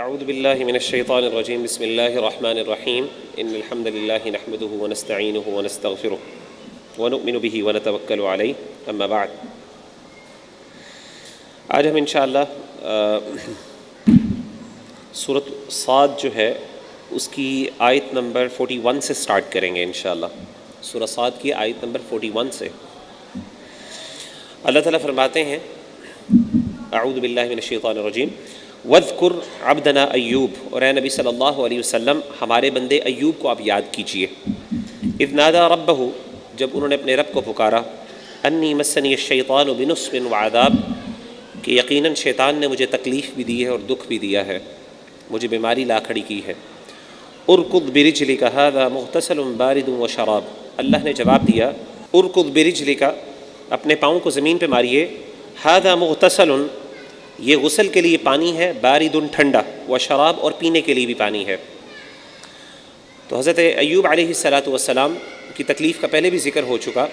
اعوذ باللہ من الشیطان الرجیم بسم اللہ الرحمن الرحیم ان الحمد للہ نحمده ونستعینه ونستغفره ونؤمن به ونتوکل علیہ اما بعد۔ آج ہم انشاءاللہ سورۃ صاد جو ہے اس کی آیت نمبر 41 سے سٹارٹ کریں گے انشاءاللہ۔ سورۃ صاد کی آیت نمبر 41 سے اللہ تعالیٰ فرماتے ہیں اعوذ باللہ من الشیطان الرجیم وَاذْكُرْ عَبْدَنَا ایوب، اور اے نبی صلی اللہ علیہ وسلم ہمارے بندے ایوب کو آپ یاد کیجئے۔ اذ نادى ربہ، جب انہوں نے اپنے رب کو پکارا، انی مسنی الشیطان بنصب وعذاب، کہ یقیناً شیطان نے مجھے تکلیف بھی دی ہے اور دکھ بھی دیا ہے، مجھے بیماری لا کھڑی کی ہے۔ ارکض برجلک ھذا مغتسل بارد وشراب، اللہ نے جواب دیا ارکض برجلک، اپنے پاؤں کو زمین پہ ماریے، ھذا مغتسل، یہ غسل کے لیے پانی ہے، بارد ٹھنڈا، وشراب اور پینے کے لیے بھی پانی ہے۔ تو حضرت ایوب علیہ السلام کی تکلیف کا پہلے بھی ذکر ہو چکا،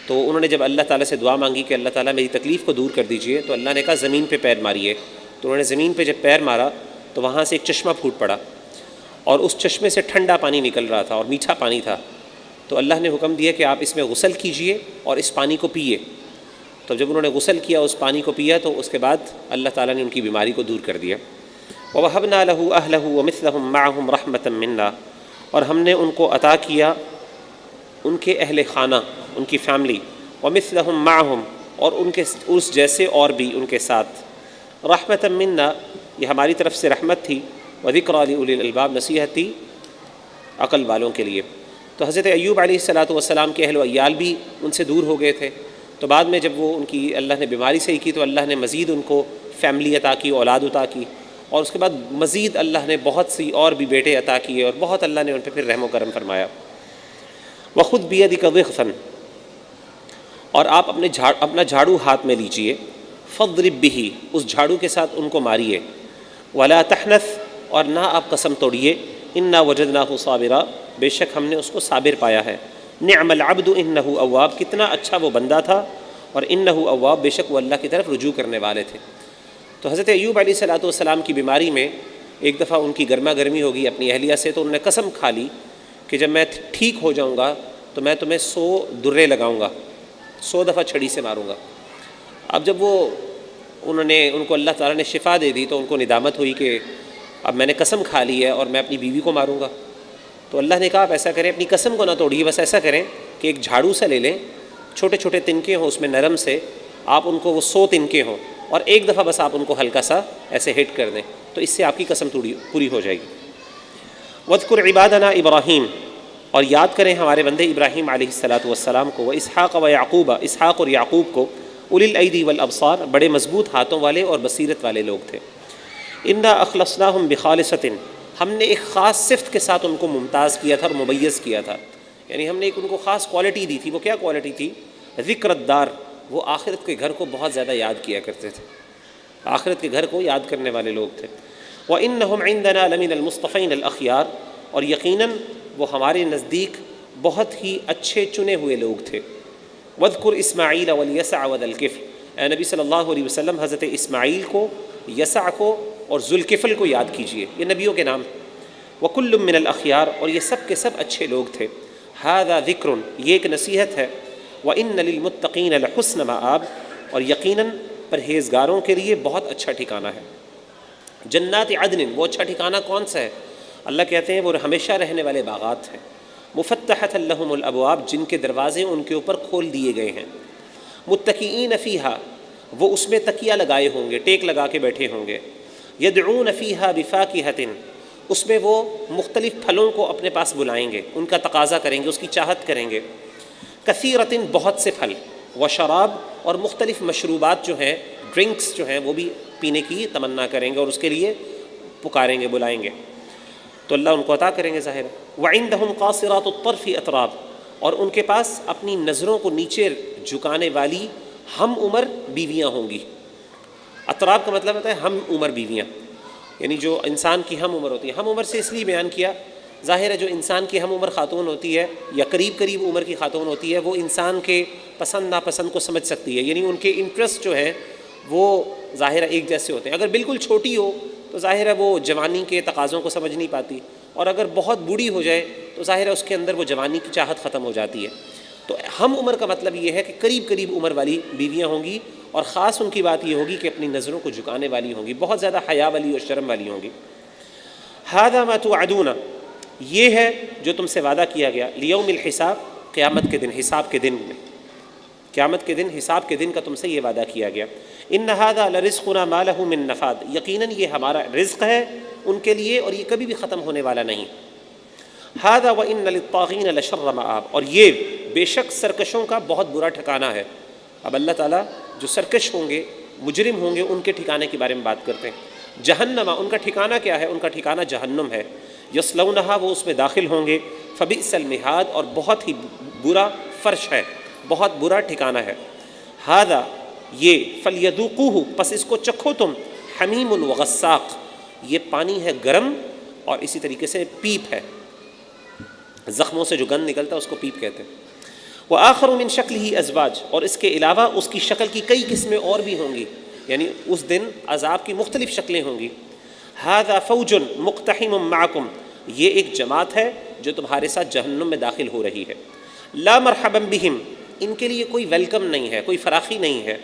تو انہوں نے جب اللہ تعالیٰ سے دعا مانگی کہ اللہ تعالیٰ میری تکلیف کو دور کر دیجئے، تو اللہ نے کہا زمین پہ پیر ماریے۔ تو انہوں نے زمین پہ جب پیر مارا تو وہاں سے ایک چشمہ پھوٹ پڑا، اور اس چشمے سے ٹھنڈا پانی نکل رہا تھا اور میٹھا پانی تھا۔ تو اللہ نے حکم دیا کہ آپ اس میں غسل کیجئے اور اس پانی کو پیئے۔ تو جب انہوں نے غسل کیا، اس پانی کو پیا، تو اس کے بعد اللہ تعالیٰ نے ان کی بیماری کو دور کر دیا۔ وَوَهَبْنَا لَهُ أَهْلَهُ وَمِثْلَهُمْ مَعَهُمْ رَحْمَةً مِنَّا، اور ہم نے ان کو عطا کیا ان کے اہل خانہ، ان کی فیملی، وَمِثْلَهُمْ مَعَهُمْ، اور ان کے اس جیسے اور بھی ان کے ساتھ، رحمةً مِنَّا، یہ ہماری طرف سے رحمت تھی، وَذِكْرَىٰ لِأُولِي الْأَلْبَاب، نصیحت تھی عقل والوں کے لیے۔ تو حضرت ایوب علیہ السلام کے اہل و عیال بھی ان سے دور ہو گئے تھے۔ تو بعد میں جب وہ ان کی اللہ نے بیماری صحیح کی، تو اللہ نے مزید ان کو فیملی عطا کی، اولاد عطا کی، اور اس کے بعد مزید اللہ نے بہت سی اور بھی بیٹے عطا کیے، اور بہت اللہ نے ان پہ پھر رحم و کرم فرمایا۔ وَخُذْ بِيَدِكَ ضِغْثًا، اور آپ اپنا جھاڑو ہاتھ میں لیجئے، فَاضْرِب بِهِ، اس جھاڑو کے ساتھ ان کو ماریے، وَلَا تَحْنَثْ، اور نہ آپ قسم توڑیے، إِنَّا وَجَدْنَاهُ صَابِرًا، بے شک ہم نے اس کو صابر پایا ہے۔ نعم العبد انہ اواب، کتنا اچھا وہ بندہ تھا، اور انہ اواب، بے شک وہ اللہ کی طرف رجوع کرنے والے تھے۔ تو حضرت ایوب علیہ السلام کی بیماری میں ایک دفعہ ان کی گرما گرمی ہوگی اپنی اہلیہ سے، تو انہوں نے قسم کھا لی کہ جب میں ٹھیک ہو جاؤں گا تو میں تمہیں 100 درے لگاؤں گا، 100 دفعہ چھڑی سے ماروں گا۔ اب جب ان کو اللہ تعالیٰ نے شفا دے دی، تو ان کو ندامت ہوئی کہ اب میں نے قسم کھا لی ہے اور میں اپنی بیوی کو ماروں گا۔ تو اللہ نے کہا آپ ایسا کریں، اپنی قسم کو نہ توڑیے، بس ایسا کریں کہ ایک جھاڑو سا لے لیں، چھوٹے چھوٹے تنکے ہوں اس میں نرم سے، آپ ان کو وہ 100 تنکے ہوں، اور ایک دفعہ بس آپ ان کو ہلکا سا ایسے ہٹ کر دیں، تو اس سے آپ کی قسم پوری ہو جائے گی۔ وَاذْكُرْ عِبَادَنَا ابراہیم، اور یاد کریں ہمارے بندے ابراہیم علیہ السلام کو، وَإِسْحَاقَ وَيَعْقُوبَ، اسحاق اور یعقوب کو، أُولِي الْأَيْدِي وَالْأَبْصَارِ، بڑے مضبوط ہاتھوں والے اور بصیرت والے لوگ تھے۔ إِنَّا أَخْلَصْنَاهُمْ بِخَالِصَةٍ، ہم نے ایک خاص صفت کے ساتھ ان کو ممتاز کیا تھا اور ممیز کیا تھا، یعنی ہم نے ایک ان کو خاص کوالٹی دی تھی۔ وہ کیا کوالٹی تھی؟ ذکر الدار، وہ آخرت کے گھر کو بہت زیادہ یاد کیا کرتے تھے، آخرت کے گھر کو یاد کرنے والے لوگ تھے۔ وَإِنَّهُمْ عِنْدَنَا لَمِنَ الْمُصْطَفَيْنَ الْأَخْيَارِ، اور یقیناً وہ ہمارے نزدیک بہت ہی اچھے چنے ہوئے لوگ تھے۔ وَاذْكُرْ إِسْمَاعِيلَ وَالْيَسَعَ وَذَا الْكِفْلِ، اے نبی صلی اللہ علیہ وسلم حضرت اسماعیل کو، یسع کو اور ذوالکفل کو یاد کیجئے، یہ نبیوں کے نام۔ وَكُلٌّ مِّنَ الْأَخْيَارِ، اور یہ سب کے سب اچھے لوگ تھے۔ هَذَا ذِكْرٌ، یہ ایک نصیحت ہے۔ وَإِنَّ لِلْمُتَّقِينَ لَحُسْنَ مَآب، اور یقیناً پرہیزگاروں کے لیے بہت اچھا ٹھکانہ ہے۔ جنات عدن، وہ اچھا ٹھکانہ کون سا ہے؟ اللہ کہتے ہیں وہ ہمیشہ رہنے والے باغات ہیں۔ مفتحۃ لہم الابواب، جن کے دروازے ان کے اوپر کھول دیے گئے ہیں۔ متکئین فیہا، وہ اس میں تکیہ لگائے ہوں گے، ٹیک لگا کے بیٹھے ہوں گے۔ یدعون فیہا بفاکہۃ، اس میں وہ مختلف پھلوں کو اپنے پاس بلائیں گے، ان کا تقاضا کریں گے، اس کی چاہت کریں گے۔ کثیرۃ، بہت سے پھل، وشراب، اور مختلف مشروبات جو ہیں، ڈرنکس جو ہیں، وہ بھی پینے کی تمنا کریں گے اور اس کے لیے پکاریں گے، بلائیں گے، تو اللہ ان کو عطا کریں گے ظاہر۔ وعندہم قاصرات الطرف اتراب، اور ان کے پاس اپنی نظروں کو نیچے جھکانے والی ہم عمر بیویاں ہوں گی۔ اطراب کا مطلب ہوتا ہے ہم عمر بیویاں، یعنی جو انسان کی ہم عمر ہوتی ہے۔ ہم عمر سے اس لیے بیان کیا، ظاہر ہے جو انسان کی ہم عمر خاتون ہوتی ہے یا قریب عمر کی خاتون ہوتی ہے، وہ انسان کے پسند ناپسند کو سمجھ سکتی ہے، یعنی ان کے انٹرسٹ جو ہیں وہ ظاہر ایک جیسے ہوتے ہیں۔ اگر بالکل چھوٹی ہو تو ظاہر ہے وہ جوانی کے تقاضوں کو سمجھ نہیں پاتی، اور اگر بہت بوڑھی ہو جائے تو ظاہر ہے اس کے اندر وہ جوانی کی چاہت ختم ہو جاتی ہے۔ تو ہم عمر کا مطلب یہ ہے کہ قریب قریب عمر والی بیویاں ہوں گی، اور خاص ان کی بات یہ ہوگی کہ اپنی نظروں کو جھکانے والی ہوں گی، بہت زیادہ حیا والی اور شرم والی ہوں گی۔ ھذا ما توعدون، یہ ہے جو تم سے وعدہ کیا گیا، لیوم الحساب، قیامت کے دن، حساب کے دن میں، قیامت کے دن، حساب کے دن کا تم سے یہ وعدہ کیا گیا۔ ان ھذا لرزقنا ما له من نفاد، یقیناً یہ ہمارا رزق ہے ان کے لیے اور یہ کبھی بھی ختم ہونے والا نہیں۔ ھذا وان للطاغین لشر مآب، اور یہ بے شک سرکشوں کا بہت برا ٹھکانہ ہے۔ اب اللہ تعالیٰ جو سرکش ہوں گے، مجرم ہوں گے، ان کے ٹھکانے کے بارے میں بات کرتے ہیں۔ جہنم، ان کا ٹھکانہ کیا ہے؟ ان کا ٹھکانہ جہنم ہے۔ یصلونہا، وہ اس میں داخل ہوں گے۔ فبئس المہاد، اور بہت ہی برا فرش ہے، بہت برا ٹھکانہ ہے۔ ھذا، یہ، فلیذوقوہ، پس اس کو چکھو تم، حمیم وغساق، یہ پانی ہے گرم اور اسی طریقے سے پیپ ہے، زخموں سے جو گند نکلتا ہے اس کو پیپ کہتے ہیں۔ وآخر من شکلہ ازواج، اور اس کے علاوہ اس کی شکل کی کئی قسمیں اور بھی ہوں گی، یعنی اس دن عذاب کی مختلف شکلیں ہوں گی۔ ھذا فوج مقتحم معکم، یہ ایک جماعت ہے جو تمہارے ساتھ جہنم میں داخل ہو رہی ہے۔ لا مرحبا بہم، ان کے لیے کوئی ویلکم نہیں ہے، کوئی فراخی نہیں ہے۔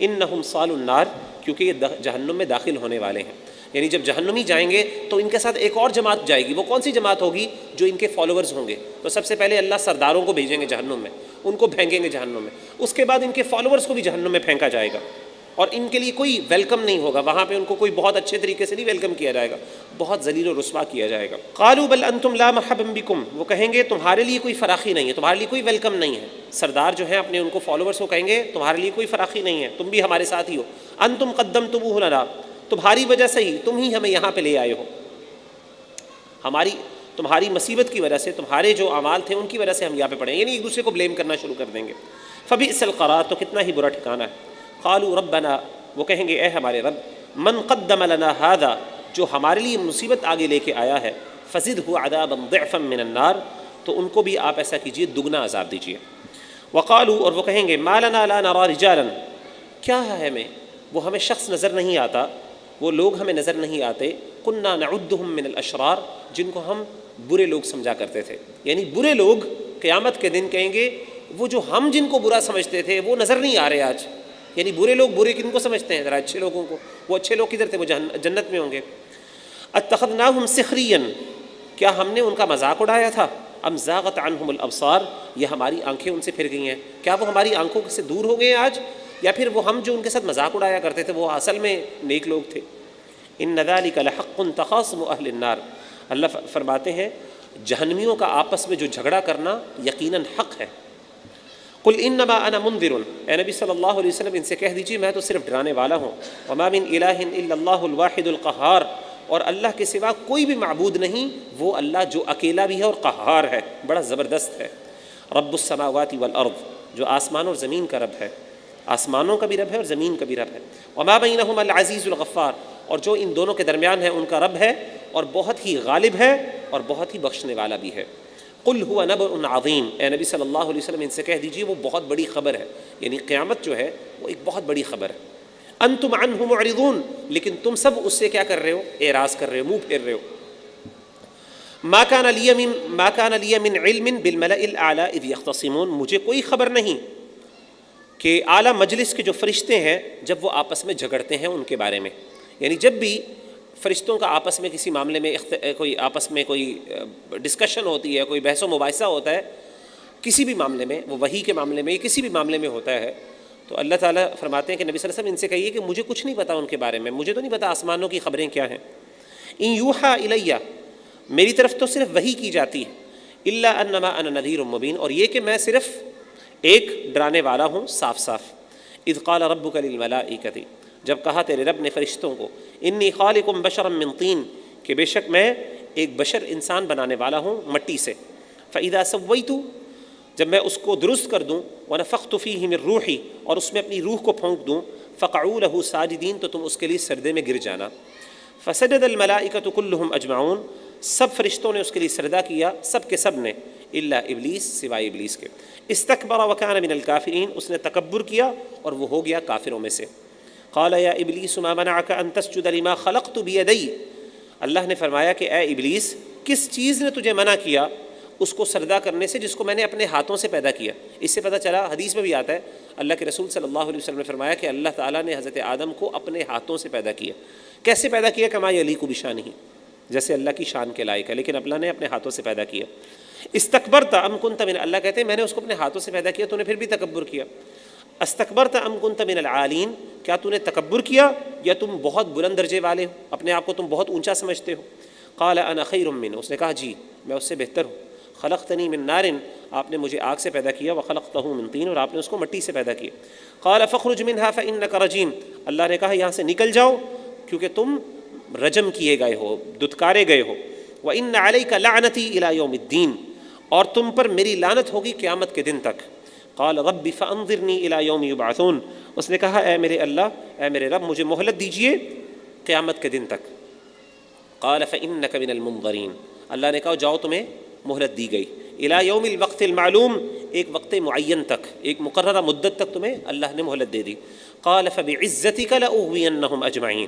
انہم صالوا النار، کیونکہ یہ جہنم میں داخل ہونے والے ہیں، یعنی جب جہنمی جائیں گے تو ان کے ساتھ ایک اور جماعت جائے گی۔ وہ کون سی جماعت ہوگی؟ جو ان کے فالوورز ہوں گے۔ تو سب سے پہلے اللہ سرداروں کو بھیجیں گے جہنم میں، ان کو پھینکیں گے جہنم میں، اس کے بعد ان کے فالوورز کو بھی جہنم میں پھینکا جائے گا، اور ان کے لیے کوئی ویلکم نہیں ہوگا وہاں پہ، ان کو کوئی بہت اچھے طریقے سے نہیں ویلکم کیا جائے گا، بہت ذلیل و رسوا کیا جائے گا۔ قالوا بل انتم لا مرحبا بکم، وہ کہیں گے تمہارے لیے کوئی فراخی نہیں ہے، تمہارے لیے کوئی ویلکم نہیں ہے۔ سردار جو ہیں اپنے ان کو فالوورز کو کہیں گے تمہارے لیے کوئی فراخی نہیں ہے، تم بھی ہمارے ساتھ ہی ہو۔ انتم قدمتموہ لنا، تمہاری وجہ سے ہی، تم ہی ہمیں یہاں پہ لے آئے ہو، تمہاری مصیبت کی وجہ سے، تمہارے جو اعمال تھے ان کی وجہ سے ہم یہاں پہ پڑے ہیں، یعنی ایک دوسرے کو بلیم کرنا شروع کر دیں گے۔ فبئس القرار، تو کتنا ہی برا ٹھکانہ ہے۔ قالوا ربنا، وہ کہیں گے اے ہمارے رب، من قدم لنا ھذا، جو ہمارے لیے مصیبت آگے لے کے آیا ہے، فزدہ عذابا ضعفا من النار، تو ان کو بھی آپ ایسا کیجئے، دگنا عذاب دیجئے۔ وقالوا، اور وہ کہیں گے ما لنا لا نرى رجالا، کیا ہے ہمیں، وہ ہمیں شخص نظر نہیں آتا، وہ لوگ ہمیں نظر نہیں آتے، كنا نعدهم من الاشرار، جن کو ہم برے لوگ سمجھا کرتے تھے، یعنی برے لوگ قیامت کے دن کہیں گے وہ جو ہم جن کو برا سمجھتے تھے وہ نظر نہیں آ رہے آج، یعنی برے لوگ برے کن کو سمجھتے ہیں؟ ذرا اچھے لوگوں کو، وہ اچھے لوگ کدھر تھے؟ وہ جنت میں ہوں گے۔ اتخذناہم سخریا، کیا ہم نے ان کا مذاق اڑایا تھا؟ ام زاغت عنہم الابصار، یہ ہماری آنکھیں ان سے پھر گئی ہیں، کیا وہ ہماری آنکھوں سے دور ہو گئے ہیں آج، یا پھر وہ ہم جو ان کے ساتھ مذاق اڑایا کرتے تھے وہ اصل میں نیک لوگ تھے؟ ان ذلک لحق تخاصم اہل النار، اللہ فرماتے ہیں جہنمیوں کا آپس میں جو جھگڑا کرنا یقیناً حق ہے۔ قل انما انا منذر، اے نبی صلی اللہ علیہ وسلم ان سے کہہ دیجیے میں تو صرف ڈرانے والا ہوں۔ وما من الہ الا اللہ الواحد القہار، اور اللہ کے سوا کوئی بھی معبود نہیں، وہ اللہ جو اکیلا بھی ہے اور قہار ہے، بڑا زبردست ہے۔ رب السماوات والارض، جو آسمان اور زمین کا رب ہے، آسمانوں کا بھی رب ہے اور زمین کا بھی رب ہے۔ وما بینہما العزیز الغفار، اور جو ان دونوں کے درمیان ہے ان کا رب ہے اور بہت ہی غالب ہے اور بہت ہی بخشنے والا بھی ہے۔ قل هو نبأ عظیم، اے نبی صلی اللہ علیہ وسلم ان سے کہہ دیجیے وہ بہت بڑی خبر ہے، یعنی قیامت جو ہے وہ ایک بہت بڑی خبر ہے۔ انتم عنہ معرضون، لیکن تم سب اس سے کیا کر رہے ہو؟ اعراض کر رہے ہو، منہ پھیر رہے ہو۔ ما كان لي من علم بالملأ الاعلى اذ يختصمون، مجھے کوئی خبر نہیں کہ اعلیٰ مجلس کے جو فرشتے ہیں جب وہ آپس میں جھگڑتے ہیں ان کے بارے میں، یعنی جب بھی فرشتوں کا آپس میں کسی معاملے میں کوئی آپس میں کوئی ڈسکشن ہوتی ہے، کوئی بحث و مباحثہ ہوتا ہے کسی بھی معاملے میں، وہ وحی کے معاملے میں یا کسی بھی معاملے میں ہوتا ہے، تو اللہ تعالیٰ فرماتے ہیں کہ نبی صلی اللہ علیہ وسلم ان سے کہیے کہ مجھے کچھ نہیں پتا ان کے بارے میں، مجھے تو نہیں پتا آسمانوں کی خبریں کیا ہیں۔ ان یوحا الیہ، میری طرف تو صرف وحی کی جاتی ہے، الا انما انا نذیر مبین، اور یہ کہ میں صرف ایک ڈرانے والا ہوں صاف صاف۔ اذ قال ربک للملائکۃ، جب کہا تیرے رب نے فرشتوں کو، انی خالق بشرا من طین، کہ بے شک میں ایک بشر انسان بنانے والا ہوں مٹی سے، فاذا سویت، جب میں اس کو درست کر دوں، ونفخت فیہ من روحی، اور اس میں اپنی روح کو پھونک دوں، فقعوا لہ ساجدین، تو تم اس کے لیے سجدے میں گر جانا۔ فسجد الملائکۃ کلہم اجمعون، سب فرشتوں نے اس کے لیے سجدہ کیا، سب کے سب نے، الا ابلیس، سوائے ابلیس کے، استکبر وکان من الکافرین، اس نے تکبر کیا اور وہ ہو گیا کافروں میں سے۔ قال یا ابلیس ما منعک ان تسجد لما خلقت بیدی، اللہ نے فرمایا کہ اے ابلیس کس چیز نے تجھے منع کیا اس کو سجدہ کرنے سے جس کو میں نے اپنے ہاتھوں سے پیدا کیا۔ اس سے پتہ چلا، حدیث میں بھی آتا ہے، اللہ کے رسول صلی اللہ علیہ وسلم نے فرمایا کہ اللہ تعالیٰ نے حضرت آدم کو اپنے ہاتھوں سے پیدا کیا۔ کیسے پیدا کیا؟ کما یلیق بشانہ، جیسے اللہ کی شان کے لائق ہے، لیکن اللہ نے اپنے ہاتھوں سے پیدا کیا۔ استکبرت ام کنت من، اللہ کہتے ہیں میں نے اس کو اپنے ہاتھوں سے پیدا کیا، تو نے پھر بھی تکبر کیا۔ استکبرت ام کنت من العالین، کیا تو نے تکبر کیا یا تم بہت بلند درجے والے ہو، اپنے آپ کو تم بہت اونچا سمجھتے ہو۔ قال انا خیر منہ، اس نے کہا جی میں اس سے بہتر ہوں۔ خلقتنی من نار، آپ نے مجھے آگ سے پیدا کیا، وخلقتہ من طین، اور آپ نے اس کو مٹی سے پیدا کیا۔ قال فاخرج منها فانک رجیم، اللہ نے کہا یہاں سے نکل جاؤ کیونکہ تم رجم کیے گئے ہو، دتکارے گئے ہو۔ وان علیک لعنتی الی یوم الدین، اور تم پر میری لعنت ہوگی قیامت کے دن تک۔ قال رب فانظرنی الی یوم یبعثون، اس نے کہا اے میرے اللہ، اے میرے رب مجھے مہلت دیجئے قیامت کے دن تک۔ قال فانک من المنظرین، اللہ نے کہا جاؤ تمہیں مہلت دی گئی، الی یوم الوقت المعلوم، ایک وقت معین تک، ایک مقررہ مدت تک تمہیں اللہ نے مہلت دے دی۔ قال فبعزتک لاغوینہم اجمعین،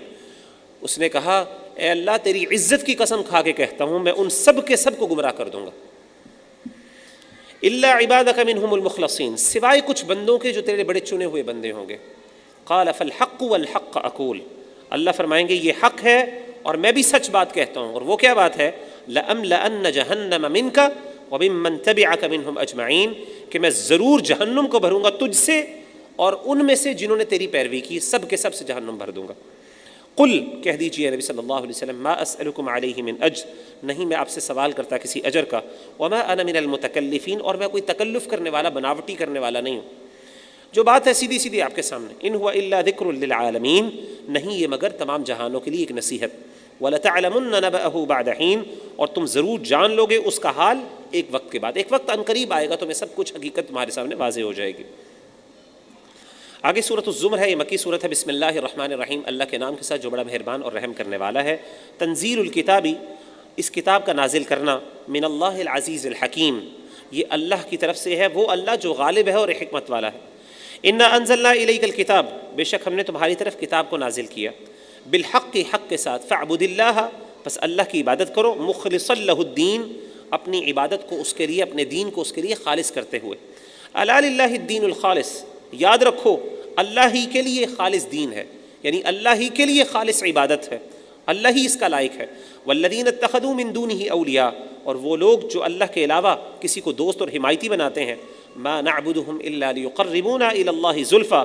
اس نے کہا اے اللہ تیری عزت کی قسم کھا کے کہتا ہوں میں ان سب کے سب کو گمراہ کر دوں گا۔ الا عبادک منہم المخلصین، سوائے کچھ بندوں کے جو تیرے بڑے چنے ہوئے بندے ہوں گے۔ قال فالحق والحق اقول، اللہ فرمائیں گے یہ حق ہے اور میں بھی سچ بات کہتا ہوں، اور وہ کیا بات ہے؟ لأملأن جہنم منک وممن تبعک منہم اجمعین، کہ میں ضرور جہنم کو بھروں گا تجھ سے اور ان میں سے جنہوں نے تیری پیروی کی، سب کے سب سے جہنم بھر دوں گا۔ قل، کہہ دیجئے نبی صلی اللہ علیہ وسلم، ما اسألکم علیہ من اجر، نہیں میں آپ سے سوال کرتا کسی اجر کا، وما انا من المتکلفین، اور میں کوئی تکلف کرنے والا، بناوٹی کرنے والا نہیں ہوں۔ جو بات ہے سیدھی سیدھی آپ کے سامنے، ان ہوا الا ذکر للعالمین، نہیں یہ مگر تمام جہانوں کے لیے ایک نصیحت۔ وَلَتَعْلَمُنَّ نَبَأَهُ بَعْدَ حِينٍ، اور تم ضرور جان لو گے اس کا حال ایک وقت کے بعد، ایک وقت عنقریب آئے گا، تمہیں سب کچھ حقیقت تمہارے سامنے واضح ہو جائے گی۔ آگے سورۃ الزمر ہے، یہ مکی سورت ہے۔ بسم اللہ الرحمن الرحیم، اللہ کے نام کے ساتھ جو بڑا مہربان اور رحم کرنے والا ہے۔ تنزیل الکتابی، اس کتاب کا نازل کرنا، من اللہ العزیز الحکیم، یہ اللہ کی طرف سے ہے، وہ اللہ جو غالب ہے اور حکمت والا ہے۔ انا انزلنا الیک الکتاب، بے شک ہم نے تمہاری طرف کتاب کو نازل کیا، بالحق، حق کے ساتھ، فاعبد اللہ، بس اللہ کی عبادت کرو، مخلصا لہ الدین، اپنی عبادت کو اس کے لیے، اپنے دین کو اس کے لیے خالص کرتے ہوئے۔ الا للہ الدین الخالص، یاد رکھو اللہ ہی کے لیے خالص دین ہے، یعنی اللہ ہی کے لیے خالص عبادت ہے، اللہ ہی اس کا لائق ہے۔ والذین اتخذوا من دونہ اولیاء، اور وہ لوگ جو اللہ کے علاوہ کسی کو دوست اور حمایتی بناتے ہیں، ما نعبدہم الا لیقربونا الی اللہ زلفی،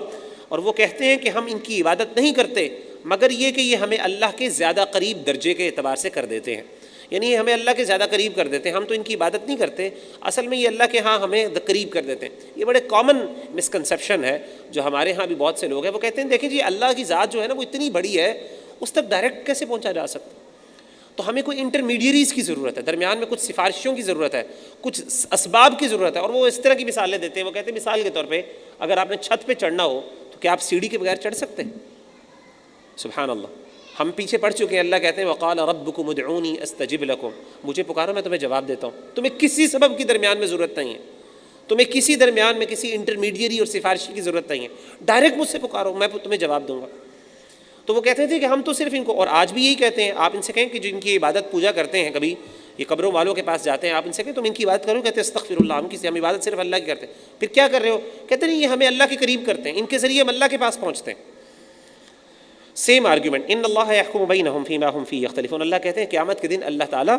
اور وہ کہتے ہیں کہ ہم ان کی عبادت نہیں کرتے مگر یہ کہ یہ ہمیں اللہ کے زیادہ قریب درجے کے اعتبار سے کر دیتے ہیں، یعنی یہ ہمیں اللہ کے زیادہ قریب کر دیتے ہیں، ہم تو ان کی عبادت نہیں کرتے، اصل میں یہ اللہ کے ہاں ہمیں قریب کر دیتے ہیں۔ یہ بڑے کامن مسکنسیپشن ہے جو ہمارے ہاں بھی بہت سے لوگ ہیں، وہ کہتے ہیں دیکھیں جی اللہ کی ذات جو ہے نا وہ اتنی بڑی ہے، اس تک ڈائریکٹ کیسے پہنچا جا سکتا؟ تو ہمیں کوئی انٹرمیڈیریز کی ضرورت ہے، درمیان میں کچھ سفارشوں کی ضرورت ہے، کچھ اسباب کی ضرورت ہے، اور وہ اس طرح کی مثالیں دیتے ہیں۔ وہ کہتے ہیں مثال کے طور پہ اگر آپ نے چھت پہ چڑھنا ہو تو کیا آپ سیڑھی کے بغیر چڑھ سکتے ہیں؟ سبحان اللہ، ہم پیچھے پڑھ چکے ہیں، اللہ کہتے ہیں وقال ربکم ادعونی استجب لکم، مجھے پکارو میں تمہیں جواب دیتا ہوں۔ تمہیں کسی سبب کی درمیان میں ضرورت نہیں ہے، تمہیں کسی درمیان میں کسی انٹرمیڈیری اور سفارشی کی ضرورت نہیں ہے، ڈائریکٹ مجھ سے پکارو میں تمہیں جواب دوں گا۔ تو وہ کہتے تھے کہ ہم تو صرف ان کو، اور آج بھی یہی کہتے ہیں، آپ ان سے کہیں کہ جن کی عبادت پوجا کرتے ہیں، کبھی یہ قبروں والوں کے پاس جاتے ہیں، آپ ان سے کہیں تم ان کی عبادت کرو، کہتے ہیں استغفر اللہ، ہم عبادت صرف اللہ کی کرتے ہیں۔ پھر کیا کر رہے ہو؟ کہتے ہیں یہ ہمیں اللہ کے قریب کرتے ہیں، ان کے ذریعے ہم اللہ کے پاس پہنچتے ہیں۔ سیم آرگیومنٹ، ان اللہ یحکم بینہم فیما ہم فیہ یختلفون، اللہ کہتے ہیں قیامت کے دن اللہ تعالیٰ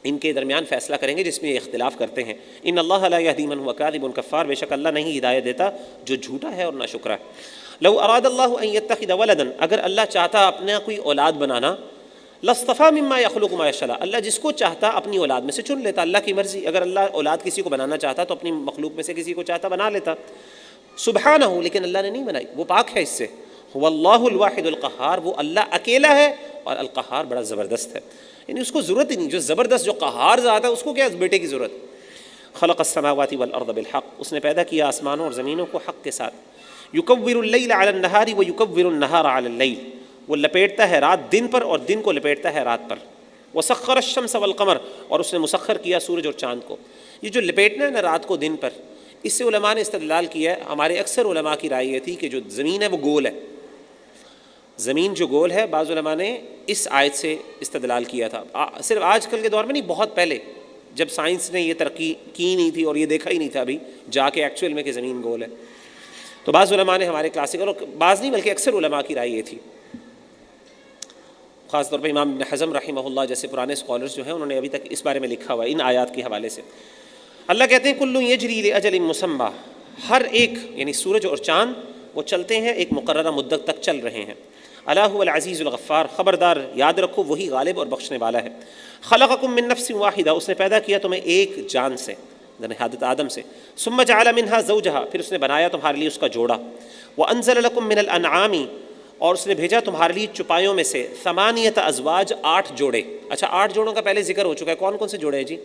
ان کے درمیان فیصلہ کریں گے جس میں یہ اختلاف کرتے ہیں۔ ان اللہ لا یہدی من ھو کاذب کفار، بے شک اللہ نہیں ہدایت دیتا جو جھوٹا ہے اور ناشکرا ہے۔ لو اراد اللہ ان یتخذ ولدا، اگر اللہ چاہتا اپنا کوئی اولاد بنانا، لاصطفیٰ مما یخلق ما یشاء، اللہ جس کو چاہتا اپنی اولاد میں سے چن لیتا، اللہ کی مرضی، اگر اللہ اولاد کسی کو بنانا چاہتا تو اپنی مخلوق میں سے کسی کو چاہتا بنا لیتا۔ سبحانہ، لیکن اللہ نے نہیں بنائی، وہ پاک ہے اس سے۔ هو اللہ الواحد القہار، وہ اللہ اکیلا ہے اور القہار بڑا زبردست ہے، یعنی اس کو ضرورت ہی نہیں، جو زبردست جو قہار ذات ہے اس کو کیا بیٹے کی ضرورت۔ خلق السماوات والارض بالحق، اس نے پیدا کیا آسمانوں اور زمینوں کو حق کے ساتھ۔ یکور اللیل علی النہار ویکور النہار علی اللیل، وہ لپیٹتا ہے رات دن پر اور دن کو لپیٹتا ہے رات پر۔ وسخر الشمس والقمر، اور اس نے مسخر کیا سورج اور چاند کو۔ یہ جو لپیٹنا ہے نا رات کو دن پر، اس سے علماء نے استدلال کیا ہے، ہمارے اکثر علماء کی رائے یہ تھی کہ جو زمین ہے وہ گول ہے، زمین جو گول ہے، بعض علماء نے اس آیت سے استدلال کیا تھا، صرف آج کل کے دور میں نہیں، بہت پہلے جب سائنس نے یہ ترقی کی نہیں تھی اور یہ دیکھا ہی نہیں تھا ابھی جا کے ایکچوئل میں کہ زمین گول ہے، تو بعض علماء نے ہمارے کلاسیکل، اور بعض نہیں بلکہ اکثر علماء کی رائے یہ تھی، خاص طور پہ امام ابن حزم رحمہ اللہ جیسے پرانے اسکالرز جو ہیں انہوں نے ابھی تک اس بارے میں لکھا ہوا ہے ان آیات کے حوالے سے۔ اللہ کہتے ہیں کل یجری لاجل مسمی، ہر ایک یعنی سورج اور چاند وہ چلتے ہیں ایک مقررہ مدت تک چل رہے ہیں۔ الا هو العزیز الغفار، خبردار یاد رکھو وہی غالب اور بخشنے والا ہے۔ خلقکم من نفس واحدہ، اس نے پیدا کیا تمہیں ایک جان سے، حضرت آدم سے، ثم جعل منها زوجها، پھر اس نے بنایا تمہارے لیے اس کا جوڑا، وانزل لکم من الانعام، اور اس نے بھیجا تمہارے لیے چپایوں میں سے، ثمانیۃ ازواج، 8 جوڑے۔ اچھا 8 جوڑوں کا پہلے ذکر ہو چکا ہے، کون کون سے جوڑے ہیں جی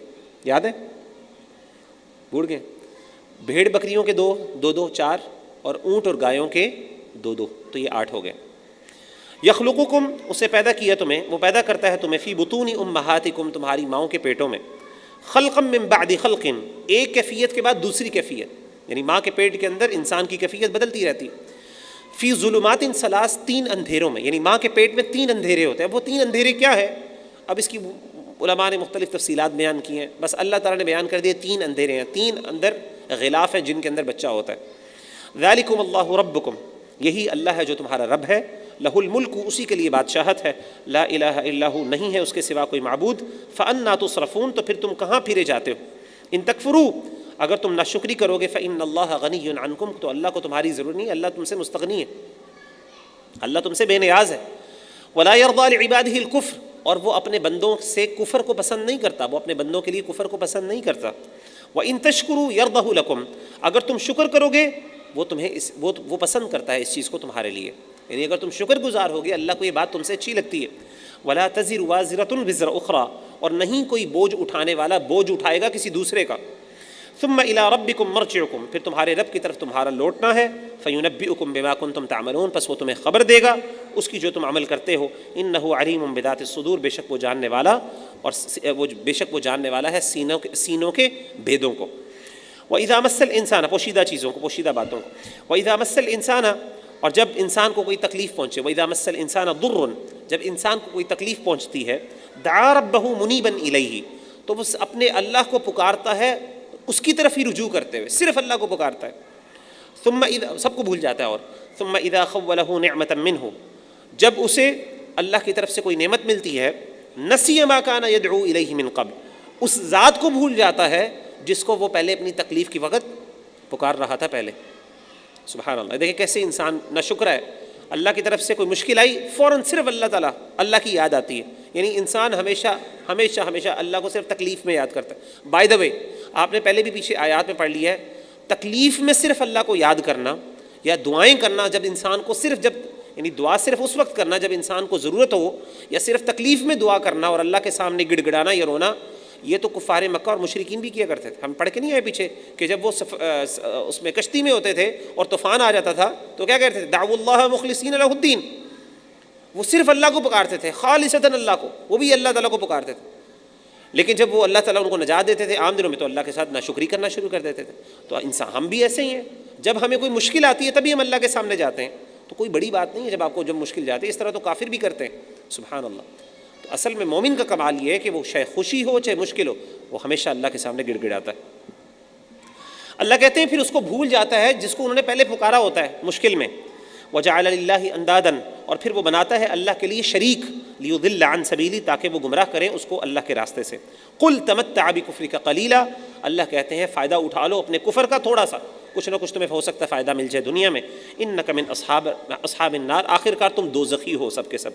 یاد ہے؟ بھول گئے؟ بھیڑ بکریوں کے 2 4، اور اونٹ اور گایوں کے 2 تو یہ 8 ہو گئے۔ یخلقکم، اسے پیدا کیا تمہیں، وہ پیدا کرتا ہے تمہیں، فی بطون امہاتکم، تمہاری ماؤں کے پیٹوں میں، خلقا من بعد خلق، ایک کیفیت کے بعد دوسری کیفیت، یعنی ماں کے پیٹ کے اندر انسان کی کیفیت بدلتی رہتی ہے۔ فی ظلمات ثلاث، 3 اندھیروں میں، یعنی ماں کے پیٹ میں 3 اندھیرے ہوتے ہیں۔ اب وہ 3 اندھیرے کیا ہے؟ اب اس کی علماء نے مختلف تفصیلات بیان کی ہیں، بس اللہ تعالیٰ نے بیان کر دیے 3 اندھیرے ہیں، 3 اندر غلاف ہیں جن کے اندر بچہ ہوتا ہے۔ ذالکم اللہ ربکم، یہی اللہ ہے جو تمہارا رب ہے، لہ الملک، اسی کے لیے بادشاہت ہے، لا الہ الا ہو، نہیں ہے اس کے سوا کوئی معبود، فانا تصرفون، تو پھر تم کہاں پھرے جاتے ہو؟ ان تکفروا، اگر تم ناشکری کرو گے، فإن اللہ غنی عنکم، تو اللہ کو تمہاری ضرورت نہیں، اللہ تم سے مستغنی ہے، اللہ تم سے بے نیاز ہے۔ ولا یرضی لعبادہ الکفر، اور وہ اپنے بندوں سے کفر کو پسند نہیں کرتا، وہ اپنے بندوں کے لیے کفر کو پسند نہیں کرتا۔ وان تشکروا یرضہ لکم، اگر تم شکر کرو گے وہ تمہیں وہ پسند کرتا ہے اس چیز کو تمہارے لیے، یعنی اگر تم شکر گزار ہوگے اللہ کو یہ بات تم سے اچھی لگتی ہے۔ ولا تزر وازرۃ وزر اخری، اور نہیں کوئی بوجھ اٹھانے والا بوجھ اٹھائے گا کسی دوسرے کا۔ ثم الی ربکم مرجعکم، پھر تمہارے رب کی طرف تمہارا لوٹنا ہے، فینبئکم بما کنتم تعملون، پس وہ تمہیں خبر دے گا اس کی جو تم عمل کرتے ہو۔ انہ علیم بذات الصدور، بے شک وہ جاننے والا، اور بے شک وہ جاننے والا ہے سینوں کے بھیدوں کو۔ وَإِذَا مَسَّ الْإِنسَانَ، پوشیدہ چیزوں کو، پوشیدہ باتوں کو۔ وَإِذَا مَسَّ الْإِنسَانَ، اور جب انسان کو کوئی تکلیف پہنچے، وَإِذَا مَسَّ الْإِنسَانَ ضُرٌّ، جب انسان کو کوئی تکلیف پہنچتی ہے، دعا ربہ منیبا الیہ، تو وہ اپنے اللہ کو پکارتا ہے اس کی طرف ہی رجوع کرتے ہوئے، صرف اللہ کو پکارتا ہے۔ ثم اذا، سب کو بھول جاتا ہے، اور ثم اذا خولہ نعمۃ منہ، جب اسے اللہ کی طرف سے کوئی نعمت ملتی ہے، نسی ما کان یدعو الیہ من قبل، اس ذات کو بھول جاتا ہے جس کو وہ پہلے اپنی تکلیف کی وقت پکار رہا تھا پہلے۔ سبحان اللہ، دیکھیں کیسے انسان نہ شکر ہے، اللہ کی طرف سے کوئی مشکل آئی فوراً صرف اللہ تعالیٰ، اللہ کی یاد آتی ہے، یعنی انسان ہمیشہ ہمیشہ ہمیشہ اللہ کو صرف تکلیف میں یاد کرتا ہے۔ بائی دا وے، آپ نے پہلے بھی پیچھے آیات میں پڑھ لیا ہے، تکلیف میں صرف اللہ کو یاد کرنا یا دعائیں کرنا، جب انسان کو صرف یعنی دعا صرف اس وقت کرنا جب انسان کو ضرورت ہو، یا صرف تکلیف میں دعا کرنا اور اللہ کے سامنے گڑ گڑانا یا رونا، یہ تو کفار مکہ اور مشرکین بھی کیا کرتے تھے۔ ہم پڑھ کے نہیں آئے پیچھے کہ جب وہ اس میں کشتی میں ہوتے تھے اور طوفان آ جاتا تھا تو کیا کہتے تھے؟ دعوا اللہ مخلصین لہ الدین، وہ صرف اللہ کو پکارتے تھے، خالصتاً اللہ کو، وہ بھی اللہ تعالیٰ کو پکارتے تھے۔ لیکن جب وہ اللہ تعالیٰ ان کو نجات دیتے تھے عام دنوں میں تو اللہ کے ساتھ ناشکری کرنا شروع کر دیتے تھے۔ تو انسان ہم بھی ایسے ہی ہیں، جب ہمیں کوئی مشکل آتی ہے تبھی ہم اللہ کے سامنے جاتے ہیں، تو کوئی بڑی بات نہیں ہے جب آپ کو جب مشکل جاتی ہے، اس طرح تو کافر بھی کرتے ہیں۔ سبحان اللہ۔ تو اصل میں مومن کا کمال یہ ہے کہ وہ چاہے خوشی ہو چاہے مشکل ہو، وہ ہمیشہ اللہ کے سامنے گڑ گڑاتا ہے۔ اللہ کہتے ہیں پھر اس کو بھول جاتا ہے جس کو انہوں نے پہلے پکارا ہوتا ہے مشکل میں۔ وجعل للہ اندادا، اور پھر وہ بناتا ہے اللہ کے لیے شریک، لیضل عن سبیلی، تاکہ وہ گمراہ کریں اس کو اللہ کے راستے سے۔ قل تمتع بکفرک قلیلا، اللہ کہتے ہیں فائدہ اٹھا لو اپنے کفر کا تھوڑا سا، کچھ نہ کچھ تمہیں ہو سکتا ہے فائدہ مل جائے دنیا میں۔ انک من اصحاب النار، آخر کار تم دوزخی ہو سب کے سب۔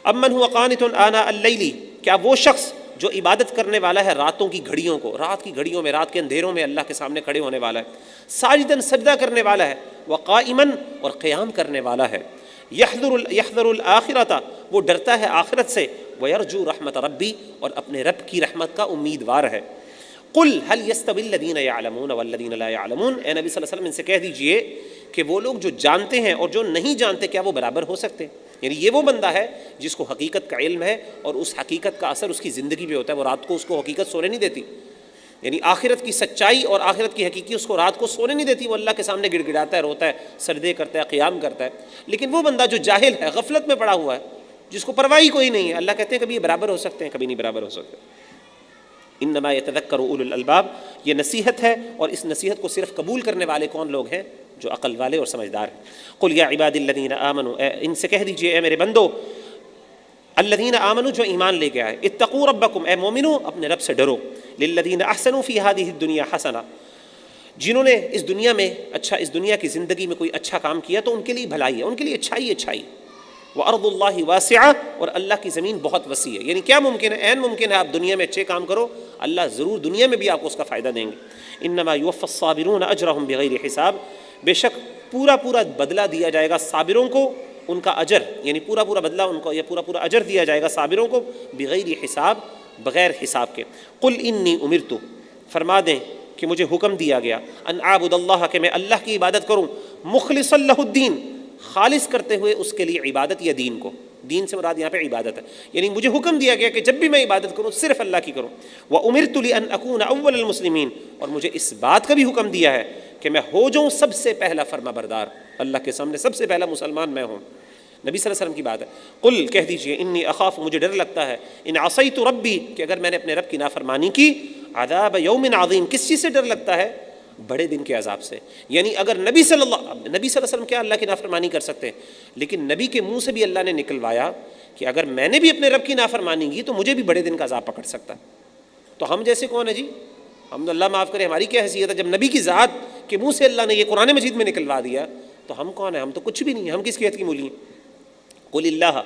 امن هو قانت آناء اللیل، کیا وہ شخص جو عبادت کرنے والا ہے راتوں کی گھڑیوں کو، رات کی گھڑیوں میں، رات کے اندھیروں میں اللہ کے سامنے کھڑے ہونے والا ہے، ساجداً سجدہ کرنے والا ہے، وقائماً اور قیام کرنے والا ہے، یحذر الآخرۃ وہ ڈرتا ہے آخرت سے، ویرجو رحمت ربی اور اپنے رب کی رحمت کا امیدوار ہے۔ قل هل يستوي الذين يعلمون والذين لا يعلمون، اے نبی صلی اللہ علیہ وسلم ان سے کہہ دیجئے کہ وہ لوگ جو جانتے ہیں اور جو نہیں جانتے کیا وہ برابر ہو سکتے ہیں؟ یعنی یہ وہ بندہ ہے جس کو حقیقت کا علم ہے اور اس حقیقت کا اثر اس کی زندگی پہ ہوتا ہے، وہ رات کو اس کو حقیقت سونے نہیں دیتی، یعنی آخرت کی سچائی اور آخرت کی حقیقی اس کو رات کو سونے نہیں دیتی، وہ اللہ کے سامنے گڑ گڑاتا ہے، روتا ہے، سجدے کرتا ہے، قیام کرتا ہے. لیکن وہ بندہ جو جاہل ہے، غفلت میں پڑا ہوا ہے، جس کو پرواہ ہی کوئی نہیں ہے، اللہ کہتے ہیں کبھی یہ برابر ہو سکتے ہیں، کبھی نہیں برابر ہو سکتے. انما یتذکر اولو الالباب، یہ نصیحت ہے، اور اس نصیحت کو صرف قبول کرنے والے کون لوگ ہیں؟ جو عقل والے اور سمجھدار ہیں. قل یا عبادی الذین آمنوا، ان سے کہہ دیجئے اے میرے بندو، الذین آمنوا جو ایمان لے کے آئے، اتقوا ربکم اے مومنو اپنے رب سے ڈرو، للذین احسنوا فی ہذہ الدنیا حسنہ، جنہوں نے اس دنیا میں اچھا، اس دنیا کی زندگی میں کوئی اچھا کام کیا تو ان کے لیے بھلائی ہے، ان کے لیے اچھائی. وَأَرْضُ اللَّهِ وَاسِعَةٌ، اور اللہ کی زمین بہت وسیع ہے. یعنی کیا ممکن ہے؟ عین ممکن ہے آپ دنیا میں اچھے کام کرو، اللہ ضرور دنیا میں بھی آپ کو اس کا فائدہ دیں گے. انما یوفی الصابرون اجرہم بغیر حساب، بے شک پورا بدلہ دیا جائے گا صابروں کو، ان کا اجر، یعنی پورا بدلہ ان کو، یا پورا اجر دیا جائے گا صابروں کو، بغیر حساب، بغیر حساب کے. قل انی امرت، فرما دیں کہ مجھے حکم دیا گیا، ان اعبد اللہ، کہ میں اللہ کی عبادت کروں، مخلصا لہ الدین، خالص کرتے ہوئے اس کے لیے عبادت یا دین کو. دین سے مراد یہاں پہ عبادت ہے، یعنی مجھے حکم دیا گیا کہ جب بھی میں عبادت کروں صرف اللہ کی کروں. وَأُمِرْتُ لِأَنْ أَكُونَ أَوَّلَ الْمُسْلِمِينَ، اور مجھے اس بات کا بھی حکم دیا ہے کہ میں ہو جاؤں سب سے پہلا فرما بردار، اللہ کے سامنے سب سے پہلا مسلمان میں ہوں. نبی صلی اللہ علیہ وسلم کی بات ہے. قل، کہہ دیجئے، انی اخاف، مجھے ڈر لگتا ہے، ان عصیت ربی، کہ اگر میں نے اپنے رب کی نافرمانی کی، عذاب یوم عظیم، کس چیز سے ڈر لگتا ہے؟ بڑے دن کے عذاب سے. یعنی اگر نبی صلی اللہ علیہ وسلم کیا اللہ کی نافرمانی کر سکتے ہیں، لیکن نبی کے منہ سے بھی اللہ نے نکلوایا کہ اگر میں نے بھی اپنے رب کی نافرمانی کی تو مجھے بھی بڑے دن کا عذاب پکڑ سکتا ہے. تو ہم جیسے کون ہے جی؟ ہم، اللہ معاف کرے، ہماری کیا حیثیت ہے؟ جب نبی کی ذات کے منہ سے اللہ نے یہ قرآن مجید میں نکلوا دیا تو ہم کون ہیں؟ ہم تو کچھ بھی نہیں ہیں، ہم کس کی حیثیت کی مولی ہیں؟ قل اللہ،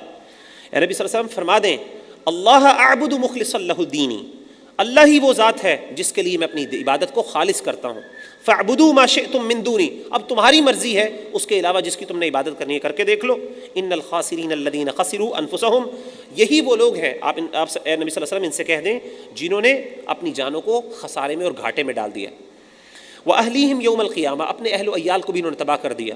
اے نبی صلی اللہ علیہ وسلم فرما دیں، اللہ اعبد مخلصا لہ دینی، اللہ ہی وہ ذات ہے جس کے لیے میں اپنی عبادت کو خالص کرتا ہوں. فاعبدوا ما شئتم من دونی، اب تمہاری مرضی ہے اس کے علاوہ جس کی تم نے عبادت کرنی ہے کر کے دیکھ لو. ان الخاسرین الذین خسروا انفسهم، یہی وہ لوگ ہیں، آپ اے نبی صلی اللہ علیہ وسلم ان سے کہہ دیں، جنہوں نے اپنی جانوں کو خسارے میں اور گھاٹے میں ڈال دیا. واہلیہم یوم القیامہ، اپنے اہل و عیال کو بھی انہوں نے تباہ کر دیا.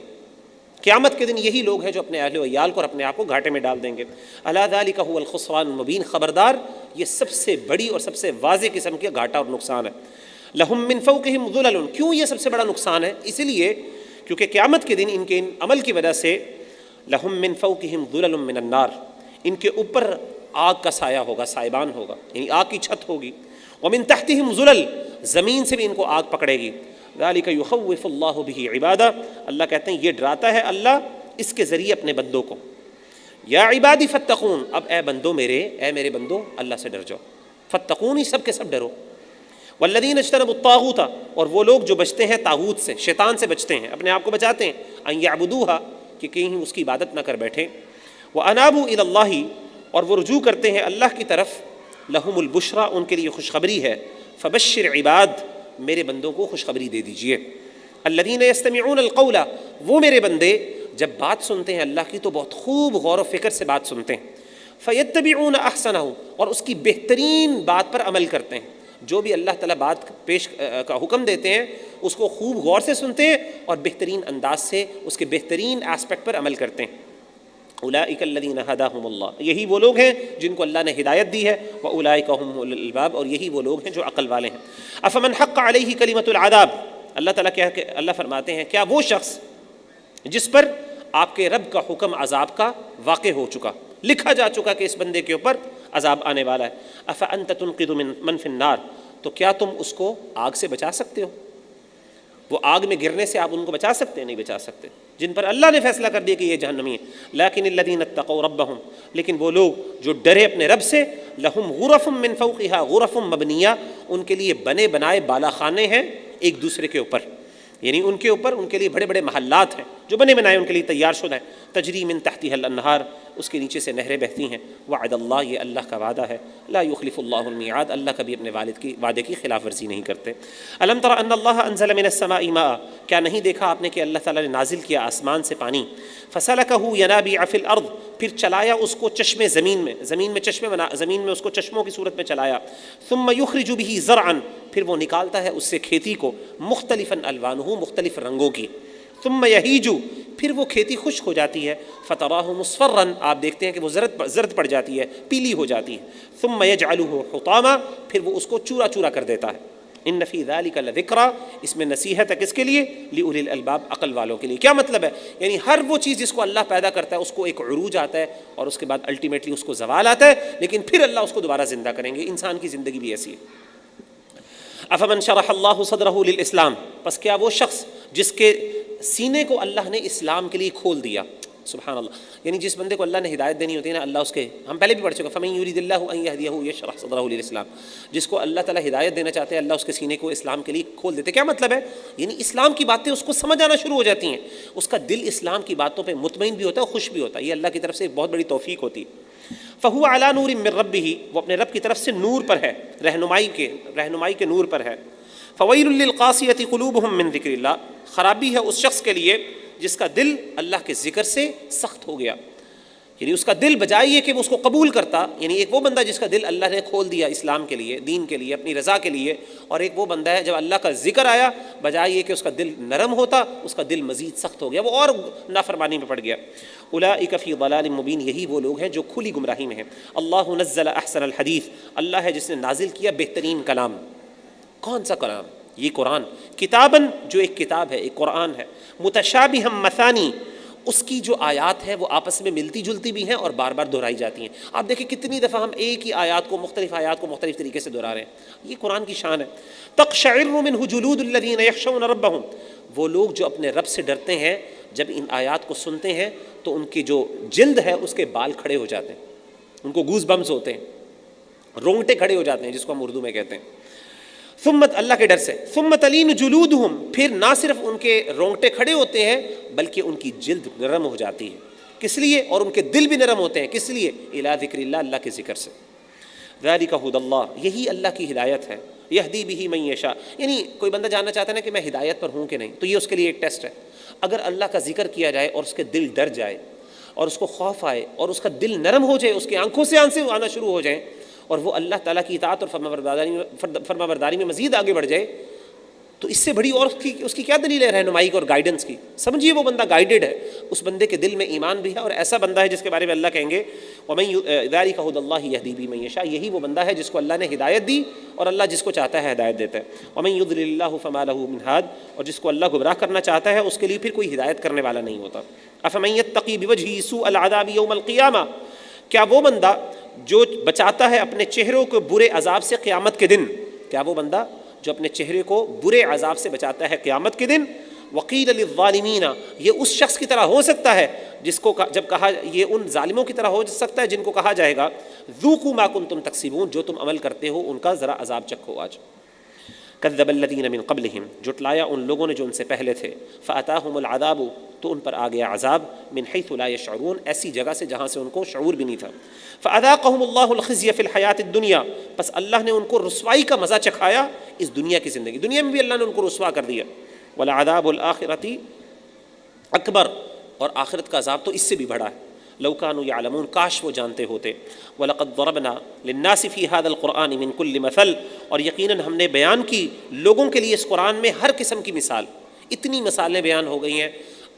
قیامت کے دن یہی لوگ ہیں جو اپنے اہل و عیال کو اور اپنے آپ کو گھاٹے میں ڈال دیں گے. الا ذالک هو الخسران المبین، خبردار یہ سب سے بڑی اور سب سے واضح قسم کا گھاٹا اور نقصان ہے. لہم من فوقہم ظلل، کیوں یہ سب سے بڑا نقصان ہے؟ اس لیے کیونکہ قیامت کے دن ان کے عمل کی وجہ سے، لہم من فوقہم ظلل من النار، ان کے اوپر آگ کا سایہ ہوگا، سائبان ہوگا، یعنی آگ کی چھت ہوگی. ومن تحتہم ظلل، زمین سے بھی ان کو آگ پکڑے گی. ذالک یخوف اللہ بہ عبادہ، اللہ کہتے ہیں یہ ڈراتا ہے اللہ اس کے ذریعے اپنے بندوں کو. یا عبادی فاتقون، اب اے بندو میرے، اے میرے بندو اللہ سے ڈر جاؤ. فاتقون، ہی سب کے سب ڈرو. والذین اجتنبوا الطاغوت، اور وہ لوگ جو بچتے ہیں طاغوت سے، شیطان سے بچتے ہیں، اپنے آپ کو بچاتے ہیں، ان یعبدوہا، کہ کہیں اس کی عبادت نہ کر بیٹھیں. وانابوا الی اللہ، اور وہ رجوع کرتے ہیں اللہ کی طرف. لہم البشریٰ، ان کے لیے خوشخبری ہے. فبشر عباد، میرے بندوں کو خوشخبری دے دیجئے. الذین یستمعون القول، وہ میرے بندے جب بات سنتے ہیں اللہ کی تو بہت خوب غور و فکر سے بات سنتے ہیں. فیتبعون احسنہ، اور اس کی بہترین بات پر عمل کرتے ہیں. جو بھی اللہ تعالیٰ بات پیش کا حکم دیتے ہیں اس کو خوب غور سے سنتے ہیں اور بہترین انداز سے اس کے بہترین ایسپیکٹ پر عمل کرتے ہیں. اولئک الذین ھداھم اللہ، یہی وہ لوگ ہیں جن کو اللہ نے ہدایت دی ہے. واولئک ھم اولو الالباب، اور یہی وہ لوگ ہیں جو عقل والے ہیں. افمن حق علیہ کلمۃ العذاب، اللہ تعالیٰ کیا کہ اللہ فرماتے ہیں کیا وہ شخص جس پر آپ کے رب کا حکم عذاب کا واقع ہو چکا، لکھا جا چکا کہ اس بندے کے اوپر عذاب آنے والا ہے. افانت تنقذ من فی النار، تو کیا تم اس کو آگ سے بچا سکتے ہو؟ وہ آگ میں گرنے سے آپ ان کو بچا سکتے ہیں؟ نہیں بچا سکتے. جن پر اللہ نے فیصلہ کر دیا کہ یہ جہنمی ہیں. لیکن الذین اتقوا ربہم، لیکن وہ لوگ جو ڈرے اپنے رب سے، لہم غرف من فوقہا غرف مبنیہ، ان کے لیے بنے بنائے بالا خانے ہیں ایک دوسرے کے اوپر، یعنی ان کے اوپر ان کے لیے بڑے بڑے محلات ہیں جو بنے بنائے ان کے لیے تیار شدہ ہیں. تجری من تحتها الانہار، اس کے نیچے سے نہریں بہتی ہیں. وعد اللہ، یہ اللہ کا وعدہ ہے. لا یخلف اللہ المیعاد، اللہ کبھی اپنے وعدے کی خلاف ورزی نہیں کرتے. الم تر ان اللہ انزل من السماء ماء، کیا نہیں دیکھا آپ نے کہ اللہ تعالیٰ نے نازل کیا آسمان سے پانی. فسلکہ ینابیع فی الارض، پھر چلایا اس کو چشمے زمین میں، زمین میں اس کو چشموں کی صورت میں چلایا. ثم یخرج بہ زرعا، پھر وہ نکالتا ہے اس سے کھیتی کو، مختلفا الوانہ، مختلف رنگوں کی. ثم یہیج، پھر وہ کھیتی خشک ہو جاتی ہے. فتراہ مصفرا، آپ دیکھتے ہیں کہ وہ زرد پڑ جاتی ہے، پیلی ہو جاتی ہے. ثم یجعلہ حطاما، پھر وہ اس کو چورا چورا کر دیتا ہے. ان فی ذلک لذکری، اس میں نصیحت ہے کس کے لیے؟ لأولی الالباب، عقل والوں کے لیے۔ کیا مطلب ہے؟ یعنی ہر وہ چیز جس کو اللہ پیدا کرتا ہے اس کو ایک عروج آتا ہے اور اس کے بعد الٹیمیٹلی اس کو زوال آتا ہے، لیکن پھر اللہ اس کو دوبارہ زندہ کریں گے۔ انسان کی زندگی بھی ایسی ہے۔ افمن شرح اللہ صدرہ للاسلام، پس کیا وہ شخص جس کے سینے کو اللہ نے اسلام کے لیے کھول دیا، سبحان اللہ، یعنی جس بندے کو اللہ نے ہدایت دینی ہوتی ہے نا، اللہ اس کے، ہم پہلے بھی پڑھ چکے، فمن یرید اللہ ان یہدیہ یشرح صدرہ للاسلام، جس کو اللہ تعالیٰ ہدایت دینا چاہتے ہیں اللہ اس کے سینے کو اسلام کے لیے کھول دیتے۔ کیا مطلب ہے؟ یعنی اسلام کی باتیں اس کو سمجھ آنا شروع ہو جاتی ہیں، اس کا دل اسلام کی باتوں پہ مطمئن بھی ہوتا ہے اور خوش بھی ہوتا ہے۔ یہ اللہ کی طرف سے ایک بہت بڑی توفیق ہوتی ہے۔ فہو علی نور من ربہ، وہ اپنے رب کی طرف سے نور پر ہے، رہنمائی کے نور پر ہے۔ فویل للقاسیۃ قلوبہم من ذکر اللہ، خرابی ہے اس شخص کے لیے جس کا دل اللہ کے ذکر سے سخت ہو گیا، یعنی اس کا دل بجائے یہ کہ وہ اس کو قبول کرتا، یعنی ایک وہ بندہ جس کا دل اللہ نے کھول دیا اسلام کے لیے، دین کے لیے، اپنی رضا کے لیے، اور ایک وہ بندہ ہے جب اللہ کا ذکر آیا بجائے یہ کہ اس کا دل نرم ہوتا، اس کا دل مزید سخت ہو گیا، وہ اور نافرمانی میں پڑ گیا۔ اولئک فی ضلال مبین، یہی وہ لوگ ہیں جو کھلی گمراہی میں ہیں۔ اللہ نزل احسن الحدیث، اللہ ہے جس نے نازل کیا بہترین کلام۔ کون سا کلام؟ یہ قرآن، کتاباً، جو ایک کتاب ہے، ایک قرآن ہے، متشابہا مثانی، اس کی جو آیات ہیں وہ آپس میں ملتی جلتی بھی ہیں اور بار بار دہرائی جاتی ہیں۔ آپ دیکھیں کتنی دفعہ ہم ایک ہی آیات کو مختلف طریقے سے دہرا رہے ہیں، یہ قرآن کی شان ہے۔ تقشعر منہ جلود الذین یخشون ربہم، وہ لوگ جو اپنے رب سے ڈرتے ہیں جب ان آیات کو سنتے ہیں تو ان کی جو جلد ہے اس کے بال کھڑے ہو جاتے ہیں، ان کو گوز بمز ہوتے ہیں، رونگٹے کھڑے ہو جاتے ہیں، جس کو ہم اردو میں کہتے ہیں۔ ثم، اللہ کے ڈر سے، ثم تلین جلودہم، پھر نہ صرف ان کے رونگٹے کھڑے ہوتے ہیں بلکہ ان کی جلد نرم ہو جاتی ہے۔ کس لیے؟ اور ان کے دل بھی نرم ہوتے ہیں، کس لیے؟ الی ذکر اللہ، اللہ کے ذکر سے۔ ذالک ھدی اللہ، یہی اللہ کی ہدایت ہے، یہدی بہ من یشاء، یعنی کوئی بندہ جاننا چاہتا ہے نا کہ میں ہدایت پر ہوں کہ نہیں، تو یہ اس کے لیے ایک ٹیسٹ ہے۔ اگر اللہ کا ذکر کیا جائے اور اس کے دل ڈر جائے اور اس کو خوف آئے اور اس کا دل نرم ہو جائے، اس کی آنکھوں سے آنسو آنا شروع ہو جائیں اور وہ اللہ تعالیٰ کی اطاعت اور فرما برداری میں مزید آگے بڑھ جائے، تو اس سے بڑی اور اس کی کیا دلیل ہے رہنمائی اور گائیڈنس کی؟ سمجھیے وہ بندہ گائیڈڈ ہے، اس بندے کے دل میں ایمان بھی ہے، اور ایسا بندہ ہے جس کے بارے میں اللہ کہیں گے ذالک ھدی اللہ یہدی بہ من یشاء، یہی وہ بندہ ہے جس کو اللہ نے ہدایت دی اور اللہ جس کو چاہتا ہے ہدایت دیتا ہے۔ ومن یضلل اللہ فما لہ من ہاد، اور جس کو اللہ گمراہ کرنا چاہتا ہے اس کے لیے پھر کوئی ہدایت کرنے والا نہیں ہوتا۔ افمن یتقی بوجہہ سوء العذاب یوم القیامہ، کیا وہ بندہ جو بچاتا ہے اپنے چہروں کو برے عذاب سے قیامت کے دن، کیا وہ بندہ جو اپنے چہرے کو برے عذاب سے بچاتا ہے قیامت کے دن، وقیل للظالمین، یہ اس شخص کی طرح ہو سکتا ہے جس کو جب کہا، یہ ان ظالموں کی طرح ہو سکتا ہے جن کو کہا جائے گا ذوقوا ما کنتم تکسبون، جو تم عمل کرتے ہو ان کا ذرا عذاب چکھو آج۔ کذب الذین من قبلہم، جھٹلایا ان لوگوں نے جو ان سے پہلے تھے، فاتاہم العذاب، تو ان پر آ گیا عذاب، من حیث لا یشعرون، ایسی جگہ سے جہاں سے ان کو شعور بھی نہیں تھا۔ فاذاقہم اللہ الخزی فی الحیاۃ الدنیا، پس اللہ نے ان کو رسوائی کا مزہ چکھایا اس دنیا کی زندگی، دنیا میں بھی اللہ نے ان کو رسوا کر دیا۔ ولعذاب الآخرۃ اکبر، اور آخرت کا عذاب تو اس سے بھی بڑا ہے۔ لو کانوا یعلمون، کاش وہ جانتے ہوتے۔ وَلَقَدْ ضَرَبْنَا لِلنَّاسِ فِي هَذَا الْقُرْآنِ مِنْ كُلِّ مَثَلٍ، اور یقیناً ہم نے بیان کی لوگوں کے لیے اس قرآن میں ہر قسم کی مثال، اتنی مثالیں بیان ہو گئی ہیں۔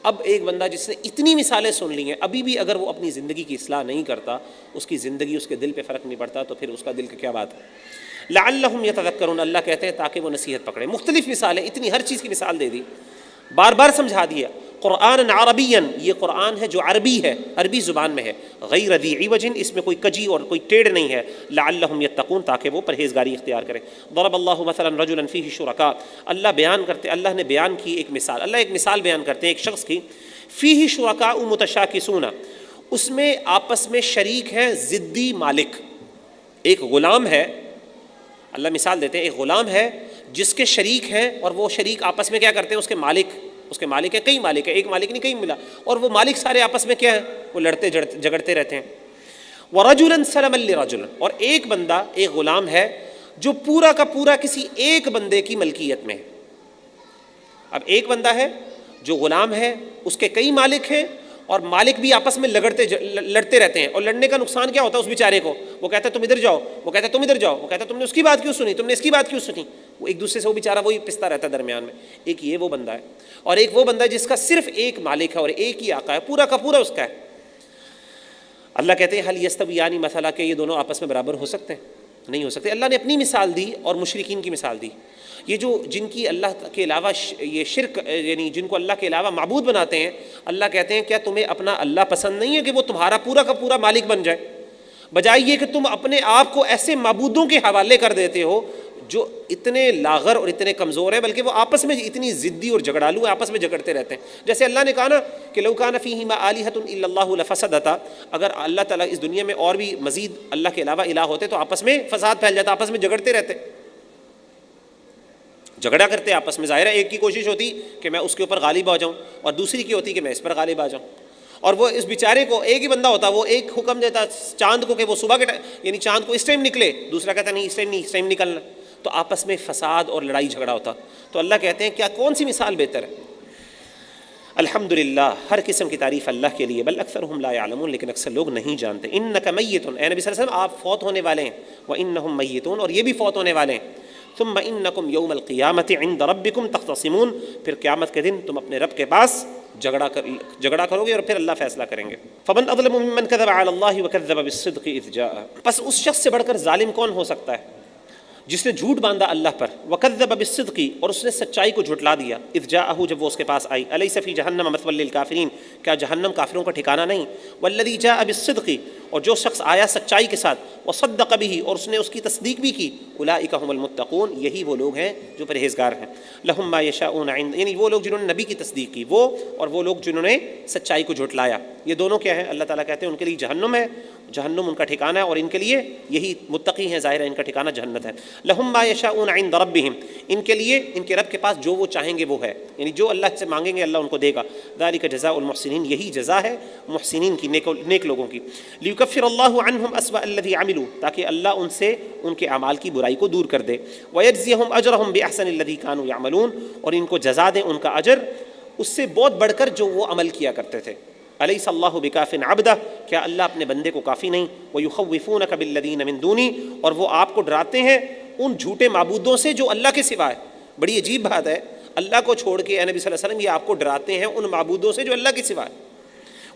اب ایک بندہ جس نے اتنی مثالیں سن لی ہیں، ابھی بھی اگر وہ اپنی زندگی کی اصلاح نہیں کرتا، اس کی زندگی اس کے دل پہ فرق نہیں پڑتا، تو پھر اس کا دل کی کیا بات ہے؟ لعلہم یتذکرون، اللہ کہتے ہیں تاکہ وہ نصیحت پکڑیں۔ مختلف مثالیں، اتنی ہر چیز کی مثال دے دی، بار بار سمجھا دیا۔ قرآن عربی، یہ قرآن ہے جو عربی ہے، عربی زبان میں ہے، غیر ذی عوج، اس میں کوئی کجی اور کوئی ٹیڑھ نہیں ہے، لعلہم یتقون، تاکہ وہ پرہیزگاری اختیار کریں۔ ضرب اللہ مثلا رجلا فیہ شرکاء، اللہ نے بیان کی ایک مثال، اللہ ایک مثال بیان کرتے ہیں ایک شخص کی، فیہ شرکاء متشاکسون، اس میں آپس میں شریک ہیں ضدی مالک۔ ایک غلام ہے، اللہ مثال دیتے ہیں، ایک غلام ہے جس کے شریک ہیں، اور وہ شریک آپس میں کیا کرتے ہیں، اس کے مالک ہیں، کئی مالک ہیں، ایک مالک نہیں، کئی ملا، اور وہ مالک سارے آپس میں کیا ہے، وہ لڑتے جھگڑتے رہتے ہیں۔ وَرَجُلًا سَلَمًا لِرَجُلٍ، اور ایک بندہ، ایک غلام ہے جو پورا کا پورا کسی ایک بندے کی ملکیت میں ہے۔ اب ایک بندہ ہے جو غلام ہے، اس کے کئی مالک ہیں، اور مالک بھی آپس میں لڑتے رہتے ہیں، اور لڑنے کا نقصان کیا ہوتا ہے اس بیچارے کو؟ وہ کہتا ہے تم ادھر جاؤ، وہ کہتا ہے تم ادھر جاؤ، وہ کہتا ہے تم نے اس کی بات کیوں سنی، تم نے اس کی بات کیوں سنی، وہ ایک دوسرے سے وہ بیچارہ وہی پستا رہتا ہے درمیان میں۔ ایک یہ وہ بندہ ہے، اور ایک وہ بندہ ہے جس کا صرف ایک مالک ہے اور ایک ہی آقا ہے، پورا کا پورا اس کا ہے۔ اللہ کہتے ہیں حل یستویان مثلا، کہ یہ دونوں آپس میں برابر ہو سکتے ہیں؟ نہیں ہو سکتے۔ اللہ نے اپنی مثال دی اور مشرکین کی مثال دی۔ یہ جو جن کی اللہ کے علاوہ یہ شرک، یعنی جن کو اللہ کے علاوہ معبود بناتے ہیں، اللہ کہتے ہیں کیا تمہیں اپنا اللہ پسند نہیں ہے کہ وہ تمہارا پورا کا پورا مالک بن جائے، بجائے یہ کہ تم اپنے آپ کو ایسے معبودوں کے حوالے کر دیتے ہو جو اتنے لاغر اور اتنے کمزور ہیں، بلکہ وہ آپس میں اتنی ضدی اور جھگڑالو ہیں، آپس میں جھگڑتے رہتے ہیں۔ جیسے اللہ نے کہا نا کہ لو کان فیہما آلہۃ الا اللہ لفسدتا، اگر اللہ تعالیٰ اس دنیا میں اور بھی مزید اللہ کے علاوہ الہ ہوتے تو آپس میں فساد پھیل جاتا، آپس میں جھگڑتے رہتے، جھگڑا کرتے آپس میں۔ ظاہر ہے ایک کی کوشش ہوتی کہ میں اس کے اوپر غالب آ جاؤں، اور دوسری کی ہوتی کہ میں اس پر غالب آ جاؤں، اور وہ اس بیچارے کو ایک ہی بندہ ہوتا، وہ ایک حکم دیتا چاند کو کہ وہ صبح کے یعنی چاند کو اس ٹائم نکلے، دوسرا کہتا نہیں اس ٹائم نہیں، اس ٹائم نکلنا، تو آپس میں فساد اور لڑائی جھگڑا ہوتا۔ تو اللہ کہتے ہیں کیا کون سی مثال بہتر ہے؟ الحمدللہ، ہر قسم کی تعریف اللہ کے لیے، بل اکثرہم لا یعلمون، لیکن اکثر لوگ نہیں جانتے۔ انک میت، اے نبی صلی اللہ علیہ وسلم آپ فوت ہونے والے ہیں، وانہم میتون، اور یہ بھی فوت ہونے والے ہیں۔ ثم انکم یوم القیامۃ عند ربکم تختصمون، پھر قیامت کے دن تم اپنے رب کے پاس جھگڑا کرو گے اور پھر اللہ فیصلہ کریں گے۔ فمن اظلم ممن کذب علی اللہ وکذب بالصدق اذ جاء، پس اس شخص سے بڑھ کر ظالم کون ہو سکتا ہے جس نے جھوٹ باندھا اللہ پر، وکذب بالصدق، اور اس نے سچائی کو جھٹلا دیا، اذ جاءہ، جب وہ اس کے پاس آئی، الیس فی جہنم مثوی للکافرین، کیا جہنم کافروں کا ٹھکانہ نہیں، والذی جاء بالصدق، اور جو شخص آیا سچائی کے ساتھ، وصدق به، اور اس نے اس کی تصدیق بھی کی، اولئک هم المتقون، یہی وہ لوگ ہیں جو پرہیزگار ہیں، لہم ما یشاؤون عند، یعنی وہ لوگ جنہوں نے نبی کی تصدیق کی، وہ اور وہ لوگ جنہوں نے سچائی کو جھٹلایا، یہ دونوں کیا ہیں؟ اللہ تعالیٰ کہتے ہیں ان کے لیے جہنم ہے، جہنم ان کا ٹھکانہ ہے، اور ان کے لیے یہی متقی ہیں، ظاہر ہے ان کا ٹھکانہ جنت ہے۔ لہم ما یشاؤون عند ربہم، ان کے لیے ان کے رب کے پاس جو وہ چاہیں گے وہ ہے، یعنی جو اللہ سے مانگیں گے اللہ ان کو دے گا۔ ذالک جزاء المحسنین، یہی جزا ہے محسنین کی، نیک لوگوں کی۔ لیکفر اللہ عنہم اسوأ الذی عملوا، تاکہ اللہ ان سے ان کے اعمال کی برائی کو دور کر دے، ویجزیہم اجرہم باحسن الذی کانوا یعملون، اور ان کو جزا دے ان کا اجر اس سے بہت بڑھ کر جو وہ عمل کیا کرتے تھے۔ الیس اللہ بکاف عبدہ، کیا اللہ اپنے بندے کو کافی نہیں؟ ویخوفونک بالذین من دونی، اور وہ آپ کو ڈراتے ہیں ان جھوٹے معبودوں سے جو اللہ کے سوا ہے۔ بڑی عجیب بات ہے، اللہ کو چھوڑ کے اے نبی صلی اللہ علیہ وسلم یہ آپ کو ڈراتے ہیں ان معبودوں سے جو اللہ کے سوا ہے۔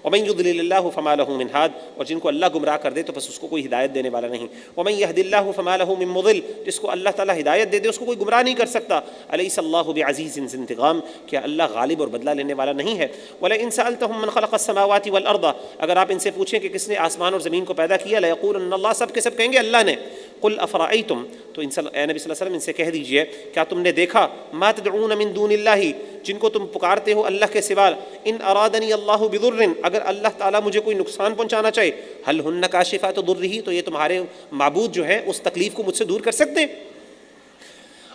ومن یضلل اللہ فما له من ہاد، اور جن کو اللہ گمراہ کر دے تو بس اس کو کوئی ہدایت دینے والا نہیں۔ ومن یہد اللہ فما له من مضل، جس کو اللہ تعالیٰ ہدایت دے دے اس کو کوئی گمراہ نہیں کر سکتا۔ الیس اللہ بعزیز ذی انتقام، کیا اللہ غالب اور بدلہ لینے والا نہیں ہے؟ ولئن سألتهم من خلق السماوات والارض، اگر آپ ان سے پوچھیں کہ کس نے آسمان اور زمین کو پیدا کیا، لیقولن اللہ، سب کے سب کہیں گے اللہ نے۔ قل افرأیتم، تو اے نبی صلی اللہ علیہ وسلم ان سے کہہ دیجئے کیا تم نے دیکھا، ما تدعون من دون اللہ، جن کو تم پکارتے ہو اللہ کے سوا، ان ارادنی اللہ بضر، اگر اللہ تعالیٰ مجھے کوئی نقصان پہنچانا چاہے، هل ہن کاشفات ضرہ، تو یہ تمہارے معبود جو ہیں اس تکلیف کو مجھ سے دور کر سکتے ہیں؟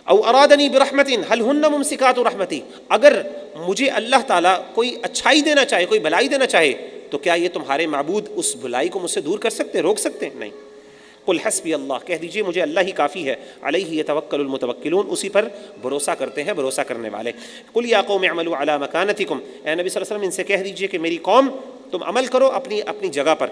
او ارادنی برحمت هل ہن ممسکات رحمتی، اگر مجھے اللہ تعالیٰ کوئی اچھائی دینا چاہے، کوئی بھلائی دینا چاہے، تو کیا یہ تمہارے معبود اس بھلائی کو مجھ سے دور کر سکتے، روک سکتے؟ نہیں۔ قل حسبی اللہ، کہہ دیجئے مجھے اللہ ہی کافی ہے، علیہ یتوکل المتوکلون، اسی پر بھروسہ کرتے ہیں بھروسہ کرنے والے۔ قل یا قوم اعملوا علی مکانتکم، اے نبی صلی اللہ علیہ وسلم ان سے کہہ دیجئے کہ میری قوم تم عمل کرو اپنی جگہ پر،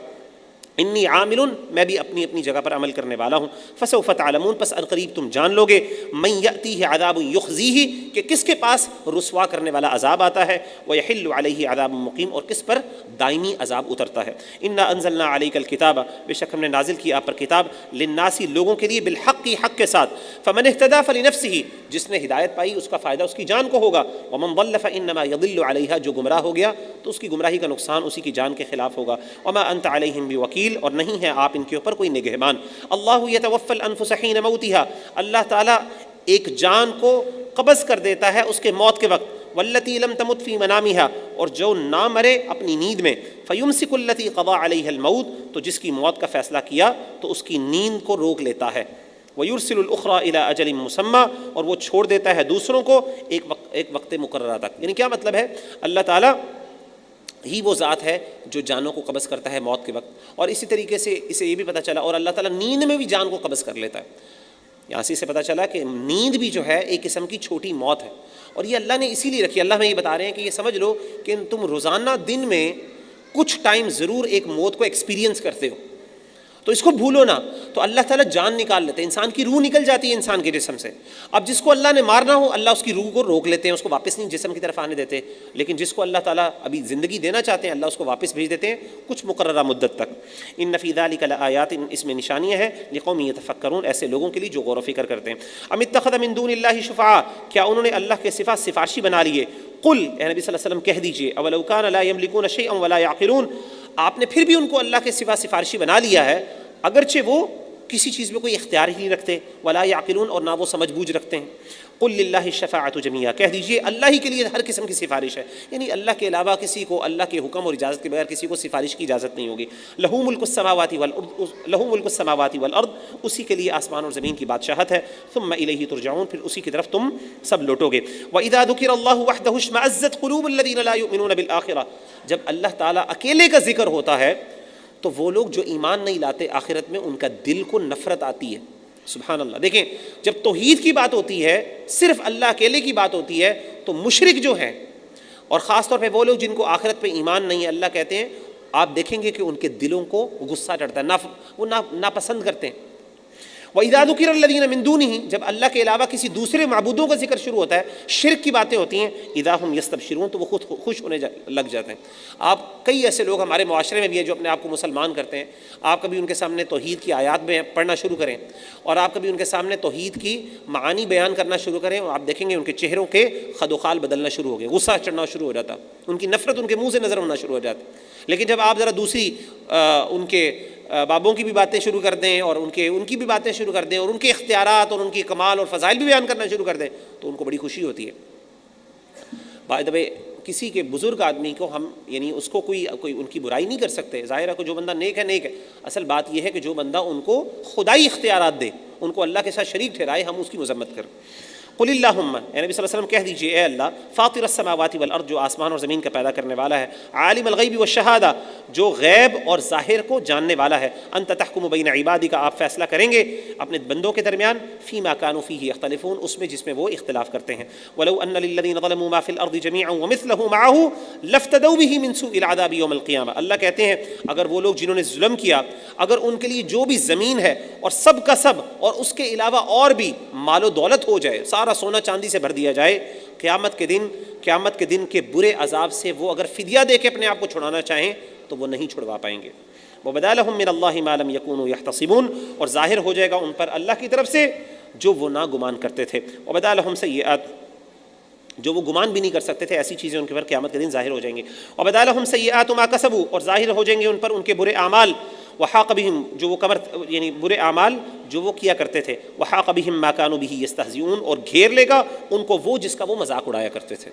انی عامل، میں بھی اپنی جگہ پر عمل کرنے والا ہوں، فسوف تعلمون، پس عنقریب تم جان لو گے، من یأتیہ عذاب یخزیہ، کہ کس کے پاس رسوا کرنے والا عذاب آتا ہے، ویحل علیہ عذاب مقیم، اور کس پر دائمی عذاب اترتا ہے۔ انا انزلنا علیک الکتاب، بے شک ہم نے نازل کیا آپ پر کتاب، للناس، لوگوں کے لیے، بالحق، حق کے ساتھ، فمن اہتدی فلنفسہ، جس نے ہدایت پائی اس کا فائدہ اس کی جان کو ہوگا، ومن ضل فانما یضل علیہا، جو گمراہ ہو گیا تو اس کی گمراہی کا نقصان اسی کی جان کے خلاف ہوگا، وما انت علیہم بوکیل، اور نہیں ہے آپ ان کے اوپر کوئی نگہبان۔ اللہ یتوفی الانفس حین موتہا، اللہ تعالیٰ ایک جان کو قبض کر دیتا ہے اس کے موت کے وقت، والتی لم تمت فی منامہا، اور جو نہ مرے اپنی نیند میں، فیمسک التی قضی علیہ الموت، تو جس کی موت کا فیصلہ کیا تو اس کی نیند کو روک لیتا ہے، ویرسل الاخری الی اجل مسمی، اور وہ چھوڑ دیتا ہے دوسروں کو ایک وقت مقررہ تک۔ یعنی کیا مطلب ہے؟ اللہ تعالیٰ ہی وہ ذات ہے جو جانوں کو قبض کرتا ہے موت کے وقت، اور اسی طریقے سے اسے یہ بھی پتہ چلا، اور اللہ تعالیٰ نیند میں بھی جان کو قبض کر لیتا ہے۔ یہاں سے پتہ چلا کہ نیند بھی جو ہے ایک قسم کی چھوٹی موت ہے، اور یہ اللہ نے اسی لیے رکھی۔ اللہ میں یہ بتا رہے ہیں کہ یہ سمجھ لو کہ تم روزانہ دن میں کچھ ٹائم ضرور ایک موت کو ایکسپیرینس کرتے ہو، تو اس کو بھولو نا. تو اللہ تعالیٰ جان نکال لیتے ہیں, انسان کی روح نکل جاتی ہے انسان کے جسم سے. اب جس کو اللہ نے مارنا ہو اللہ اس کی روح کو روک لیتے ہیں, اس کو واپس نہیں جسم کی طرف آنے دیتے. لیکن جس کو اللہ تعالیٰ ابھی زندگی دینا چاہتے ہیں اللہ اس کو واپس بھیج دیتے ہیں کچھ مقررہ مدت تک. ان فی ذلک لآیات, اس میں نشانیاں ہیں لقوم یتفکرون, ایسے لوگوں کے لیے جو غور و فکر کرتے ہیں. ام اتخذ من دون اللہ شفعاء, کیا انہوں نے اللہ کے سوا سفارشی بنا لیے. قل, اے نبی صلی اللہ علیہ وسلم کہہ دیجئے, اولو کان لا یملکون شیئا ولا یعقلون, آپ نے پھر بھی ان کو اللہ کے سوا سفارشی بنا لیا ہے اگرچہ وہ کسی چیز میں کوئی اختیار ہی نہیں رکھتے, ولا یعقلون, اور نہ وہ سمجھ بوجھ رکھتے ہیں. قل للہ الشفاعۃ جمیعا, کہہ دیجئے اللہ ہی کے لیے ہر قسم کی سفارش ہے, یعنی اللہ کے علاوہ کسی کو اللہ کے حکم اور اجازت کے بغیر کسی کو سفارش کی اجازت نہیں ہوگی. لہ ملک السماوات والارض, لہ ملک السماوات والارض, اسی کے لیے آسمان اور زمین کی بادشاہت ہے. ثم الیہ ترجعون, پھر اسی کی طرف تم سب لوٹو گے. وَإِذَا ذُكِرَ اللَّهُ وَحْدَهُ اشْمَأَزَّتْ قُلُوبُ الَّذِينَ لَا يُؤْمِنُونَ بِالْآخِرَةِ, جب اللہ تعالیٰ اکیلے کا ذکر ہوتا ہے تو وہ لوگ جو ایمان نہیں لاتے آخرت میں ان کا دل کو نفرت آتی ہے. سبحان اللہ. دیکھیں جب توحید کی بات ہوتی ہے, صرف اللہ اکیلے کی بات ہوتی ہے, تو مشرک جو ہیں اور خاص طور پہ وہ لوگ جن کو آخرت پہ ایمان نہیں ہے, اللہ کہتے ہیں آپ دیکھیں گے کہ ان کے دلوں کو غصہ چڑھتا ہے, وہ ناپسند کرتے ہیں. وَإِذَا ذُكِرَ الَّذِينَ مِن دُونِهِ, جب اللہ کے علاوہ کسی دوسرے معبودوں کا ذکر شروع ہوتا ہے, شرک کی باتیں ہوتی ہیں, اِذَا هُمْ يَسْتَبْشِرُونَ, تو وہ خود خوش ہونے لگ جاتے ہیں. آپ کئی ایسے لوگ ہمارے معاشرے میں بھی ہیں جو اپنے آپ کو مسلمان کرتے ہیں. آپ کبھی ان کے سامنے توحید کی آیات میں پڑھنا شروع کریں اور آپ کبھی ان کے سامنے توحید کی معانی بیان کرنا شروع کریں, اور آپ دیکھیں گے ان کے چہروں کے خد و خال بدلنا شروع ہو گئے, غصہ چڑھنا شروع ہو جاتا, ان کی نفرت ان کے منہ سے نظر ہونا شروع ہو جاتی. لیکن جب آپ ذرا دوسری ان کے بابوں کی بھی باتیں شروع کر دیں اور ان کی بھی باتیں شروع کر دیں اور ان کے اختیارات اور ان کی کمال اور فضائل بھی بیان کرنا شروع کر دیں تو ان کو بڑی خوشی ہوتی ہے. بائی دا وے, کسی کے بزرگ آدمی کو ہم یعنی اس کو کوئی ان کی برائی نہیں کر سکتے. ظاہر ہے کہ جو بندہ نیک ہے نیک ہے, اصل بات یہ ہے کہ جو بندہ ان کو خدائی اختیارات دے, ان کو اللہ کے ساتھ شریک ٹھہرائے, ہم اس کی مذمت کریں. قل اللہم, اے نبی صلی اللہ علیہ وسلم کہہ دیجئے اے اللہ, فاطر السماوات والارض, جو آسمان اور زمین کا پیدا کرنے والا ہے, عالم الغیب والشہادہ, جو غیب اور ظاہر کو جاننے والا ہے, انت تحکم بین عبادک, آپ فیصلہ کریں گے اپنے بندوں کے درمیان, فیما کانوا فیہ یختلفون, اس میں جس میں وہ اختلاف کرتے ہیں. ولو ان للذین ظلموا ما فی الارض جميعا ومثلہ معہ لافتدوا بہ من سوء العذاب یوم القیامہ, اللہ کہتے ہیں اگر وہ لوگ جنہوں نے ظلم کیا, اگر ان کے لیے جو بھی زمین ہے اور سب کا سب اور اس کے علاوہ اور بھی مال و دولت ہو جائے, سارا سونا چاندی سے بھر دیا جائے, قیامت کے دن کے برے عذاب سے وہ اگر فدیہ دے کے اپنے آپ کو چھڑانا چاہیں تو وہ نہیں چھڑوا پائیں گے. وَبَدَا لَهُم مِّنَ اللَّهِ مَا لَمْ يَكُونُوا يَحْتَسِبُونَ, اور ظاہر ہو جائے گا ان پر اللہ کی طرف سے جو وہ نہ گمان کرتے تھے. وَبَدَا لَهُمْ سَيِّئَاتُ, جو وہ گمان بھی نہیں کر سکتے تھے, ایسی چیزیں ان کے پر قیامت کے دن ظاہر ہو جائیں گی. وَبَدَا لَهُمْ سَيِّئَاتُ مَا كَسَبُوا, اور ظاہر ہو جائیں گے ان پر ان کے برے اعمال. وحاق بہم, جو وہ یعنی برے اعمال جو وہ کیا کرتے تھے. وحاق بہم ما كانوا به يستهزئون, اور گھیر لے گا ان کو وہ جس کا وہ مذاق اڑایا کرتے تھے,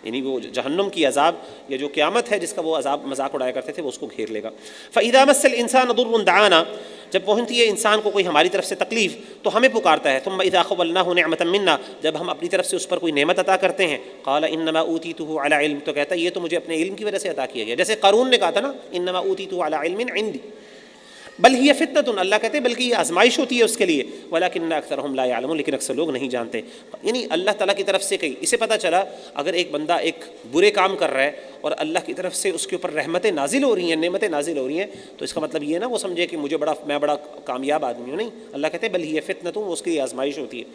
یعنی وہ جہنم کی عذاب یا جو قیامت ہے جس کا وہ عذاب مذاق اڑایا کرتے تھے وہ اس کو گھیر لے گا. فَإِذَا مَسَّ الْإِنسَانَ ضُرٌّ دَعَانَا, جب پہنچتی ہے انسان کو کوئی ہماری طرف سے تکلیف تو ہمیں پکارتا ہے. ثُمَّ إِذَا خَوَّلْنَاهُ نِعْمَةً مِنَّا, جب ہم اپنی طرف سے اس پر کوئی نعمت عطا کرتے ہیں, قَالَ إِنَّمَا أُوتِيتُهُ عَلَى عِلْمٍ, تو کہتا ہے یہ تو مجھے اپنے علم کی وجہ سے عطا کیا گیا. جیسے قارون نے کہا تھا نا, إِنَّمَا أُوتِيتُهُ عَلَى عِلْمٍ عِنْدِي, بل ہی فتنۃ, اللہ کہتے ہیں بلکہ یہ آزمائش ہوتی ہے اس کے لیے. ولکن اکثرهم لا يعلمون, لیکن اکثر لوگ نہیں جانتے. یعنی اللہ تعالیٰ کی طرف سے کہیں اسے پتہ چلا اگر ایک بندہ ایک برے کام کر رہا ہے اور اللہ کی طرف سے اس کے اوپر رحمتیں نازل ہو رہی ہیں, نعمتیں نازل ہو رہی ہیں, تو اس کا مطلب یہ ہے نا وہ سمجھے کہ میں بڑا کامیاب آدمی ہوں. نہیں, اللہ کہتے ہیں بل ہی فتنۃ, وہ اس کے لیے آزمائش ہوتی ہے.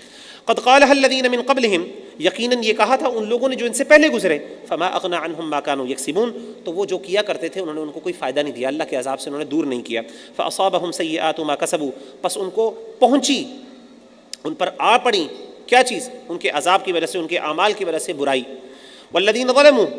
قد قالها الذين من قبلهم, یقیناً یہ کہا تھا ان لوگوں نے جو ان سے پہلے گزرے. فما اغنى عنهم ما كانوا يكسبون, تو وہ جو کیا کرتے تھے انہوں نے ان کو کوئی فائدہ نہیں دیا, اللہ کے عذاب سے انہوں نے دور نہیں کیا. فاصابهم سيئات ما كسبوا, پس ان کو پہنچی, ان پر آ پڑی کیا چیز, ان کے عذاب کی وجہ سے, ان کے اعمال کی وجہ سے برائی. والذین ظلموا,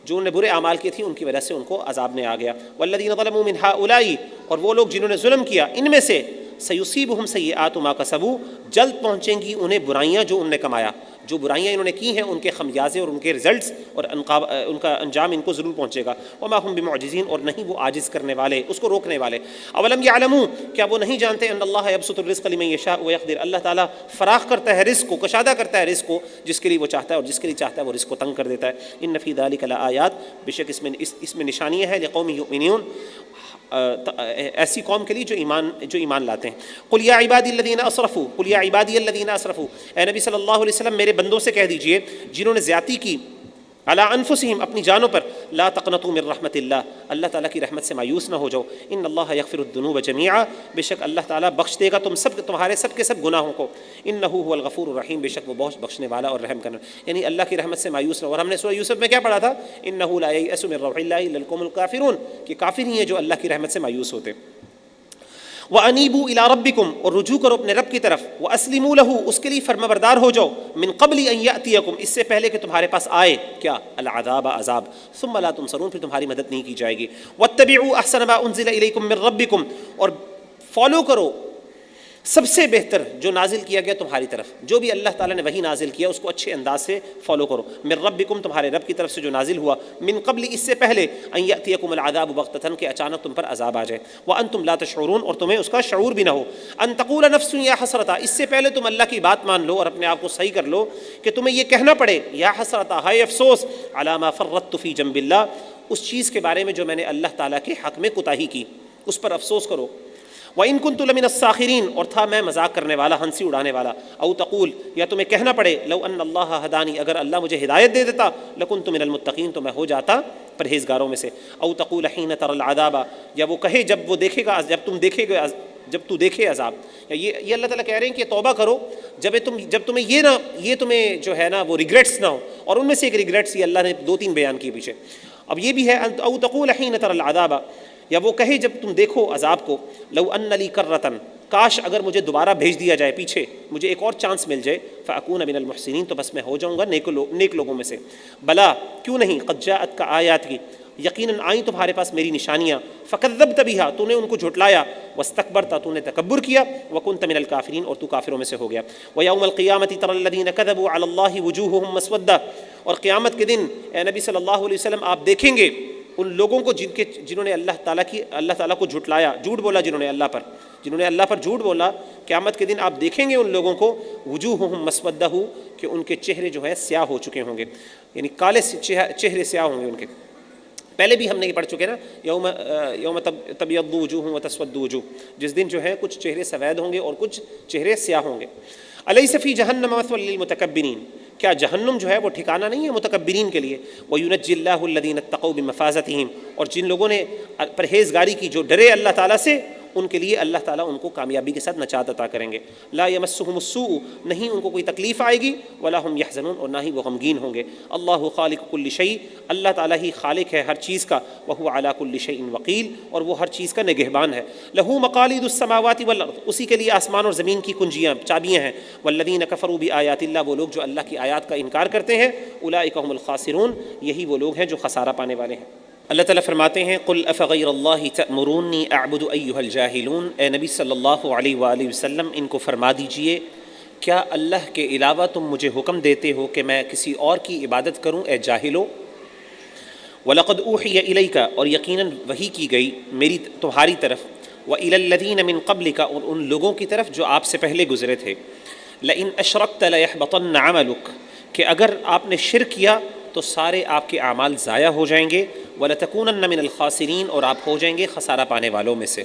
جو انہوں نے برے اعمال کیے تھے ان کی وجہ سے ان کو عذاب میں آ گیا. والذین ظلموا من هؤلاء, اور وہ لوگ جنہوں نے ظلم کیا ان میں سے, سیصیبہم سیئات ما کسبوا, جلد پہنچیں گی انہیں برائیاں جو ان نے کمایا, جو برائیاں انہوں نے کی ہیں ان کے خمیازے اور ان کے رزلٹس اور ان کا انجام ان کو ضرور پہنچے گا. وما ہم بمعجزین, اور نہیں وہ عاجز کرنے والے, اس کو روکنے والے. اولم یعلموا, کیا وہ نہیں جانتے, ان اللہ یبسط الرزق لمن یشاء ویقدر, اللہ تعالیٰ فراخ کرتا ہے رزق کو, کشادہ کرتا ہے رزق کو جس کے لیے وہ چاہتا ہے, اور جس کے لیے چاہتا ہے وہ رزق کو تنگ کر دیتا ہے. ان فی ذلک لآیات, بے شک اس میں نشانیاں ہیں, لقوم یؤمنون, ایسی قوم کے لیے جو ایمان لاتے ہیں. قل یا عبادی الذین اسرفوا, قل یا عبادی الذین اسرفوا, اے نبی صلی اللہ علیہ وسلم میرے بندوں سے کہہ دیجئے جنہوں نے زیادتی کی علی انفسہم اپنی جانوں پر، لا تقنطوا من رحمت اللہ، اللہ تعالیٰ کی رحمت سے مایوس نہ ہو جاؤ، ان اللہ یغفر الذنوب جميعا، بے شک اللہ تعالیٰ بخش دے گا تمہارے سب کے سب گناہوں کو، انہ هو الغفور الرحیم، بے شک وہ بہت بخشنے والا اور رحم کرنے، یعنی اللہ کی رحمت سے مایوس نہ ہو۔ اور ہم نے سورہ یوسف میں کیا پڑھا تھا؟ انہ لا ییأس من روح اللہ الا القوم الکافرون، کہ کافر ہی ہیں جو اللہ کی رحمت سے مایوس ہوتے۔ وَأَنِيبُوا إِلَىٰ رَبِّكُمْ، اور رجوع کرو اپنے رب کی طرف، وَأَسْلِمُوا لَهُ، اس کے لیے فرما بردار ہو جاؤ، مِن قَبْلِ أَن يَأْتِيَكُمْ، اس سے پہلے کہ تمہارے پاس آئے کیا؟ العذاب، عذاب، ثُمَّ لَا تُنصَرُونَ، پھر تمہاری مدد نہیں کی جائے گی۔ وَاتَّبِعُوا أَحْسَنَ مَا أُنزِلَ إِلَيْكُم مِّن رَّبِّكُمْ، اور فالو کرو سب سے بہتر جو نازل کیا گیا تمہاری طرف، جو بھی اللہ تعالیٰ نے وہی نازل کیا اس کو اچھے انداز سے فالو کرو، من ربکم، تمہارے رب کی طرف سے جو نازل ہوا، من قبل، اس سے پہلے، ان یأتیکم العذاب بغتۃ، کہ اچانک تم پر عذاب آ جائے، وانتم لا تشعرون، اور تمہیں اس کا شعور بھی نہ ہو، ان تقول نفس یا حسرتا، اس سے پہلے تم اللہ کی بات مان لو اور اپنے آپ کو صحیح کر لو کہ تمہیں یہ کہنا پڑے، یا حسرتا، ہائے افسوس، علی ما فرطت فی جنب اللہ، اس چیز کے بارے میں جو میں نے اللہ تعالیٰ کے حق میں کوتاہی کی، اس پر افسوس کرو۔ وَإِن كُنتُ لَمِنَ السَّاخِرِينَ، اور تھا میں مذاق کرنے والا، ہنسی اڑانے والا، او تقول، یا تمہیں کہنا پڑے، لو ان اللہ ہدانی، اگر اللہ مجھے ہدایت دے دیتا، لکنت من المتقین، تو میں ہو جاتا پرہیزگاروں میں سے، او تقول حین تر العذاب، یا وہ کہے جب وہ دیکھے گا، جب تو دیکھے عذاب، یہ اللہ تعالیٰ کہہ رہے ہیں کہ توبہ کرو جب تمہیں یہ تمہیں جو ہے نا وہ ریگریٹس نہ ہو، اور ان میں سے ایک ریگریٹس یہ اللہ نے 2-3 بیان کیے پیچھے، اب یہ بھی ہے، او تقول حین تر العذاب، یا وہ کہے جب تم دیکھو عذاب کو، لو ان لی کرۃ، کاش اگر مجھے دوبارہ بھیج دیا جائے پیچھے، مجھے ایک اور چانس مل جائے، فاکون من المحسنین، تو بس میں ہو جاؤں گا نیک لوگوں میں سے، بلا، کیوں نہیں، قد جاءتک آیاتی، یقیناً آئیں تمہارے پاس میری نشانیاں، فکذبت بہا، تو نے ان کو جھٹلایا، واستکبرت، تو نے تکبر کیا، وکنت من الکافرین، اور تو کافروں میں سے ہو گیا، ویوم القیامۃ تری الذین کذبوا علی اللہ وجوہہم مسودہ، اور قیامت کے دن اے نبی صلی اللہ علیہ وسلم آپ دیکھیں گے ان لوگوں کو جنہوں نے اللہ تعالیٰ کو جھٹلایا، جھوٹ بولا، جنہوں نے اللہ پر جھوٹ بولا، قیامت کے دن آپ دیکھیں گے ان لوگوں کو، وجوہہم مسودہ، کہ ان کے چہرے جو ہے سیاہ ہو چکے ہوں گے، یعنی کالے چہرے سیاہ ہوں گے ان کے۔ پہلے بھی ہم نے یہ پڑھ چکے نا، یوم تبیض وجوہ وتسود وجوہ، جس دن جو ہے کچھ چہرے سفید ہوں گے اور کچھ چہرے سیاہ ہوں گے۔ الیس فی جہنم مثوی للمتکبرین، کیا جہنم جو ہے وہ ٹھکانہ نہیں ہے متکبرین کے لیے، وینجی اللہ الذین اتقوا بمفازتہم، اور جن لوگوں نے پرہیزگاری کی، جو ڈرے اللہ تعالیٰ سے، ان کے لیے اللہ تعالیٰ ان کو کامیابی کے ساتھ نجات عطا کریں گے، لا یمسہم السوء، نہیں ان کو کوئی تکلیف آئے گی، ولا ہم یحزنون، اور نہ ہی وہ غمگین ہوں گے، اللہ خالق کل شیء، اللہ تعالیٰ ہی خالق ہے ہر چیز کا، وہو علی کل شیء وکیل، اور وہ ہر چیز کا نگہبان ہے، لہ مقالید السماوات والارض، اسی کے لیے آسمان اور زمین کی کنجیاں، چابیاں ہیں، والذین کفروا بآیات اللہ، وہ لوگ جو اللہ کی آیات کا انکار کرتے ہیں، اولئک هم الخاسرون، یہی وہ لوگ ہیں جو خسارہ پانے والے ہیں۔ اللہ تعالیٰ فرماتے ہیں، قل افغیر اللہ تأمرونی اعبد ایھا الجاہلون، اے نبی صلی اللہ علیہ وآلہ وسلم ان کو فرما دیجئے، کیا اللہ کے علاوہ تم مجھے حکم دیتے ہو کہ میں کسی اور کی عبادت کروں، اے جاہلو؟ وَلَقَدْ أُوحِيَ إِلَيْكَ، اور یقیناً وحی کی گئی میری تمہاری طرف، وَإِلَى الَّذِينَ مِن قَبْلِكَ، اور ان لوگوں کی طرف جو آپ سے پہلے گزرے تھے، لَإِنْ أَشْرَكْتَ لَيَحْبَطَنَّ عَمَلُكَ، کہ اگر آپ نے شرک کیا تو سارے آپ کے اعمال ضائع ہو جائیں گے، وَلَتَكُونَنَّ مِنَ الْخَاسِرِينَ، اور آپ ہو جائیں گے خسارہ پانے والوں میں سے۔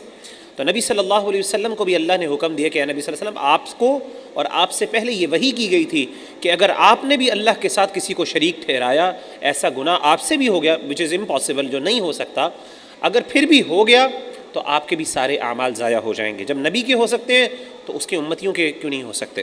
تو نبی صلی اللہ علیہ وسلم کو بھی اللہ نے حکم دیا کہ اے نبی صلی اللہ علیہ وسلم، آپ کو اور آپ سے پہلے یہ وحی کی گئی تھی کہ اگر آپ نے بھی اللہ کے ساتھ کسی کو شریک ٹھہرایا، ایسا گناہ آپ سے بھی ہو گیا، which is impossible، جو نہیں ہو سکتا، اگر پھر بھی ہو گیا تو آپ کے بھی سارے اعمال ضائع ہو جائیں گے۔ جب نبی کے ہو سکتے ہیں تو اس کے امتیوں کے کیوں نہیں ہو سکتے؟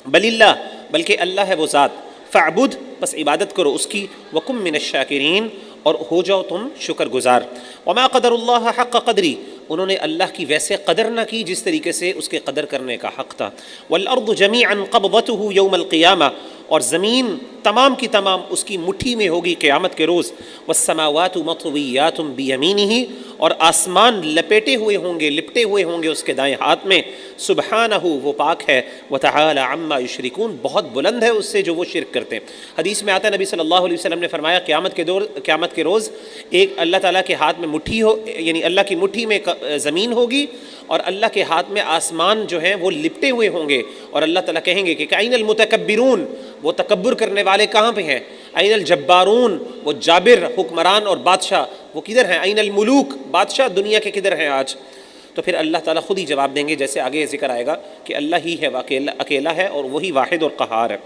بل اللہ، بلکہ اللہ ہے وہ ذات، فاعبد، بس عبادت کرو اس کی، وکم من الشاکرین، اور ہو جاؤ تم شکر گزار۔ وما قدر اللہ حق قدری، انہوں نے اللہ کی ویسے قدر نہ کی جس طریقے سے اس کے قدر کرنے کا حق تھا۔ والارض جمیعا قبضته یوم القیامہ، اور زمین تمام کی تمام اس کی مٹھی میں ہوگی قیامت کے روز۔ والسماوات مطویات بیمینہ، اور آسمان لپیٹے ہوئے ہوں گے، لپٹے ہوئے ہوں گے اس کے دائیں ہاتھ میں۔ سبحانہ، وہ پاک ہے، وتعالی عما یشرکون، بہت بلند ہے اس سے جو وہ شرک کرتے ہیں۔ حدیث میں آتا ہے نبی صلی اللہ علیہ وسلم نے فرمایا قیامت کے روز ایک اللہ تعالیٰ کے ہاتھ میں مٹھی ہو، یعنی اللہ کی مٹھی میں زمین ہوگی اور اللہ کے ہاتھ میں آسمان جو ہیں وہ لپٹے ہوئے ہوں گے، اور اللہ تعالیٰ کہیں گے کہ این المتکبرون، وہ تکبر کرنے والے کہاں پہ ہیں؟ این الجبارون، وہ جابر حکمران اور بادشاہ وہ کدھر ہیں؟ این الملوک، بادشاہ دنیا کے کدھر ہیں آج؟ تو پھر اللہ تعالیٰ خود ہی جواب دیں گے، جیسے آگے ذکر آئے گا کہ اللہ ہی ہے، اکیلا ہے، اور وہی واحد اور قہار ہے۔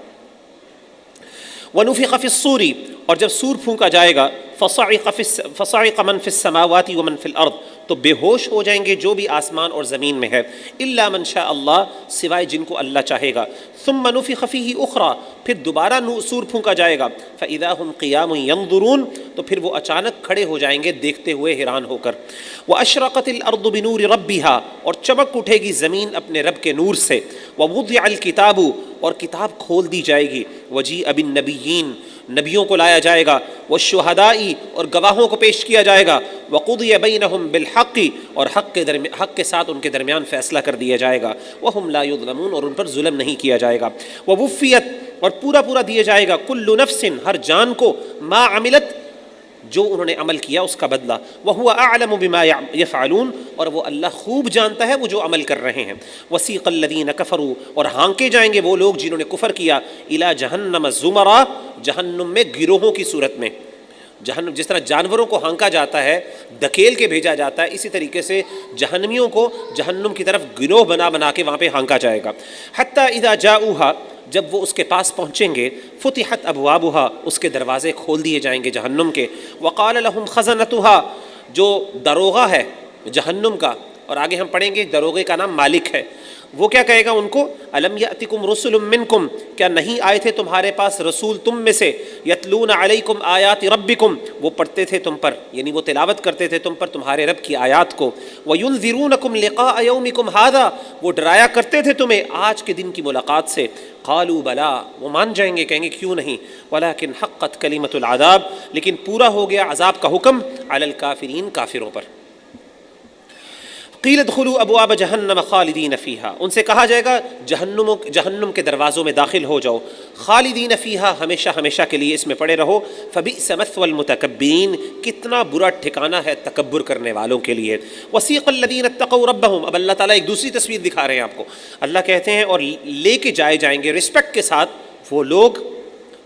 ونفخ فی الصور، اور جب سور پھونکا جائے گا، فصعق من فی السماوات ومن فی الارض، تو بے ہوش ہو جائیں گے جو بھی آسمان اور زمین میں ہے، الا من شاء اللہ، سوائے جن کو اللہ چاہے گا، ثم نفخ فیہ اخری، پھر دوبارہ سور پھونکا جائے گا، فاذا هم قیام ینظرون، تو پھر وہ اچانک کھڑے ہو جائیں گے دیکھتے ہوئے حیران ہو کر، واشرقت الارض بنور ربها، اور چمک اٹھے گی زمین اپنے رب کے نور سے، ووضع الکتاب، اور کتاب کھول دی جائے گی، وجیء بالنبیین، نبیوں کو لایا جائے گا، والشہداء، اور گواہوں کو پیش کیا جائے گا، وقضی بینہم بالحق، اور حق کے ساتھ ان کے درمیان فیصلہ کر دیا جائے گا، وہم لا یظلمون، اور ان پر ظلم نہیں کیا جائے گا، ووفیت، اور پورا دیا جائے گا، کل نفس، ہر جان کو، ما عملت، جو انہوں نے عمل کیا اس کا بدلہ، وہو اعلم بما یفعلون، اور وہ اللہ خوب جانتا ہے وہ جو عمل کر رہے ہیں، وسیق الذین کفروا، اور ہانکے جائیں گے وہ لوگ جنہوں نے کفر کیا، الی جہنم زمرا، جہنم میں گروہوں کی صورت میں، جہنم جس طرح جانوروں کو ہانکا جاتا ہے، دھکیل کے بھیجا جاتا ہے، اسی طریقے سے جہنمیوں کو جہنم کی طرف گروہ بنا کے وہاں پہ ہانکا جائے گا، حتی اذا جاؤہا، جب وہ اس کے پاس پہنچیں گے، فتحت ابوابها، اس کے دروازے کھول دیے جائیں گے جہنم کے، وقال لهم خزنتها، جو دروغہ ہے جہنم کا، اور آگے ہم پڑھیں گے دروغے کا نام مالک ہے، وہ کیا کہے گا ان کو، الم یأتکم رسل منکم، کیا نہیں آئے تھے تمہارے پاس رسول تم میں سے، یتلون علیکم آیات ربکم، وہ پڑھتے تھے تم پر، یعنی وہ تلاوت کرتے تھے تم پر تمہارے رب کی آیات کو، وینذرونکم لقاء یومکم ھذا، وہ ڈرایا کرتے تھے تمہیں آج کے دن کی ملاقات سے، قالوا بلا، وہ مان جائیں گے، کہیں گے کیوں نہیں، ولکن حقت کلمۃ العذاب، لیکن پورا ہو گیا عذاب کا حکم، علی الکافرین، کافروں پر۔ قیل ادخلوا ابواب جہنم خالدین فیہا، ان سے کہا جائے گا جہنم کے دروازوں میں داخل ہو جاؤ، خالدین فیہا، ہمیشہ ہمیشہ کے لیے اس میں پڑے رہو، فبئس مثوى المتکبرین، کتنا برا ٹھکانہ ہے تکبر کرنے والوں کے لیے، وسیق الذین اتقوا ربہم، اب اللہ تعالیٰ ایک دوسری تصویر دکھا رہے ہیں آپ کو، اللہ کہتے ہیں اور لے کے جائیں گے رسپیکٹ کے ساتھ وہ لوگ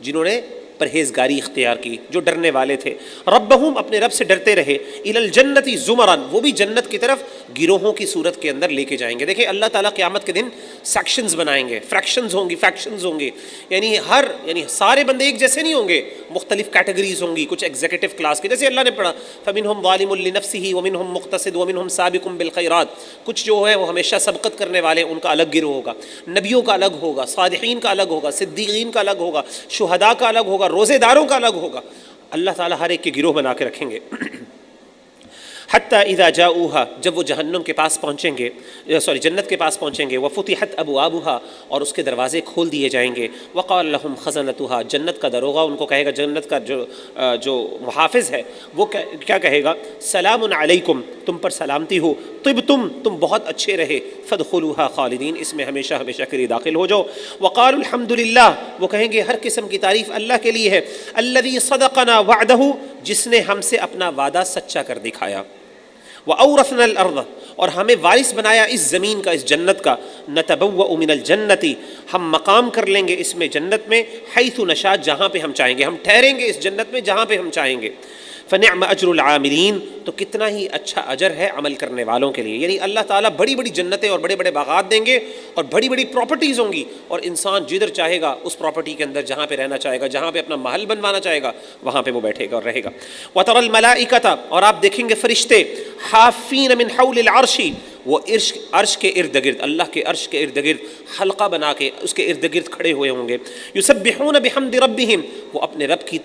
جنہوں نے پرہیزگاری اختیار کی، جو ڈرنے والے تھے، ربہم، اپنے رب سے ڈرتے رہے، الی الجنت زمرا، وہ بھی جنت کی طرف گروہوں کی صورت کے اندر لے کے جائیں گے۔ دیکھیں اللہ تعالیٰ قیامت کے دن سیکشنز بنائیں گے، فریکشنز ہوں گے، یعنی سارے بندے ایک جیسے نہیں ہوں گے، مختلف کیٹیگریز ہوں گی، کچھ ایگزیکٹو کلاس کے، جیسے اللہ نے پڑھا فمنہم ظالم لنفسہ ومنہم مقتصد ومنہم سابق بالخیرات، کچھ جو ہے وہ ہمیشہ سبقت کرنے والے، ان کا الگ گروہ ہوگا، نبیوں کا الگ ہوگا، صالحین کا الگ ہوگا، صدیقین کا الگ ہوگا، شہداء کا الگ ہوگا، روزے داروں کا الگ ہوگا، اللہ تعالیٰ ہر ایک کے گروہ بنا کے رکھیں گے۔ حتی اذا جاؤہا، جب وہ جہنم کے پاس پہنچیں گے، جنت کے پاس پہنچیں گے، وفتحت ابوابہا، اور اس کے دروازے کھول دیے جائیں گے، وقال لهم خزنتہا، جنت کا دروغہ ان کو کہے گا، جنت کا جو محافظ ہے وہ کیا کہے گا، سلام علیکم، تم پر سلامتی ہو، طبتم، تم بہت اچھے رہے، فادخلوها خالدین، اس میں ہمیشہ ہمیشہ کے لیے داخل ہو جاؤ، وقالوا الحمدللہ، وہ کہیں گے ہر قسم کی تعریف اللہ کے لیے ہے، الذی صدقنا وعدہ، جس نے ہم سے اپنا وعدہ سچا کر دکھایا، وَأَوْرَثْنَا الْأَرْضَ، اور ہمیں وارث بنایا اس زمین کا، اس جنت کا، نَتَبَوَّأُ مِنَ الْجَنَّةِ، ہم مقام کر لیں گے اس میں جنت میں، حیث نشاء، جہاں پہ ہم چاہیں گے، ہم ٹھہریں گے اس جنت میں جہاں پہ ہم چاہیں گے، فَنِعْمَ أَجْرُ الْعَامِلِينَ، تو کتنا ہی اچھا اجر ہے عمل کرنے والوں کے لیے، یعنی اللہ تعالیٰ بڑی بڑی جنتیں اور بڑے بڑے باغات دیں گے اور بڑی بڑی پراپرٹیز ہوں گی، اور انسان جدھر چاہے گا اس پراپرٹی کے اندر جہاں پہ رہنا چاہے گا، جہاں پہ اپنا محل بنوانا چاہے گا وہاں پہ وہ بیٹھے گا اور رہے گا۔ وَتَرَى الْمَلَائِكَةَ، اور آپ دیکھیں گے فرشتے، حافین من حول العرش، وہ عرش کے ارد گرد، اللہ کے عرش کے ارد گرد حلقہ بنا کے اس کے ارد گرد کھڑے ہوئے ہوں گے، یسبحون بحمد ربہم، وہ اپنے رب کی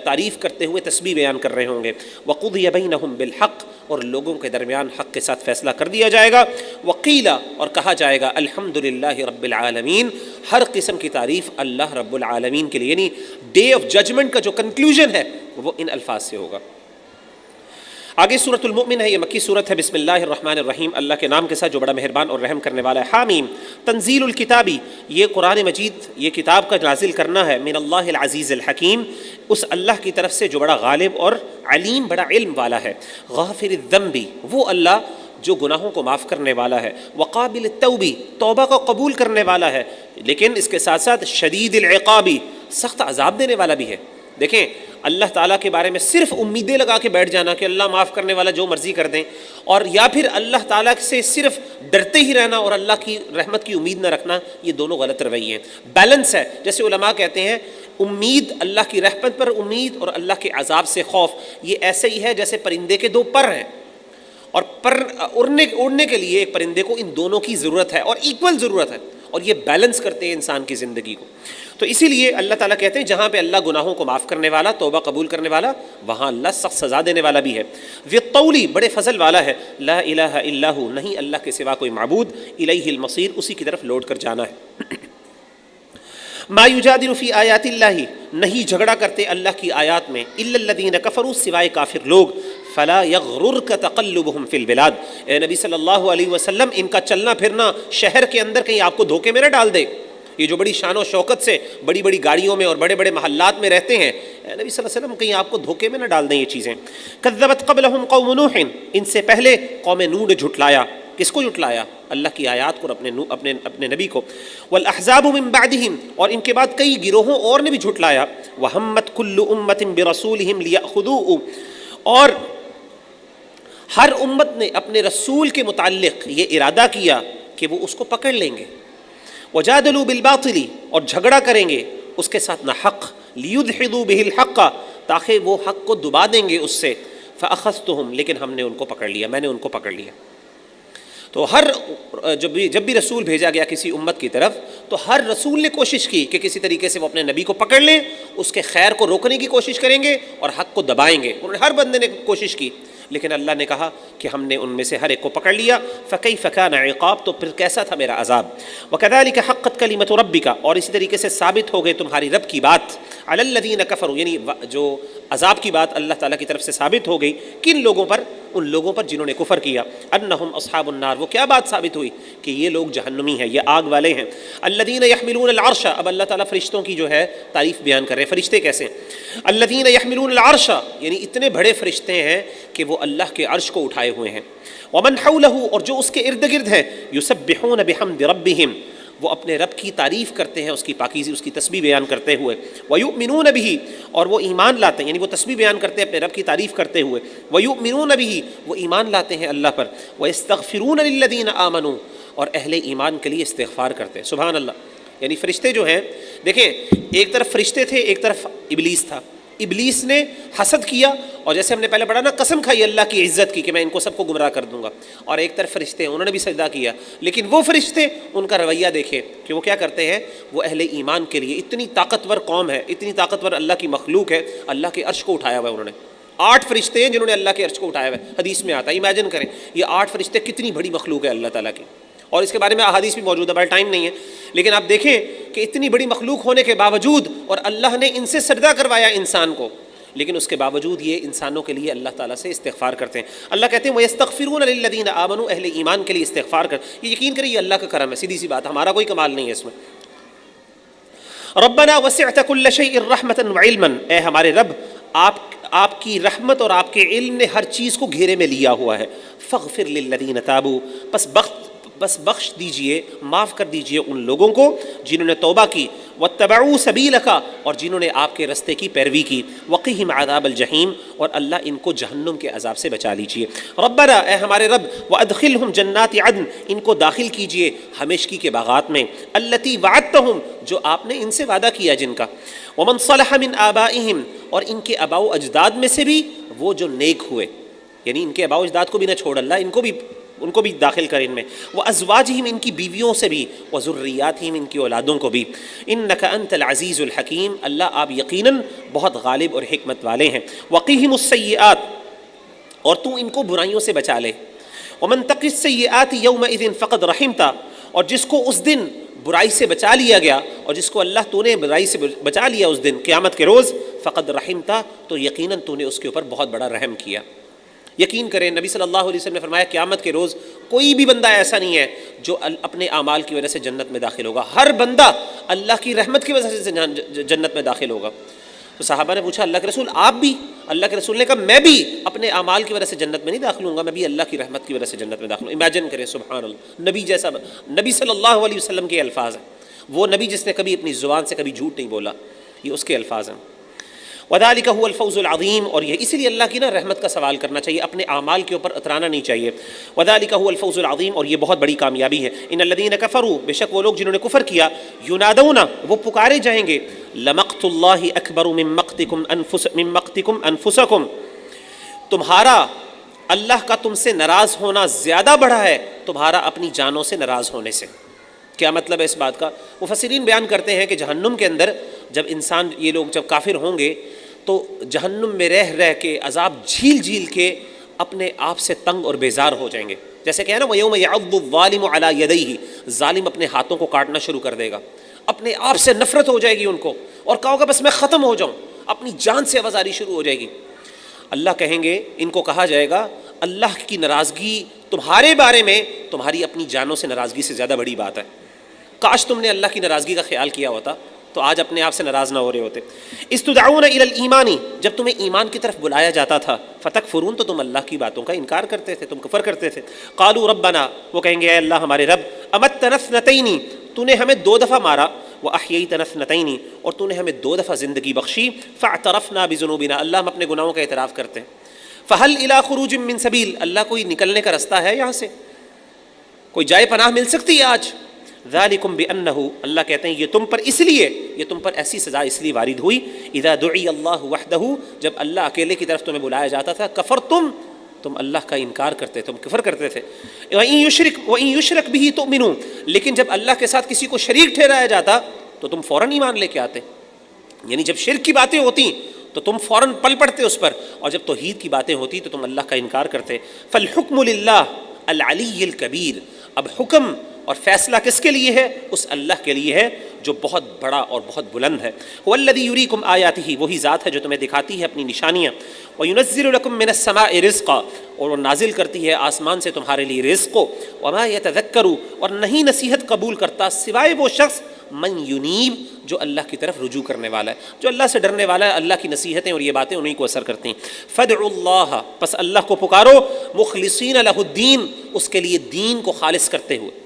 تعریف کرتے ہوئے تسبیح بیان کر رہے ہوں گے، وقضی بینہم بالحق، اور لوگوں کے درمیان حق کے ساتھ فیصلہ کر دیا جائے گا، وقیل، اور کہا جائے گا الحمدللہ رب العالمین، ہر قسم کی تعریف اللہ رب العالمین کے لیے، یعنی ڈے آف ججمنٹ کا جو کنکلوژن ہے وہ ان الفاظ سے ہوگا۔ آگے سورۃ المؤمن ہے، یہ مکی سورت ہے، بسم اللہ الرحمن الرحیم، اللہ کے نام کے ساتھ جو بڑا مہربان اور رحم کرنے والا ہے۔ حامیم، تنزیل الکتابی، یہ قرآن مجید، یہ کتاب کا نازل کرنا ہے، من اللہ العزیز الحکیم، اس اللہ کی طرف سے جو بڑا غالب اور علیم، بڑا علم والا ہے۔ غافر الذنب، وہ اللہ جو گناہوں کو معاف کرنے والا ہے، وقابل التوب، توبہ کو قبول کرنے والا ہے، لیکن اس کے ساتھ ساتھ شدید العقاب، سخت عذاب دینے والا بھی ہے۔ دیکھیں اللہ تعالیٰ کے بارے میں صرف امیدیں لگا کے بیٹھ جانا کہ اللہ معاف کرنے والا جو مرضی کر دیں، اور یا پھر اللہ تعالیٰ سے صرف ڈرتے ہی رہنا اور اللہ کی رحمت کی امید نہ رکھنا، یہ دونوں غلط رویے ہیں۔ بیلنس ہے، جیسے علماء کہتے ہیں امید اللہ کی رحمت پر امید اور اللہ کے عذاب سے خوف، یہ ایسے ہی ہے جیسے پرندے کے دو پر ہیں، اور پر اڑنے کے لیے ایک پرندے کو ان دونوں کی ضرورت ہے اور ایکول ضرورت ہے، اور یہ بیلنس کرتے ہیں انسان کی زندگی کو. تو اسی لیے اللہ تعالیٰ کہتے ہیں جہاں پہ اللہ گناہوں کو معاف کرنے والا، توبہ قبول کرنے والا، وہاں اللہ سخت سزا دینے والا بھی ہے. ذی الطول، بڑے فضل والا ہے. لا الہ الا ہو، نہیں اللہ کے سوا کوئی معبود. الیہ المصیر، اسی کی طرف لوٹ کر جانا ہے. ما یجادل فی آیات اللہ، نہیں جھگڑا کرتے اللہ کی آیات میں. الا الذین کفروا، سوائے کافر لوگ. فلا یغررک تقلبہم فی البلاد، اے نبی صلی اللہ علیہ وسلم ان کا چلنا پھرنا شہر کے اندر کہیں آپ کو دھوکے میں نہ ڈال دے. یہ جو بڑی شان و شوکت سے بڑی بڑی گاڑیوں میں اور بڑے بڑے محلات میں رہتے ہیں، اے نبی صلی اللہ علیہ وسلم کہیں آپ کو دھوکے میں نہ ڈال دیں یہ چیزیں. کذبت قبلہم قوم نوح، ان سے پہلے قوم نوح نے جھٹلایا. کس کو جھٹلایا؟ اللہ کی آیات کو اور اپنے نبی کو. والاحزاب من بعدہم، اور ان کے بعد کئی گروہوں اور نے بھی جھٹلایا. وہمت کل امت برسولہم لیأخذوہ، اور ہر امت نے اپنے رسول کے متعلق یہ ارادہ کیا کہ وہ اس کو پکڑ لیں گے. وجادلوا بالباطل، اور جھگڑا کریں گے اس کے ساتھ نہ حق. لیدحضوا به الحق، تاکہ وہ حق کو دبا دیں گے اس سے. فاخذتهم، لیکن ہم نے ان کو پکڑ لیا، میں نے ان کو پکڑ لیا. تو جب بھی رسول بھیجا گیا کسی امت کی طرف، تو ہر رسول نے کوشش کی کہ کسی طریقے سے وہ اپنے نبی کو پکڑ لیں، اس کے خیر کو روکنے کی کوشش کریں گے اور حق کو دبائیں گے. انہوں نے ہر بندے نے کوشش کی، لیکن اللہ نے کہا کہ ہم نے ان میں سے ہر ایک کو پکڑ لیا. فکیف کان عقاب، تو پھر کیسا تھا میرا عذاب. وکذالک حقت کلمۃ ربک، اور اسی طریقے سے ثابت ہو گئے تمہاری رب کی بات. علی الذین کفروا، یعنی جو عذاب کی بات اللہ تعالیٰ کی طرف سے ثابت ہو گئی. کن لوگوں پر؟ ان لوگوں پر جنہوں نے کفر کیا. انہم اصحاب النار، وہ کیا بات ثابت ہوئی؟ کہ یہ لوگ جہنمی ہیں، یہ آگ والے ہیں. الذین یحملون العرش، اب اللہ تعالیٰ فرشتوں کی جو ہے تعریف بیان کر رہے ہیں. فرشتے کیسے؟ الذین یحملون العرش، یعنی اتنے بڑے فرشتے ہیں کہ وہ اللہ کے عرش کو اٹھائے ہوئے ہیں. ومن حولہ، اور جو اس کے ارد گرد ہیں. یسبحون بحمد ربہم، وہ اپنے رب کی تعریف کرتے ہیں، اس کی پاکیزی، اس کی تسبیح بیان کرتے ہوئے. وَيُؤْمِنُونَ بِهِ، اور وہ ایمان لاتے ہیں، یعنی وہ تسبیح بیان کرتے ہیں اپنے رب کی تعریف کرتے ہوئے. وَيُؤْمِنُونَ بِهِ، وہ ایمان لاتے ہیں اللہ پر. وَيَسْتَغْفِرُونَ لِلَّذِينَ آمَنُوا، اور اہل ایمان کے لیے استغفار کرتے ہیں. سبحان اللہ. یعنی فرشتے جو ہیں، دیکھیں ایک طرف فرشتے تھے، ایک طرف ابلیس تھا. ابلیس نے حسد کیا، اور جیسے ہم نے پہلے پڑھا نا، قسم کھائی اللہ کی عزت کی کہ میں ان کو سب کو گمراہ کر دوں گا. اور ایک طرف فرشتے ہیں، انہوں نے بھی سجدہ کیا. لیکن وہ فرشتے، ان کا رویہ دیکھیں کہ وہ کیا کرتے ہیں. وہ اہل ایمان کے لیے، اتنی طاقتور قوم ہے، اتنی طاقتور اللہ کی مخلوق ہے، اللہ کے عرش کو اٹھایا ہوا ہے انہوں نے. 8 فرشتے ہیں جنہوں نے اللہ کے عرش کو اٹھایا ہوا ہے. حدیث میں آتا ہے، امیجن کریں یہ 8 فرشتے کتنی بڑی مخلوق ہے اللہ تعالیٰ کی. اور اس کے بارے میں احادیث بھی موجود ہے، بڑا ٹائم نہیں ہے، لیکن آپ دیکھیں کہ اتنی بڑی مخلوق ہونے کے باوجود، اور اللہ نے ان سے سجدہ کروایا انسان کو، لیکن اس کے باوجود یہ انسانوں کے لیے اللہ تعالیٰ سے استغفار کرتے ہیں. اللہ کہتے ہیں وَيَسْتَغْفِرُونَ لِلَّذِينَ آمَنُوا، اہل ایمان کے لیے استغفار کر. یہ یقین کریں یہ اللہ کا کرم ہے، سیدھی سی بات، ہمارا کوئی کمال نہیں ہے اس میں. رَبَّنَا وَسِعْتَ كُلَّ شَيْءٍ رَحْمَةً وَعِلْمًا، اے ہمارے رب، آپ کی رحمت اور آپ کے علم نے ہر چیز کو گھیرے میں لیا ہوا ہے. فَاغْفِرْ لِلَّذِينَ تَابُوا، بس بخش دیجئے، معاف کر دیجئے ان لوگوں کو جنہوں نے توبہ کی. واتبعوا سبیلک، اور جنہوں نے آپ کے رستے کی پیروی کی. وقہم عذاب الجحیم، اور اللہ ان کو جہنم کے عذاب سے بچا لیجئے. ربنا، اے ہمارے رب، وادخلہم جنات عدن، ان کو داخل کیجئے ہمیشگی کے باغات میں. التی وعدتہم، جو آپ نے ان سے وعدہ کیا جن کا. ومن صلح من آبائہم، اور ان کے آباء و اجداد میں سے بھی وہ جو نیک ہوئے، یعنی ان کے آباء و اجداد کو بھی نہ چھوڑ اللہ، ان کو بھی داخل کر ان میں. وازواجہم، ان کی بیویوں سے بھی. وذریاتہم، ان کی اولادوں کو بھی. انک انت العزیز الحکیم، اللہ آپ یقیناً بہت غالب اور حکمت والے ہیں. وقیہم السیئات، اور تو ان کو برائیوں سے بچا لے. ومن تق السیئات یومئذ فقد رحمتا، اور جس کو اس دن برائی سے بچا لیا گیا، اور جس کو اللہ تو نے برائی سے بچا لیا اس دن قیامت کے روز، فقد رحمتا، تو یقیناً تو نے اس کے اوپر بہت بڑا رحم کیا. یقین کریں نبی صلی اللہ علیہ وسلم نے فرمایا قیامت کے روز کوئی بھی بندہ ایسا نہیں ہے جو اپنے اعمال کی وجہ سے جنت میں داخل ہوگا، ہر بندہ اللہ کی رحمت کی وجہ سے جنت میں داخل ہوگا. تو صحابہ نے پوچھا اللہ کے رسول آپ بھی؟ اللہ کے رسول نے کہا میں بھی اپنے اعمال کی وجہ سے جنت میں نہیں داخل ہوں گا، میں بھی اللہ کی رحمت کی وجہ سے جنت میں داخل ہوں. امیجن کریں، سبحان اللہ، نبی جیسا، نبی صلی اللہ علیہ وسلم کے الفاظ ہیں. وہ نبی جس نے کبھی اپنی زبان سے کبھی جھوٹ نہیں بولا، یہ اس کے الفاظ ہیں. وذالک هو الفوز العظیم، اور یہ اسی لیے اللہ کی نا رحمت کا سوال کرنا چاہیے، اپنے اعمال کے اوپر اترانا نہیں چاہیے. وذالک هو الفوز العظیم، اور یہ بہت بڑی کامیابی ہے. ان الذین کفروا، بے شک وہ لوگ جنہوں نے کفر کیا، ینادون، وہ پکارے جائیں گے، لمقت اللہ اکبر من مقتکم انفسکم، تمہارا اللہ کا تم سے ناراض ہونا زیادہ بڑا ہے تمہارا اپنی جانوں سے ناراض ہونے سے. کیا مطلب ہے اس بات کا؟ مفسرین بیان کرتے ہیں کہ جہنم کے اندر جب انسان، یہ لوگ جب کافر ہوں گے تو جہنم میں رہ رہ کے عذاب جھیل جھیل کے اپنے آپ سے تنگ اور بیزار ہو جائیں گے. جیسے کہ ہے نا وَيَوْمَ يَعَضُّ الظَّالِمُ عَلَى يَدَيْهِ، ظالم اپنے ہاتھوں کو کاٹنا شروع کر دے گا، اپنے آپ سے نفرت ہو جائے گی ان کو، اور کہا ہوگا بس میں ختم ہو جاؤں، اپنی جان سے آوازاری شروع ہو جائے گی. اللہ کہیں گے، ان کو کہا جائے گا اللہ کی ناراضگی تمہارے بارے میں تمہاری اپنی جانوں سے ناراضگی سے زیادہ بڑی بات ہے. کاش تم نے اللہ کی ناراضگی کا خیال کیا ہوتا تو آج اپنے آپ سے ناراض نہ ہو رہے ہوتے. استدعون الی الایمان، جب تمہیں ایمان کی طرف بلایا جاتا تھا، فتکفرون، تو تم اللہ کی باتوں کا انکار کرتے تھے، تم کفر کرتے تھے. قالوا ربنا، وہ کہیں گے اے اللہ ہمارے رب، امتنا اثنتین، تو نے ہمیں 2 دفعہ مارا، واحییتنا اثنتین، اور تو نے ہمیں 2 دفعہ زندگی بخشی، فاعترفنا بذنوبنا، اللہ ہم اپنے گناہوں کا اعتراف کرتے ہیں. فہل الی خروج من سبیل، اللہ کوئی نکلنے کا رستہ ہے یہاں سے، کوئی جائے پناہ مل سکتی ہے آج؟ ذالکم بانہ، اللہ کہتے ہیں یہ تم پر اس لیے، یہ تم پر ایسی سزا اس لیے وارد ہوئی، اذا دعی اللہ وحدہ، جب اللہ اکیلے کی طرف تمہیں بلایا جاتا تھا، کفرتم، تم اللہ کا انکار کرتے، تم کفر کرتے تھے. وَإِن یشرک بہ تؤمنوا، لیکن جب اللہ کے ساتھ کسی کو شریک ٹھہرایا جاتا تو تم فوراً ایمان لے کے آتے. یعنی جب شرک کی باتیں ہوتی تو تم فوراً پل پڑتے اس پر، اور جب توحید کی باتیں ہوتی تو تم اللہ کا انکار کرتے. فالحکم للہ العلی الکبیر، اب حکم اور فیصلہ کس کے لیے ہے؟ اس اللہ کے لیے ہے جو بہت بڑا اور بہت بلند ہے. هو الذی یریکم آیاتہ، وہی ذات ہے جو تمہیں دکھاتی ہے اپنی نشانیاں. وینزل لکم من السماء رزقا، اور وہ نازل کرتی ہے آسمان سے تمہارے لیے رزق کو. وما یتذکر، اور نہیں نصیحت قبول کرتا سوائے وہ شخص من ینیب، جو اللہ کی طرف رجوع کرنے والا ہے، جو اللہ سے ڈرنے والا ہے. اللہ کی نصیحتیں اور یہ باتیں انہیں کو اثر کرتی ہیں. فادعوا اللہ، پس اللہ کو پکارو، مخلصین لہ الدین، اس کے لیے دین کو خالص کرتے ہوئے،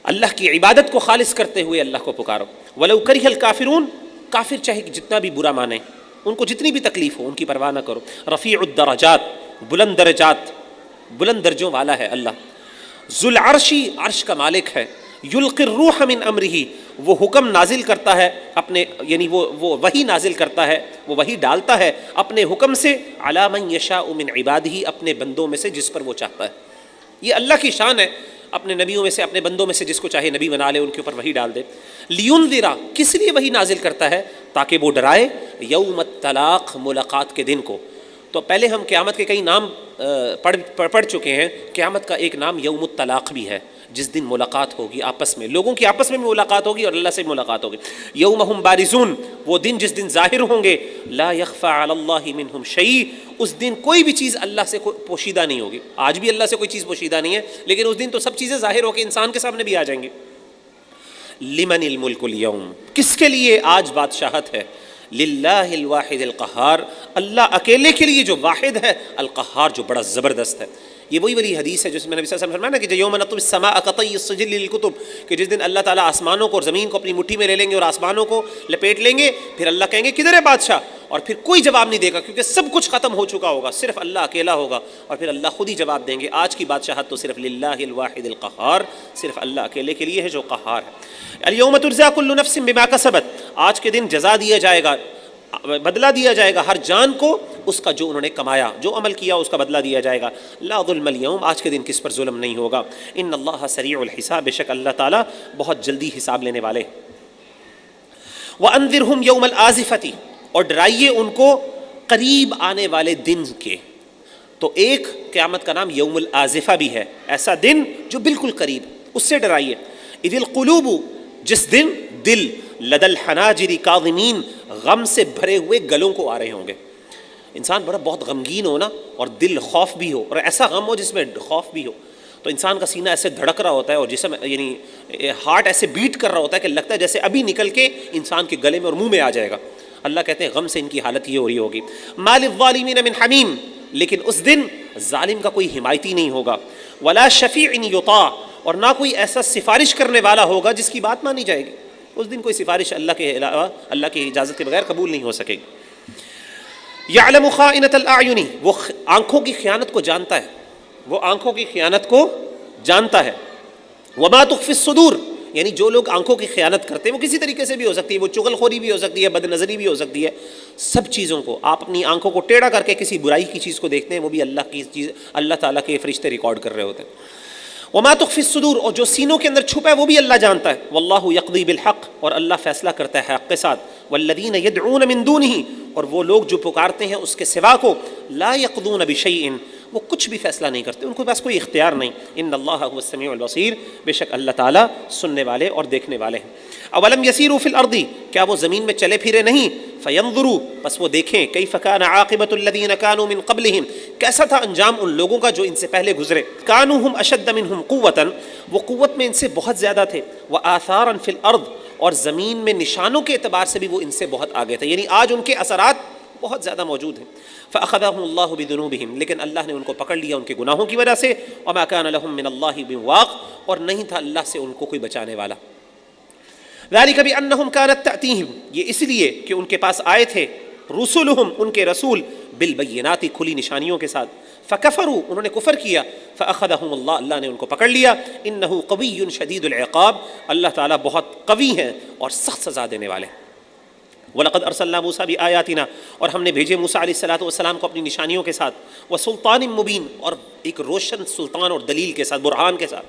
اللہ کی عبادت کو خالص کرتے ہوئے اللہ کو پکارو. ولو کرہ الکافرون، کافر چاہے جتنا بھی برا مانیں، ان کو جتنی بھی تکلیف ہو ان کی پرواہ نہ کرو. رفیع الدرجات، بلند درجات، بلند درجوں والا ہے اللہ. ذو العرشی، عرش کا مالک ہے. یلقی الروح من امرہ، وہ حکم نازل کرتا ہے اپنے، یعنی وہ وحی نازل کرتا ہے، وہ وحی ڈالتا ہے اپنے حکم سے، علی من یشاء من عبادہ، اپنے بندوں میں سے جس پر وہ چاہتا ہے. یہ اللہ کی شان ہے، اپنے نبیوں میں سے، اپنے بندوں میں سے جس کو چاہے نبی بنا لے، ان کے اوپر وحی ڈال دے. لینذرا، کس لیے وحی نازل کرتا ہے؟ تاکہ وہ ڈرائے یوم الطلاق، ملاقات کے دن کو. تو پہلے ہم قیامت کے کئی نام پڑھ چکے ہیں. قیامت کا ایک نام یوم الطلاق بھی ہے، جس دن ملاقات ہوگی آپس میں، لوگوں کی آپس میں بھی ملاقات ہوگی اور اللہ سے بھی ملاقات ہوگی. یوم ہم بارزون، وہ دن جس دن ظاہر ہوں گے. لا یخفی علی اللہ منہم شیء، اس دن کوئی بھی چیز اللہ سے پوشیدہ نہیں ہوگی. آج بھی اللہ سے کوئی چیز پوشیدہ نہیں ہے، لیکن اس دن تو سب چیزیں ظاہر ہو کے انسان کے سامنے بھی آ جائیں گے. لمن الملک اليوم، کس کے لیے آج بادشاہت ہے؟ للہ الواحد القہار، اللہ اکیلے کے لیے جو واحد ہے، القہار جو بڑا زبردست ہے. یہ وہی حدیث ہے جس میں نبی صلی اللہ علیہ وسلم فرمایا نا کہ یوم نطوی السماء کطی السجل للکتب، کہ جس دن اللہ تعالیٰ آسمانوں کو اور زمین کو اپنی مٹھی میں لے لیں گے اور آسمانوں کو لپیٹ لیں گے. پھر اللہ کہیں گے کدھر ہے بادشاہ؟ اور پھر کوئی جواب نہیں دے گا کیونکہ سب کچھ ختم ہو چکا ہوگا، صرف اللہ اکیلا ہوگا، اور پھر اللہ خود ہی جواب دیں گے. آج کی بادشاہت تو صرف للہ الواحد القہار، صرف اللہ اکیلے کے لیے ہے جو قہار ہے. الیوم تجزی کل نفس بما کسبت، آج کے دن جزا دیا جائے گا، بدلہ دیا جائے گا ہر جان کو اس کا جو انہوں نے کمایا، جو عمل کیا اس کا بدلہ دیا جائے گا. لا ظلم اليوم، آج کے دن کس پر ظلم نہیں ہوگا. ان اللہ سریع الحساب، بے شک اللہ تعالیٰ بہت جلدی حساب لینے والے. وانذرہم یوم الآزفۃ، اور ڈرائیے ان کو قریب آنے والے دن کے. تو ایک قیامت کا نام یوم الآزفہ بھی ہے، ایسا دن جو بالکل قریب، اس سے ڈرائیے. اذ القلوب، جس دن دل، لدى الحناجر کاظمین، غم سے بھرے ہوئے گلوں کو آ رہے ہوں گے. انسان بہت غمگین ہو نا، اور دل خوف بھی ہو، اور ایسا غم ہو جس میں خوف بھی ہو، تو انسان کا سینہ ایسے دھڑک رہا ہوتا ہے اور جسم یعنی ہارٹ ایسے بیٹ کر رہا ہوتا ہے کہ لگتا ہے جیسے ابھی نکل کے انسان کے گلے میں اور منہ میں آ جائے گا. اللہ کہتے ہیں غم سے ان کی حالت یہ ہو رہی ہوگی. ما للظالمین من حمیم، لیکن اس دن ظالم کا کوئی حمایتی نہیں ہوگا. ولا شفیع یطاع، اور نہ کوئی ایسا سفارش کرنے والا ہوگا جس کی بات مانی جائے گی. اس دن کوئی سفارش اللہ کے علاوہ اللہ کی اجازت کے بغیر قبول نہیں ہو سکے گی۔ یعلم خائنۃ الاعین، وہ آنکھوں کی خیانت کو جانتا ہے، وہ آنکھوں کی خیانت کو جانتا ہے۔ وما تخفی الصدور، یعنی جو لوگ آنکھوں کی خیانت کرتے ہیں وہ کسی طریقے سے بھی ہو سکتی ہے، وہ چغل خوری بھی ہو سکتی ہے، بد نظری بھی ہو سکتی ہے، سب چیزوں کو آپ اپنی آنکھوں کو ٹیڑھا کر کے کسی برائی کی چیز کو دیکھتے ہیں، وہ بھی اللہ کی چیز، اللہ تعالیٰ کے فرشتے ریکارڈ کر رہے ہوتے ہیں۔ وما تخفی الصدور، اور جو سینوں کے اندر چھپا ہے وہ بھی اللہ جانتا ہے۔ واللہ یقضی بالحق، اور اللہ فیصلہ کرتا ہے حق کے ساتھ۔ والذین یدعون من دونہ، اور وہ لوگ جو پکارتے ہیں اس کے سوا کو، لا یقضون بشیء، وہ کچھ بھی فیصلہ نہیں کرتے، ان کے پاس کوئی اختیار نہیں۔ ان اللہ هو السمیع البصیر، بے شک اللہ تعالیٰ سننے والے اور دیکھنے والے ہیں۔ اولم یسیروا فی الارض، کیا وہ زمین میں چلے پھرے نہیں؟ فینظروا، بس وہ دیکھیں، کیف کان عاقبۃ الذین کانوا من قبلہم، کیسا تھا انجام ان لوگوں کا جو ان سے پہلے گزرے۔ کانوا ہم اشد منہم قوۃ، وہ قوت میں ان سے بہت زیادہ تھے، وآثارا فی الارض، اور زمین میں نشانوں کے اعتبار سے بھی وہ ان سے بہت آگے تھے، یعنی آج ان کے اثرات بہت زیادہ موجود ہیں۔ فأخذهم اللہ بذنوبہم، لیکن اللہ نے ان کو پکڑ لیا ان کے گناہوں کی وجہ سے۔ وما کان لهم من اللہ من واق، اور نہیں تھا اللہ سے ان کو کوئی بچانے والا۔ ذلک بأنہم کانت تأتیہم، یہ اس لیے کہ ان کے پاس آئے تھے رسلہم، ان کے رسول، بالبینات، کھلی نشانیوں کے ساتھ۔ فکفروا، انہوں نے کفر کیا۔ فأخذہم اللہ، اللہ نے ان کو پکڑ لیا۔ انہ قوی شدید العقاب، اللہ تعالیٰ بہت قوی ہیں اور سخت سزا دینے والے ہیں۔ وَلَقَدْ أَرْسَلْنَا مُوسَىٰ بِآيَاتِنَا، اور ہم نے بھیجے موسیٰ علیہ السلام کو اپنی نشانیوں کے ساتھ، وَسُلْطَانٍ مُبِينٍ، اور ایک روشن سلطان اور دلیل کے ساتھ، برہان کے ساتھ،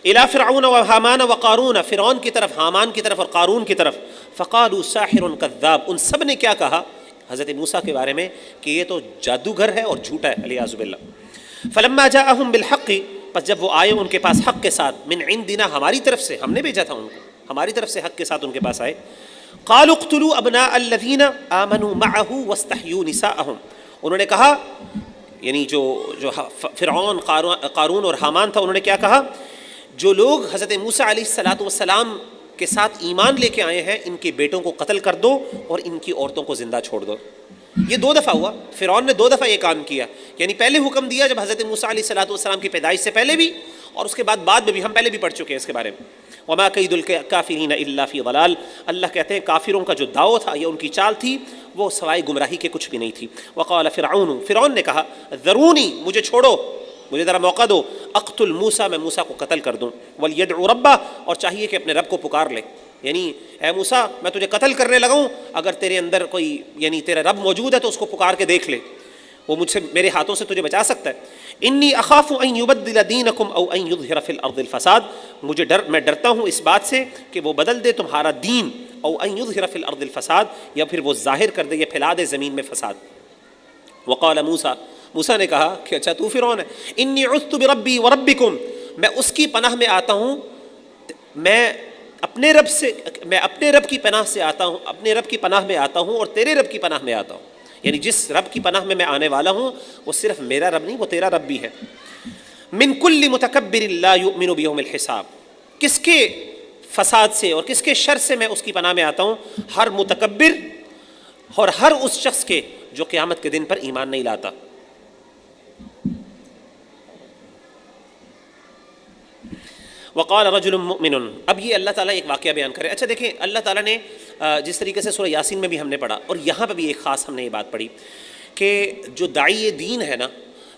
إِلَىٰ فِرْعَوْنَ وَهَامَانَ وَقَارُونَ، فرعون کی طرف، حامان کی طرف اور قارون کی طرف۔ فَقَالُوا سَاحِرٌ كَذَّابٌ، ان سب نے کیا کہا حضرت موسیٰ کے بارے میں کہ یہ تو جادوگر ہے اور جھوٹا ہے، علیاذ باللہ۔ فَلَمَّا جَاءَهُم بِالْحَقِّ، پس جب وہ آئے ان کے پاس حق کے ساتھ، مِنْ عِنْدِنَا، ہماری طرف سے، ہم نے بھیجا تھا ان کو، ہماری طرف سے حق کے ساتھ ان کے پاس آئے۔ قالوا اقتلوا ابناء الذين آمنوا معه واستحيوا نساءهم، انہوں نے کہا، یعنی جو فرعون، قارون اور حامان تھا، انہوں نے کیا کہا، جو لوگ حضرت موسیٰ علیہ السلام کے ساتھ ایمان لے کے آئے ہیں، ان کے بیٹوں کو قتل کر دو اور ان کی عورتوں کو زندہ چھوڑ دو۔ یہ 2 دفعہ ہوا، فرعون نے 2 دفعہ یہ کام کیا، یعنی پہلے حکم دیا جب حضرت موسیٰ علیہ السلام کی پیدائش سے پہلے بھی، اور اس کے بعد میں بھی، ہم پہلے بھی پڑھ چکے ہیں اس کے بارے میں۔ وما کید الکافرین الا فی ضلال، اللہ کہتے ہیں کافروں کا جو داؤ تھا یا ان کی چال تھی وہ سوائے گمراہی کے کچھ بھی نہیں تھی۔ وقال فرعون، فرعون نے کہا، ذرونی، مجھے چھوڑو، مجھے ذرا موقع دو، اقتل موسیٰ، میں موسیٰ کو قتل کر دوں، ولیدعو ربہ، اور چاہیے کہ اپنے رب کو پکار لے، یعنی اے موسیٰ میں تجھے قتل کرنے لگا ہوں، اگر تیرے اندر کوئی، یعنی تیرا رب موجود ہے تو اس کو پکار کے دیکھ لے، وہ مجھ سے، میرے ہاتھوں سے تجھے بچا سکتا ہے۔ انی اخاف ان یبدل دینکم او ان یظہر فی الارض الفساد، میں ڈرتا ہوں اس بات سے کہ وہ بدل دے تمہارا دین، او ان یظہر فی الارض الفساد، یا پھر وہ ظاہر کر دے، یا پھیلا دے زمین میں فساد۔ وقال موسیٰ، موسیٰ نے کہا کہ اچھا تو فرعون ہے، انی عذت بربی وربکم، میں اس کی پناہ میں آتا ہوں، میں اپنے رب کی پناہ سے آتا ہوں، اپنے رب کی پناہ میں آتا ہوں اور تیرے رب کی پناہ میں آتا ہوں، یعنی جس رب کی پناہ میں آنے والا ہوں وہ صرف میرا رب نہیں، وہ تیرا رب بھی ہے۔ من کل متکبر لا یؤمن بیوم الحساب، کس کے فساد سے اور کس کے شر سے میں اس کی پناہ میں آتا ہوں؟ ہر متکبر اور ہر اس شخص کے جو قیامت کے دن پر ایمان نہیں لاتا۔ وقال رجل مؤمن، اب یہ اللہ تعالیٰ ایک واقعہ بیان کرے۔ اچھا دیکھیں، اللہ تعالیٰ نے جس طریقے سے سورہ یاسین میں بھی ہم نے پڑھا، اور یہاں پہ بھی ایک خاص ہم نے یہ بات پڑھی کہ جو داعی دین ہے نا،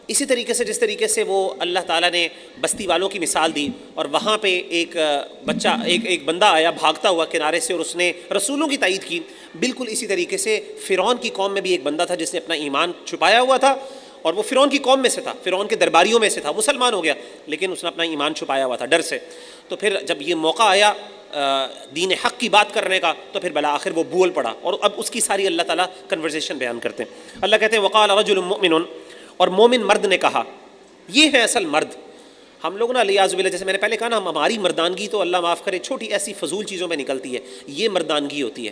اسی طریقے سے جس طریقے سے وہ اللہ تعالیٰ نے بستی والوں کی مثال دی، اور وہاں پہ ایک بچہ، ایک بندہ آیا بھاگتا ہوا کنارے سے اور اس نے رسولوں کی تائید کی، بالکل اسی طریقے سے فرعون کی قوم میں بھی ایک بندہ تھا جس نے اپنا ایمان چھپایا ہوا تھا، اور وہ فرعون کی قوم میں سے تھا، فرعون کے درباریوں میں سے تھا، مسلمان ہو گیا لیکن اس نے اپنا ایمان چھپایا ہوا تھا ڈر سے۔ تو پھر جب یہ موقع آیا دین حق کی بات کرنے کا تو پھر بلاآخر وہ بول پڑا، اور اب اس کی ساری اللہ تعالیٰ کنورزیشن بیان کرتے ہیں۔ اللہ کہتے ہیں وقال رجل مؤمن، اور مومن مرد نے کہا، یہ ہے اصل مرد۔ ہم لوگ نا علیاذ باللہ، جیسے میں نے پہلے کہا نا، ہماری مردانگی تو اللہ معاف کرے چھوٹی ایسی فضول چیزوں میں نکلتی ہے، یہ مردانگی ہوتی ہے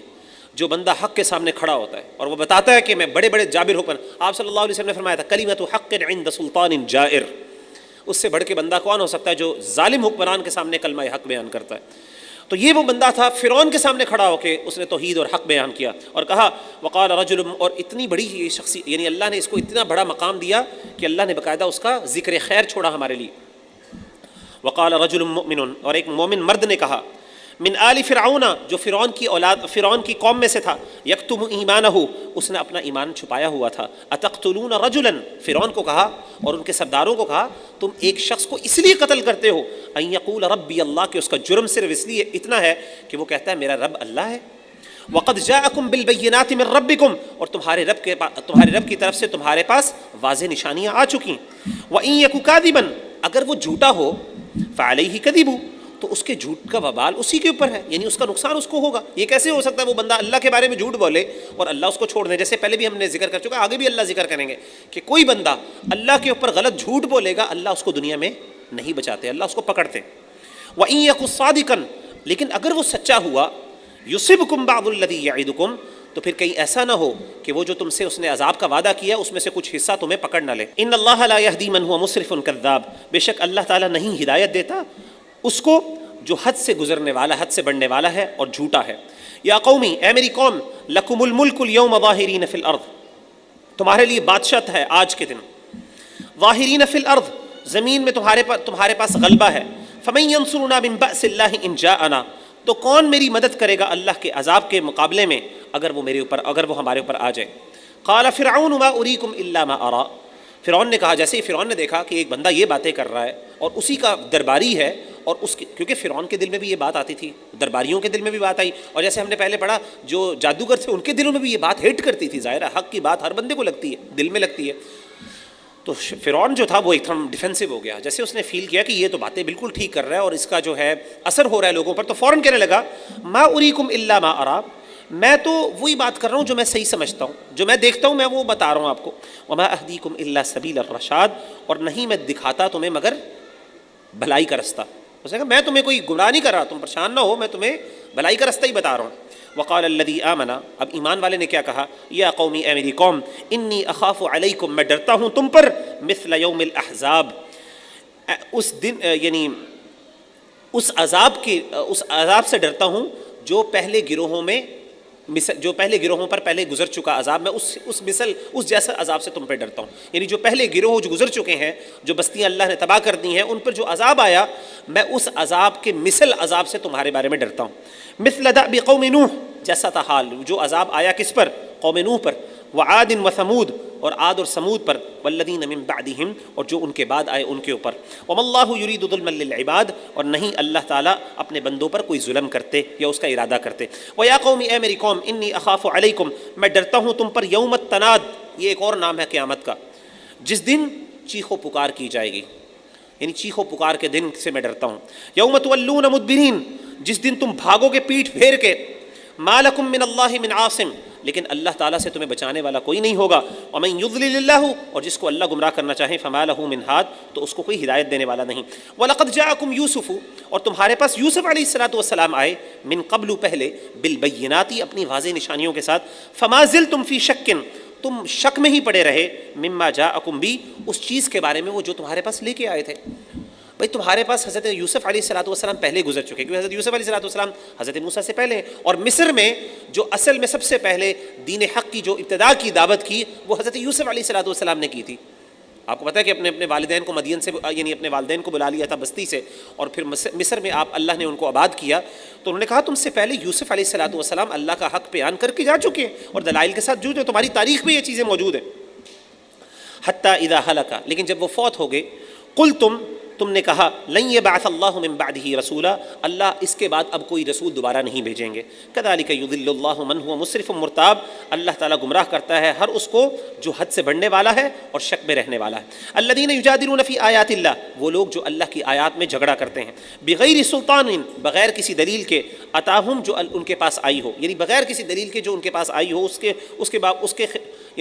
جو بندہ حق کے سامنے کھڑا ہوتا ہے اور وہ بتاتا ہے کہ میں بڑے بڑے جابر حکم، آپ صلی اللہ علیہ وسلم نے فرمایا تھا کلمۃ حق عند سلطان جائر، اس سے بڑھ کے بندہ کون ہو سکتا ہے جو ظالم حکمران کے سامنے کلمہ حق بیان کرتا ہے۔ تو یہ وہ بندہ تھا، فرعون کے سامنے کھڑا ہو کے اس نے توحید اور حق بیان کیا اور کہا وقال رجل، اور اتنی بڑی یہ شخصی، یعنی اللہ نے اس کو اتنا بڑا مقام دیا کہ اللہ نے باقاعدہ اس کا ذکر خیر چھوڑا ہمارے لیے۔ وقال رجل مؤمن، اور ایک مومن مرد نے کہا من آل فرعون، جو فرعون کی اولاد، فرعون کی قوم میں سے تھا، یکتم ایمانہ، اس نے اپنا ایمان چھپایا ہوا تھا، اتقتلون رجلا، فرعون کو کہا اور ان کے سرداروں کو کہا تم ایک شخص کو اس لیے قتل کرتے ہو ان یقول ربی اللہ، کہ اس کا جرم صرف اس لیے اتنا ہے کہ وہ کہتا ہے میرا رب اللہ ہے، وقد جاءکم بالبینات من ربکم، اور تمہارے رب کی طرف سے تمہارے پاس واضح نشانیاں آ چکی، وان یک کاذبا، اگر وہ جھوٹا ہو فعلیہ کذب، تو اس کے جھوٹ کا وبال اسی کے اوپر ہے، یعنی اس کا نقصان اس کو ہوگا۔ یہ کیسے ہو سکتا ہے وہ بندہ اللہ کے بارے میں جھوٹ بولے اور اللہ اس کو چھوڑ دے؟ جیسے پہلے بھی ہم نے ذکر کر چکا، آگے بھی اللہ ذکر کریں گے کہ کوئی بندہ اللہ کے اوپر غلط جھوٹ بولے گا، اللہ اس کو دنیا میں نہیں بچاتے، اللہ اس کو پکڑتے۔ وَإِن يَكُ صَادِقًا، لیکن اگر وہ سچا ہوا، يُصِبْكُمْ بَعْضُ الَّذِي يَعِدُكُمْ، تو پھر کہیں ایسا نہ ہو کہ وہ جو تم سے اس نے عذاب کا وعدہ کیا اس میں سے کچھ حصہ تمہیں پکڑ نہ لے۔ ان اللہ لا يهدي من هو مسرف كذاب، بے شک اللہ تعالیٰ نہیں ہدایت دیتا اس کو جو حد سے گزرنے والا، حد سے بڑھنے والا ہے اور جھوٹا ہے۔ یا قومی، اے میری قوم، لکم الملک اليوم ظاہرین فی الارض، تمہارے لیے بادشاہت ہے آج کے دن، ظاہرین فی الارض، زمین میں تمہارے پاس غلبہ ہے، فمن ینصرنا من بأس اللہ ان جاءنا، تو کون میری مدد کرے گا اللہ کے عذاب کے مقابلے میں اگر وہ ہمارے اوپر آ جائے۔ قال فرعون ما اریکم الا ما ارى، فرعون نے کہا، جیسے ہی فرعون نے دیکھا کہ ایک بندہ یہ باتیں کر رہا ہے اور اسی کا درباری ہے، اور کیونکہ فرعون کے دل میں بھی یہ بات آتی تھی، درباریوں کے دل میں بھی بات آئی، اور جیسے ہم نے پہلے پڑھا جو جادوگر تھے ان کے دلوں میں بھی یہ بات ہٹ کرتی تھی، ظاہر ہے حق کی بات ہر بندے کو لگتی ہے، دل میں لگتی ہے۔ تو فرعون جو تھا وہ ایک دم ڈیفینسو ہو گیا، جیسے اس نے فیل کیا کہ یہ تو باتیں بالکل ٹھیک کر رہا ہے اور اس کا جو ہے اثر ہو رہا ہے لوگوں پر، تو فوراً کہنے لگا ما اریکم الا ما ارى، میں تو وہی بات کر رہا ہوں جو میں صحیح سمجھتا ہوں، جو میں دیکھتا ہوں میں وہ بتا رہا ہوں آپ کو، وما اہدیکم الا سبیل الرشاد، اور نہیں میں دکھاتا تمہیں مگر بھلائی کا رستہ۔ اس نے کہا میں تمہیں کوئی گمراہ نہیں کر رہا، تم پریشان نہ ہو، میں تمہیں بھلائی کا رستہ ہی بتا رہا ہوں۔ وقال الذی آمن، اب ایمان والے نے کیا کہا، یا قومی، اے میری قوم، انی اخاف علیکم، میں ڈرتا ہوں تم پر، مثل یوم الاحزاب، اس دن یعنی اس عذاب سے ڈرتا ہوں جو پہلے گروہوں پر پہلے گزر چکا عذاب، میں اس جیسا عذاب سے تم پہ ڈرتا ہوں، یعنی جو پہلے گروہ جو گزر چکے ہیں، جو بستیاں اللہ نے تباہ کر دی ہیں، ان پر جو عذاب آیا میں اس عذاب کے مثل عذاب سے تمہارے بارے میں ڈرتا ہوں۔ مثل دأب قوم نوح، جیسا تھا حال جو عذاب آیا کس پر، قوم نوح پر، وعاد وثمود، اور عاد اور سمود پر، والذین من بعدہم، اور جو ان کے بعد آئے ان کے اوپر، وما اللہ یرید ظلما للعباد، اور نہیں اللہ تعالیٰ اپنے بندوں پر کوئی ظلم کرتے یا اس کا ارادہ کرتے۔ ویا قومی، اے میری قوم، انی اخاف علیکم، میں ڈرتا ہوں تم پر، یوم التناد، یہ ایک اور نام ہے قیامت کا، جس دن چیخ و پکار کی جائے گی، یعنی چیخ و پکار کے دن سے میں ڈرتا ہوں۔ یوم تولون مدبرین، جس دن تم بھاگو گے پیٹھ پھیر کے، ما لکم من اللہ من عاصم، لیکن اللہ تعالیٰ سے تمہیں بچانے والا کوئی نہیں ہوگا۔ ومن یضلل اللہ، اور جس کو اللہ گمراہ کرنا چاہے، فما لہ من ہاد، تو اس کو کوئی ہدایت دینے والا نہیں۔ وَلَقَدْ جَاءَكُمْ يُوسُفُ، اور تمہارے پاس یوسف علیہ السلام آئے، من قبل، پہلے، بالبینات، اپنی واضح نشانیوں کے ساتھ، فما زلتم فی شک، تم شک میں ہی پڑے رہے، مما جاءکم بی، اس چیز کے بارے میں وہ جو تمہارے پاس لے کے آئے تھے۔ بھائی تمہارے پاس حضرت یوسف علیہ السلام پہلے گزر چکے، کیونکہ حضرت یوسف علیہ السلام حضرت موسیٰ سے پہلے ہیں، اور مصر میں جو اصل میں سب سے پہلے دین حق کی جو ابتدا کی دعوت کی وہ حضرت یوسف علیہ السلام نے کی تھی۔ آپ کو پتہ ہے کہ اپنے والدین کو مدین سے، یعنی اپنے والدین کو بلا لیا تھا بستی سے، اور پھر مصر میں اللہ نے ان کو آباد کیا، تو انہوں نے کہا تم سے پہلے یوسف علیہ السلام اللہ کا حق بیان کر کے جا چکے ہیں اور دلائل کے ساتھ، جو تمہاری تاریخ میں یہ چیزیں موجود ہیں۔ حتیٰ اذا ہلک، لیکن جب وہ فوت ہو گئے، قلتم، تم نے کہا، لن یبعث اللہ من بعدہ رسولا، اللہ اس کے بعد اب کوئی رسول دوبارہ نہیں بھیجیں گے۔ کذالک یضل اللہ من هو مسرف مرتاب، اللہ تعالیٰ گمراہ کرتا ہے ہر اس کو جو حد سے بڑھنے والا ہے اور شک میں رہنے والا ہے۔ الذین یجادلون فی آیات اللہ، وہ لوگ جو اللہ کی آیات میں جھگڑا کرتے ہیں، بغیر سلطان، بغیر کسی دلیل کے، اتاہم، جو ان کے پاس آئی ہو، یعنی بغیر کسی دلیل کے جو ان کے پاس آئی ہو،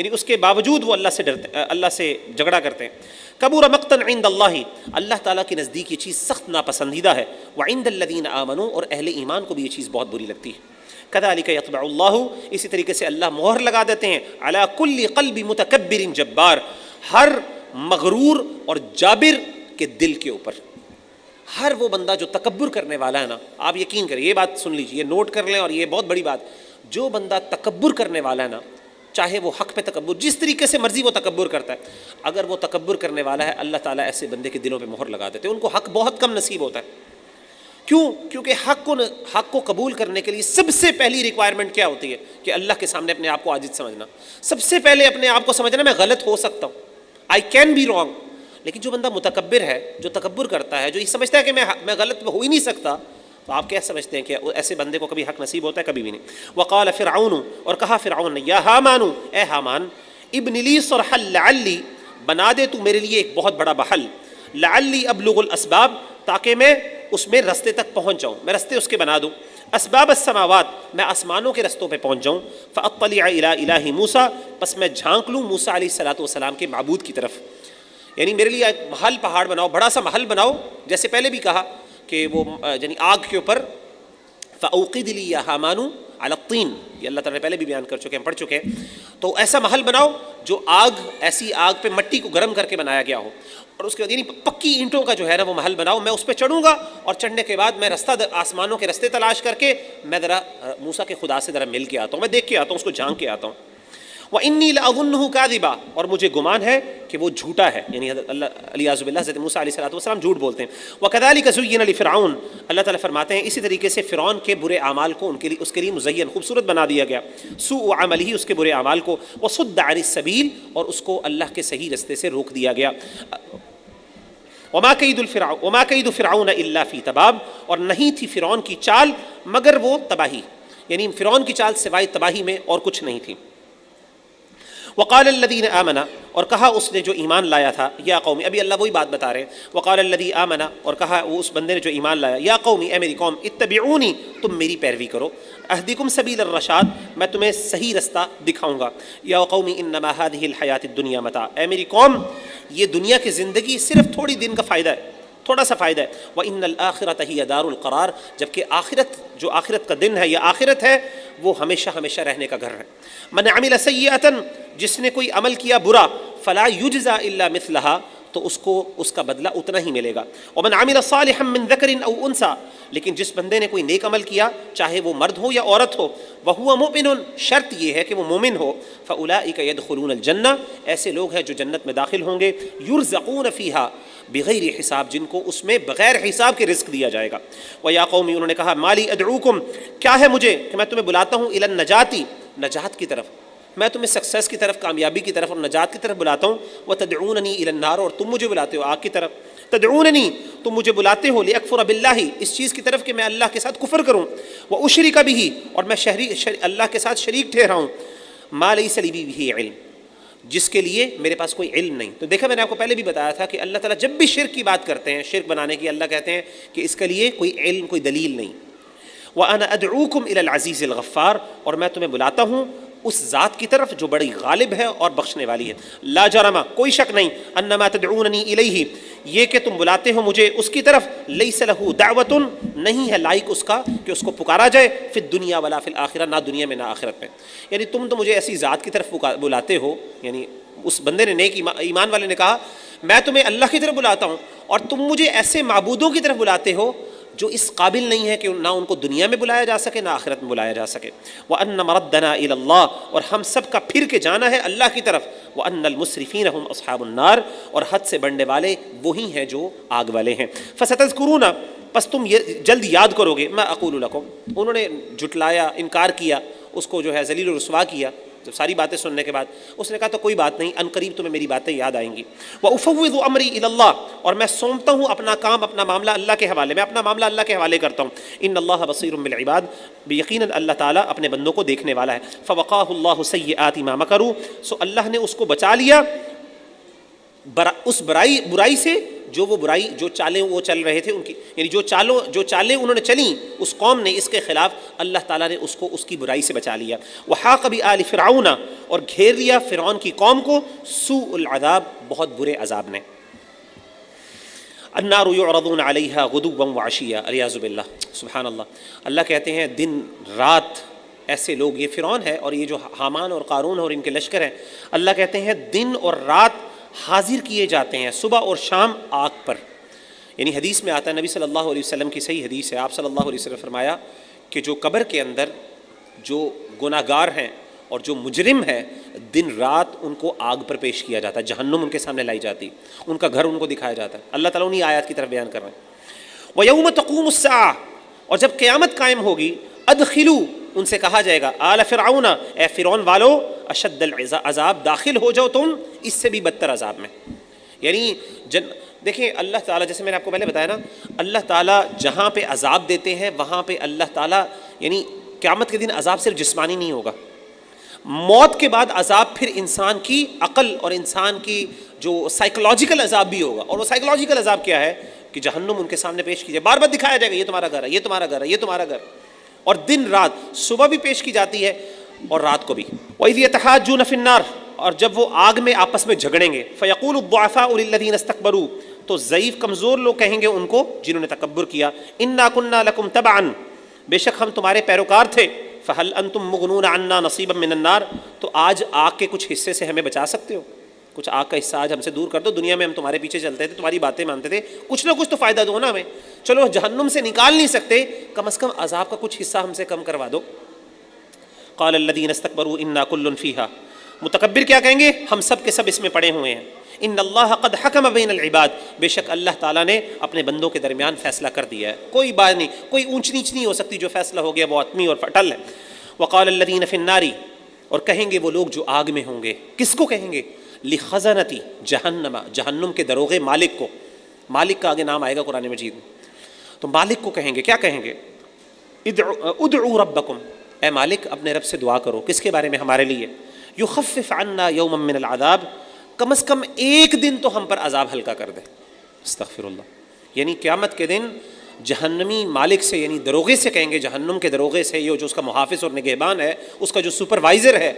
اس کے باوجود وہ اللہ سے جھگڑا کرتے ہیں۔ کبر مقتا عند اللہ، اللہ تعالیٰ کے نزدیک یہ چیز سخت ناپسندیدہ ہے، وعند الذین آمنوا، اور اہل ایمان کو بھی یہ چیز بہت بری لگتی ہے۔ کذالک یطبع اللہ، اسی طریقے سے اللہ مہر لگا دیتے ہیں، علی کل قلب متکبر جبار، ہر مغرور اور جابر کے دل کے اوپر، ہر وہ بندہ جو تکبر کرنے والا ہے نا، آپ یقین کریں، یہ بات سن لیجیے، نوٹ کر لیں، اور یہ بہت بڑی بات، جو بندہ تکبر کرنے والا ہے نا، چاہے وہ حق پہ تکبر، جس طریقے سے مرضی وہ تکبر کرتا ہے، اگر وہ تکبر کرنے والا ہے، اللہ تعالیٰ ایسے بندے کے دلوں پہ مہر لگا دیتے ہیں، ان کو حق بہت کم نصیب ہوتا ہے، کیوں؟ کیونکہ حق کو قبول کرنے کے لیے سب سے پہلی ریکوائرمنٹ کیا ہوتی ہے کہ اللہ کے سامنے اپنے آپ کو عاجز سمجھنا. سب سے پہلے اپنے آپ کو سمجھنا میں غلط ہو سکتا ہوں, آئی کین بی رانگ. لیکن جو بندہ متکبر ہے, جو تکبر کرتا ہے, جو یہ سمجھتا ہے کہ میں غلط ہو ہی نہیں سکتا, تو آپ کیا سمجھتے ہیں کہ ایسے بندے کو کبھی حق نصیب ہوتا ہے؟ کبھی بھی نہیں. وقال فرعون, اور کہا فرعون نے, یا حامان, اے حامان, ابن لی صرحا لعلی, بنا دے تو میرے لیے ایک بہت بڑا محل, لعلی ابلغ الاسباب, تاکہ میں اس میں رستے تک پہنچ جاؤں, میں رستے اس کے بنا دوں, اسباب السماوات, میں آسمانوں کے رستوں پہ پہنچ جاؤں, فاطلع الی الہ موسیٰ, پس میں جھانک لوں موسیٰ علیہ السلام کے معبود کی طرف. یعنی میرے لیے ایک محل پہاڑ بناؤ, بڑا سا محل بناؤ, جیسے پہلے بھی کہا کہ وہ یعنی آگ کے اوپر, فاوقد لی یا حامان علی الطین, یہ اللہ تعالیٰ نے پہلے بھی بیان کر چکے ہیں, پڑھ چکے ہیں. تو ایسا محل بناؤ جو ایسی آگ پہ مٹی کو گرم کر کے بنایا گیا ہو, اور اس کے بعد یعنی پکی اینٹوں کا جو ہے نا وہ محل بناؤ, میں اس پہ چڑھوں گا, اور چڑھنے کے بعد میں رستہ آسمانوں کے رستے تلاش کر کے میں ذرا موسیٰ کے خدا سے ذرا مل کے آتا ہوں, میں دیکھ کے آتا ہوں, اس کو جھانک کے آتا ہوں. وَإِنِّي لَأَظُنُّهُ كَاذِبًا, اور مجھے گمان ہے کہ وہ جھوٹا ہے, یعنی علیہ باللہ حضرت موسیٰ علیہ السلام جھوٹ بولتے ہیں. وَكَذَلِكَ زُيِّنَ لِفِرْعَوْنَ, اللہ تعالیٰ فرماتے ہیں اسی طریقے سے فرعون کے برے اعمال کو اس کے لیے مزین, خوبصورت بنا دیا گیا, سوء عملہ, اس کے برے اعمال کو, وَصُدَّ عَنِ السَّبِيلِ, اور اس کو اللہ کے صحیح رستے سے روک دیا گیا. وما کید فرعون الا فی تباب, اور نہیں تھی فرعون کی چال مگر وہ تباہی, یعنی فرعون کی چال سوائے تباہی میں اور کچھ نہیں تھی. وقال الذین آمنا, اور کہا اس نے جو ایمان لایا تھا, یا قومی, ابھی اللہ وہی بات بتا رہے ہیں, وقال الذی آمنا, اور کہا وہ اس بندے نے جو ایمان لایا, یا قومی, اے میری قوم, اتبعونی, تم میری پیروی کرو, اہدکم سبیل الرشاد, میں تمہیں صحیح رستہ دکھاؤں گا. یا قومی انما هذه الحیات الدنیا متاع, اے میری قوم, یہ دنیا کی زندگی صرف تھوڑی دن کا فائدہ ہے, تھوڑا سا فائدہ ہے. وَإِنَّ الْآخِرَةَ هِيَ دَارُ الْقَرَارِ, جبکہ آخرت, جو آخرت کا دن ہے یا آخرت ہے, وہ ہمیشہ ہمیشہ رہنے کا گھر ہے. مَنْ عَمِلَ سَيِّئَةً, جس نے کوئی عمل کیا برا, فَلَا يُجْزَى إِلَّا مِثْلَهَا, تو اس کو اس کا بدلہ اتنا ہی ملے گا. وَمَنْ عَمِلَ صَالِحًا مِّن ذَكَرٍ أَوْ أُنثَىٰ, لیکن جس بندے نے کوئی نیک عمل کیا, چاہے وہ مرد ہو یا عورت ہو, وَهُوَ مُؤْمِنٌ, شرط یہ ہے کہ وہ مومن ہو, فَأُولَٰئِكَ يَدْخُلُونَ الْجَنَّةَ, ایسے لوگ ہیں جو جنت میں داخل ہوں گے, يُرْزَقُونَ فِيهَا بغیر حساب, جن کو اس میں بغیر حساب کے رزق دیا جائے گا. وَيَا قَوْمِ, انہوں نے کہا, مَالِي أَدْعُوكُمْ, کیا ہے مجھے کہ میں تمہیں بلاتا ہوں, إِلَى النَّجَاةِ, نجات کی طرف, میں تمہیں سکسیس کی طرف, کامیابی کی طرف اور نجات کی طرف بلاتا ہوں. وَتَدْعُونَنِي إِلَى النَّارِ, اور تم مجھے بلاتے ہو آگ کی طرف. تدعوننی, تم مجھے بلاتے ہو, لِأَكْفُرَ بِاللَّهِ, اس چیز کی طرف کہ میں اللہ کے ساتھ کفر کروں, وَأُشْرِكَ بِهِ, اور میں اللہ کے ساتھ شریک ٹھہراؤں, مَا لَيْسَ لِي بِهِ علم, جس کے لیے میرے پاس کوئی علم نہیں. تو دیکھا میں نے آپ کو پہلے بھی بتایا تھا کہ اللہ تعالیٰ جب بھی شرک کی بات کرتے ہیں, شرک بنانے کی, اللہ کہتے ہیں کہ اس کے لیے کوئی علم, کوئی دلیل نہیں. وَأَنَا أَدْعُوكُمْ إِلَى الْعَزِيزِ الْغَفَّارِ, اور میں تمہیں بلاتا ہوں اس ذات کی طرف جو بڑی غالب ہے اور بخشنے والی ہے. لا جرم, کوئی شک نہیں, انما تدعوننی الیہ, یہ کہ تم بلاتے ہو مجھے اس کی طرف, لیس لہ دعوت, نہیں ہے لائق اس کا کہ اس کو پکارا جائے, فی الدنیا ولا فی الآخرہ, نہ دنیا میں نہ آخرت میں. یعنی تم تو مجھے ایسی ذات کی طرف بلاتے ہو, یعنی اس بندے نے, نیک ایمان والے نے کہا, میں تمہیں اللہ کی طرف بلاتا ہوں, اور تم مجھے ایسے معبودوں کی طرف بلاتے ہو جو اس قابل نہیں ہے کہ نہ ان کو دنیا میں بلایا جا سکے نہ آخرت میں بلایا جا سکے. وَأَنَّ مَرَدَّنَا إِلَى اللَّهِ, اور ہم سب کا پھر کے جانا ہے اللہ کی طرف. وَأَنَّ الْمُسْرِفِينَ هُمْ أَصْحَابُ النَّارِ, اور حد سے بڑھنے والے وہی ہیں جو آگ والے ہیں. فَسَتَذْكُرُونَ, پس تم جلد یاد کرو گے, مَا أَقُولُ لَكُمْ, انہوں نے جھٹلایا, انکار کیا, اس کو جو ہے ذلیل و رسوا کیا. جب ساری باتیں سننے کے بعد اس نے کہا تو کوئی بات نہیں, ان قریب تمہیں میری باتیں یاد آئیں گی. وَأُفَوِّضُ أَمْرِي إِلَى اللَّهِ, اور میں سونپتا ہوں اپنا کام, اپنا معاملہ اللہ کے حوالے, میں اپنا معاملہ اللہ کے حوالے کرتا ہوں. ان اللہ بصیر بالعباد, یقیناً اللہ تعالیٰ اپنے بندوں کو دیکھنے والا ہے. فَوَقَاهُ اللَّهُ سَيِّئَاتِ مَا مَكَرُوا, سو اللہ نے اس کو بچا لیا اس برائی سے جو وہ برائی, جو چالیں وہ چل رہے تھے ان کی, یعنی جو چالیں انہوں نے چلیں اس قوم نے اس کے خلاف, اللہ تعالیٰ نے اس کو اس کی برائی سے بچا لیا. وحاق بآل فرعون, اور گھیر لیا فرعون کی قوم کو, سوء العذاب, بہت برے عذاب نے. النار یعرضون علیہا غدوا وعشیا, علیاذ باللہ, سبحان اللہ. اللہ کہتے ہیں دن رات ایسے لوگ, یہ فرعون ہے اور یہ جو حامان اور قارون اور ان کے لشکر ہیں, اللہ کہتے ہیں دن اور رات حاضر کیے جاتے ہیں, صبح اور شام آگ پر. یعنی حدیث میں آتا ہے, نبی صلی اللہ علیہ وسلم کی صحیح حدیث ہے, آپ صلی اللہ علیہ وسلم فرمایا کہ جو قبر کے اندر جو گناہ گار ہیں اور جو مجرم ہے, دن رات ان کو آگ پر پیش کیا جاتا ہے, جہنم ان کے سامنے لائی جاتی, ان کا گھر ان کو دکھایا جاتا ہے. اللہ تعالیٰ انہی آیات کی طرف بیان کر رہے ہیں. وَيَوْمَ تَقُومُ السَّاعَةُ، اور جب قیامت قائم ہوگی، ادخلوا، ان سے کہا جائے گا، آل فرعون، اے فرعون والو، اشد العذاب، داخل ہو جاؤ تم اس سے بھی بدتر عذاب میں. یعنی دیکھیں اللہ تعالیٰ، جیسے میں نے آپ کو پہلے بتایا نا، اللہ تعالیٰ جہاں پہ عذاب دیتے ہیں وہاں پہ اللہ تعالیٰ، یعنی قیامت کے دن عذاب صرف جسمانی نہیں ہوگا، موت کے بعد عذاب پھر انسان کی عقل اور انسان کی جو سائیکولوجیکل عذاب بھی ہوگا. اور وہ سائیکولوجیکل عذاب کیا ہے کہ جہنم ان کے سامنے پیش کی جائے، بار بار دکھایا جائے گا یہ تمہارا گھر ہے، یہ تمہارا گھر ہے، یہ تمہارا گھر، اور دن رات، صبح بھی پیش کی جاتی ہے اور رات کو بھی. وَإِذْ يَتَحَاجُّونَ فِي النَّارِ، اور جب وہ آگ میں آپس میں جھگڑیں گے، فَيَقُولُ الضُّعَفَاءُ لِلَّذِينَ اسْتَكْبَرُوا، تو ضعیف کمزور لوگ کہیں گے ان کو جنہوں نے تکبر کیا، اِنَّا كُنَّا لَكُمْ تَبَعًا، بے شک ہم تمہارے پیروکار تھے، فَهَلْ أَنْتُمْ مُغْنُونَ عَنَّا نَصِيبًا مِّنَ النَّارِ، تو آج آگ کے کچھ حصے سے ہمیں بچا سکتے ہو؟ کچھ آگ کا حصہ آج ہم سے دور کر دو. دنیا میں ہم تمہارے پیچھے چلتے تھے، تمہاری باتیں مانتے تھے، کچھ نہ کچھ تو فائدہ دو نا ہمیں. چلو جہنم سے نکال نہیں سکتے، کم از کم عذاب کا کچھ حصہ ہم سے کم کروا دو. قال الذين استكبروا انا كل فيها، متکبر کیا کہیں گے؟ ہم سب کے سب اس میں پڑے ہوئے ہیں. ان اللہ قد حکم بین العباد، بے شک اللہ تعالیٰ نے اپنے بندوں کے درمیان فیصلہ کر دیا ہے، کوئی بات نہیں، کوئی اونچ نیچ نہیں ہو سکتی، جو فیصلہ ہو گیا وہ حتمی اور اٹل ہے. وقال الذين في النار، اور کہیں گے وہ لوگ جو آگ میں ہوں گے، کس کو کہیں گے؟ لخزنتی جہنم، جہنم کے دروغے مالک کو. مالک کا آگے نام آئے گا قرآن مجید میں، تو مالک کو کہیں گے، کیا کہیں گے؟ ادعوا ربکم، اے مالک اپنے رب سے دعا کرو. کس کے بارے میں؟ ہمارے لیے. یخفف عنا یوما من العذاب، کم از کم ایک دن تو ہم پر عذاب ہلکا کر دے. استغفر اللہ. یعنی قیامت کے دن جہنمی مالک سے، یعنی دروغے سے کہیں گے، جہنم کے دروغے سے، یہ جو اس کا محافظ اور نگہبان ہے، اس کا جو سپروائزر ہے،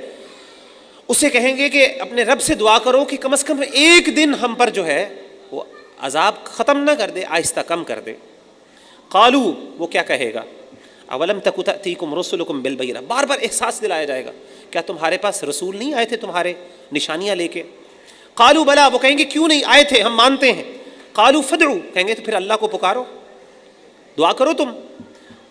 اسے کہیں گے کہ اپنے رب سے دعا کرو کہ کم از کم ایک دن ہم پر جو ہے وہ عذاب ختم نہ کر دے، آہستہ کم کر دے. قالو، وہ کیا کہے گا؟ اولم تک تأتیکم رسلکم بالبینہ، بار بار احساس دلایا جائے گا، کیا تمہارے پاس رسول نہیں آئے تھے تمہارے نشانیاں لے کے؟ قالو بلا، وہ کہیں گے کیوں نہیں آئے تھے، ہم مانتے ہیں. قالو فدعو، کہیں گے تو پھر اللہ کو پکارو، دعا کرو تم.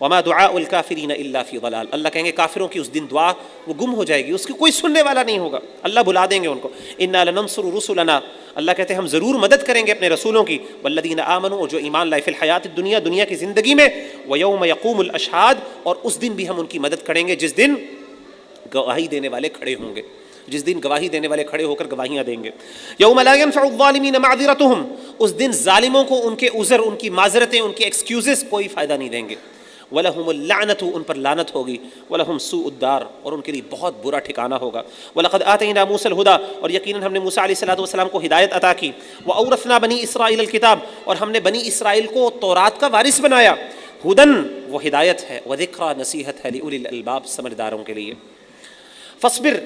وما دعاء الکافرین الا فی ضلال، اللہ کہیں گے کافروں کی اس دن دعا وہ گم ہو جائے گی، اس کی کوئی سننے والا نہیں ہوگا، اللہ بلا دیں گے ان کو. انا لننصر رسلنا، اللہ کہتے ہیں ہم ضرور مدد کریں گے اپنے رسولوں کی. والذین آمنوا، اور جو ایمان لائے، فی الحیات الدنیا، دنیا کی زندگی میں. ویوم یقوم الاشہاد، اور اس دن بھی ہم ان کی مدد کریں گے جس دن گواہی دینے والے کھڑے ہوں گے، جس دن گواہی دینے والے کھڑے ہو کر گواہیاں دیں گے. یوم لا ينفع الظالمین معذرتهم، اس دن ظالموں کو ان کے عذر، ان کی معذرتیں، ان کی ایکسکیوزز کوئی فائدہ نہیں دیں گے. وَلَهُمُ اللعنة، ان پر لعنت ہوگی. وَلَهُمْ سُوءُ الدار، اور ان کے لیے بہت برا ٹھکانہ ہوگا. وَلَقَدْ آتَيْنَا مُوسَى الْهُدى، اور یقیناً ہم نے موسیٰ علیہ السلام کو ہدایت عطا کی. وَأَوْرَثْنَا بَنِي إِسْرَائِيلَ الْكِتاب، اور ہم نے بنی اسرائیل کو تورات کا وارث بنایا. ہدن، وہ ہدایت ہے، وذکریٰ، نصیحت ہے، لِأُولِي الْأَلْباب، سمجھداروں کے لیے. فاصبر،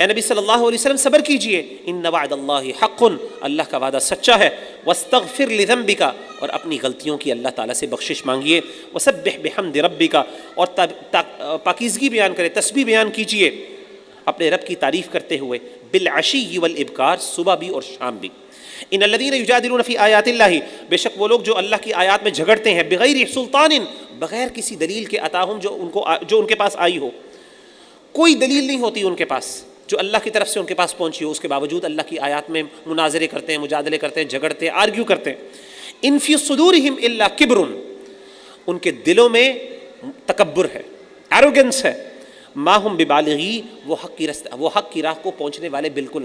اے نبی صلی اللہ علیہ وسلم صبر کیجئے. ان وعد اللہ حق، اللہ کا وعدہ سچا ہے. واستغفر لذنبک، اور اپنی غلطیوں کی اللہ تعالیٰ سے بخشش مانگیے. وسبح بحمد ربک، اور پاکیزگی بیان کرے، تسبیح بیان کیجئے اپنے رب کی تعریف کرتے ہوئے. بالعشی والابکار، صبح بھی اور شام بھی. ان الذین یجادلون فی آیات اللہ، بے شک وہ لوگ جو اللہ کی آیات میں جھگڑتے ہیں. بغیر سلطان، بغیر کسی دلیل کے. عطاہم، جو ان کے پاس آئی ہو، کوئی دلیل نہیں ہوتی ان کے پاس جو اللہ کی طرف سے ان کے پاس پہنچی ہو، اس کے باوجود اللہ کی آیات میں مناظرے کرتے ہیں، مجادلے کرتے ہیں، جھگڑتے ہیں، آرگیو کرتے ہیں. ان فی صدورہم الا کبر، ان کے دلوں میں تکبر ہے، ایروگنس ہے. ما ہم ببالغی، وہ حق کی راہ کو پہنچنے والے بالکل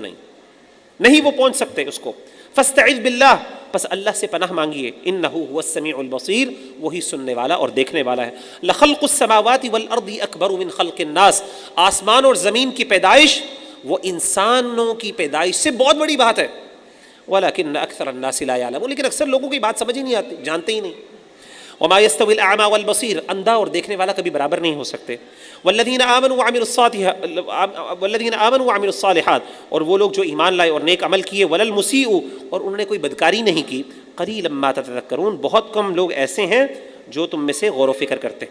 نہیں وہ پہنچ سکتے اس کو. فاستعذ باللہ، پس اللہ سے پناہ مانگیے. انہ هو السمیع البصیر، وہی سننے والا اور دیکھنے والا ہے. لخلق السماوات والارض اکبر من خلق الناس، آسمان اور زمین کی پیدائش وہ انسانوں کی پیدائش سے بہت بڑی بات ہے. ولکن اکثر الناس لا یعلمون، لیکن اکثر لوگوں کی بات سمجھ ہی نہیں آتی، جانتے ہی نہیں. وما يستوي الاعمى والبصير، اندھا اور دیکھنے والا کبھی برابر نہیں ہو سکتے. والذین آمنوا وعملوا الصالحات، اور وہ لوگ جو ایمان لائے اور نیک عمل کیے. ولا المسیء، اور انہوں نے کوئی بدکاری نہیں کی. قلیلا ما تتذکرون، بہت کم لوگ ایسے ہیں جو تم میں سے غور و فکر کرتے.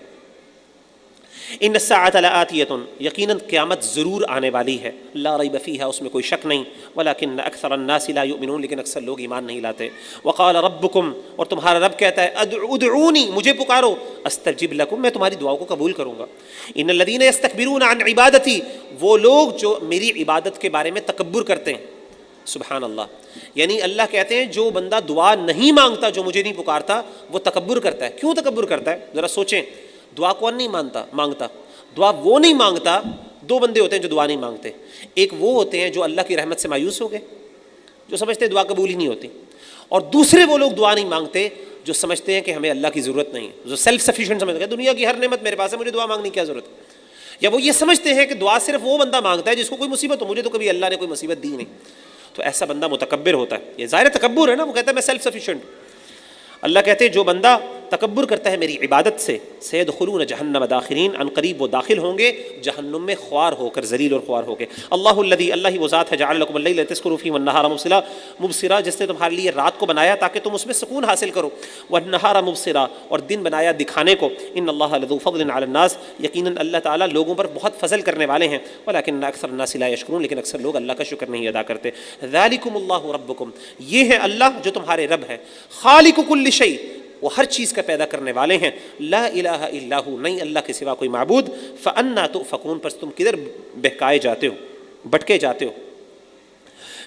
ان الساعۃ لآتیۃ، یقیناً قیامت ضرور آنے والی ہے. لا ریب فیہا، اس میں کوئی شک نہیں. ولکن اکثر الناس لا یؤمنون، لیکن اکثر لوگ ایمان نہیں لاتے. وقال ربکم، اور تمہارا رب کہتا ہے ادعونی، مجھے پکارو. استجب لکم، میں تمہاری دعاؤں کو قبول کروں گا. ان الذین یستکبرون عن عبادتی، وہ لوگ جو میری عبادت کے بارے میں تکبر کرتے ہیں. سبحان اللہ. یعنی اللہ کہتے ہیں جو بندہ دعا نہیں مانگتا، جو مجھے نہیں پکارتا، وہ تکبر کرتا ہے. کیوں تکبر کرتا ہے؟ ذرا سوچیں. دعا کون نہیں مانگتا؟ دعا وہ نہیں مانگتا. دو بندے ہوتے ہیں جو دعا نہیں مانگتے. ایک وہ ہوتے ہیں جو اللہ کی رحمت سے مایوس ہو گئے، جو سمجھتے ہیں دعا قبول ہی نہیں ہوتی. اور دوسرے وہ لوگ دعا نہیں مانگتے جو سمجھتے ہیں کہ ہمیں اللہ کی ضرورت نہیں ہے، جو سیلف سفیشینٹ سمجھتے ہیں دنیا کی ہر نعمت میرے پاس ہے، مجھے دعا مانگنے کی کیا ضرورت ہے. یا وہ یہ سمجھتے ہیں کہ دعا صرف وہ بندہ مانگتا ہے جس کو کوئی مصیبت ہو، مجھے تو کبھی اللہ نے کوئی مصیبت دی نہیں. تو ایسا بندہ متکبر ہوتا ہے. یہ ظاہر تکبر ہے نا، وہ کہتا ہے میں سیلف سفیشینٹ ہوں. اللہ کہتے ہیں جو بندہ تکبر کرتا ہے میری عبادت سے، سیدخلون جہنم داخرین، ان قریب وہ داخل ہوں گے جہنم میں خوار ہو کر، ذلیل اور خوار ہو کے. اللہ الذی، اللہ ہی وہ ذات ہے، جعل لکم اللیل تسکنوا فیہ والنہار مبصرا، جس نے تمہارے لیے رات کو بنایا تاکہ تم اس میں سکون حاصل کرو، والنہار مبصرا، اور دن بنایا دکھانے کو. ان اللہ لذو فضل علی الناس، یقیناً اللہ تعالیٰ لوگوں پر بہت فضل کرنے والے ہیں. ولکن اکثر الناس لا یشکرون، لیکن اکثر لوگ اللہ کا شکر نہیں ادا کرتے. ذالکم اللہ ربکم، یہ ہے اللہ جو تمہارے رب ہے. خالق کل شیء، وہ ہر چیز کا پیدا کرنے والے ہیں. لا الہ الا ہو، نہیں اللہ کے سوا کوئی معبود. فانا تؤفکون، پس تم کدھر بہکائے جاتے ہو، بھٹکے جاتے ہو.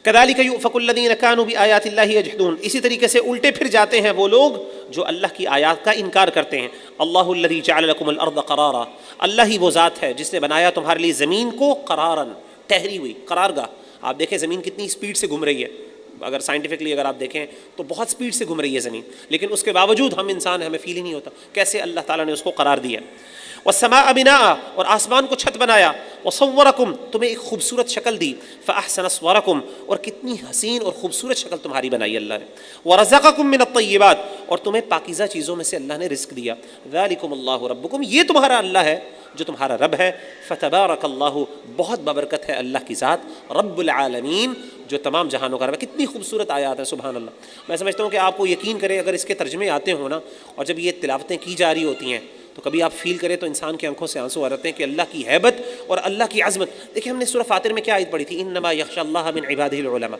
کذالک یؤفک الذین کانوا بآیات اللہ یجحدون، اسی طریقے سے الٹے پھر جاتے ہیں وہ لوگ جو اللہ کی آیات کا انکار کرتے ہیں. اللہ الذی جعل لکم الارض قرارا، اللہ ہی وہ ذات ہے جس نے بنایا تمہارے لیے زمین کو قرارا، ٹھہری ہوئی قرار گاہ. آپ دیکھیں زمین کتنی سپیڈ سے گھوم رہی ہے، اگر سائنٹیفکلی اگر آپ دیکھیں تو بہت سپیڈ سے گھوم رہی ہے زمین، لیکن اس کے باوجود ہم انسان ہمیں فیل ہی نہیں ہوتا کیسے اللہ تعالیٰ نے اس کو قرار دیا. والسماء بناء، اور آسمان کو چھت بنایا. وصورکم، تمہیں ایک خوبصورت شکل دی. فاحسن صورکم، اور کتنی حسین اور خوبصورت شکل تمہاری بنائی اللہ نے. ورزقکم من الطیبات، اور تمہیں پاکیزہ چیزوں میں سے اللہ نے رزق دیا. ذالکم اللہ ربکم، یہ تمہارا اللہ ہے جو تمہارا رب ہے. فتبارک اللہ، بہت بابرکت ہے اللہ کی ذات، رب العالمین، جو تمام جہانوں کا رب ہے. کتنی خوبصورت آیات ہے، سبحان اللہ. میں سمجھتا ہوں کہ آپ کو یقین کریں اگر اس کے ترجمے آتے ہوں نا، اور جب یہ تلاوتیں کی جا رہی ہوتی ہیں تو کبھی آپ فیل کریں تو انسان کی آنکھوں سے آنسو آ جاتے ہیں کہ اللہ کی ہیبت اور اللہ کی عظمت. دیکھیں ہم نے سورہ فاطر میں کیا آیت پڑھی تھی، انما یخشى اللہ من عبادہ العلماء.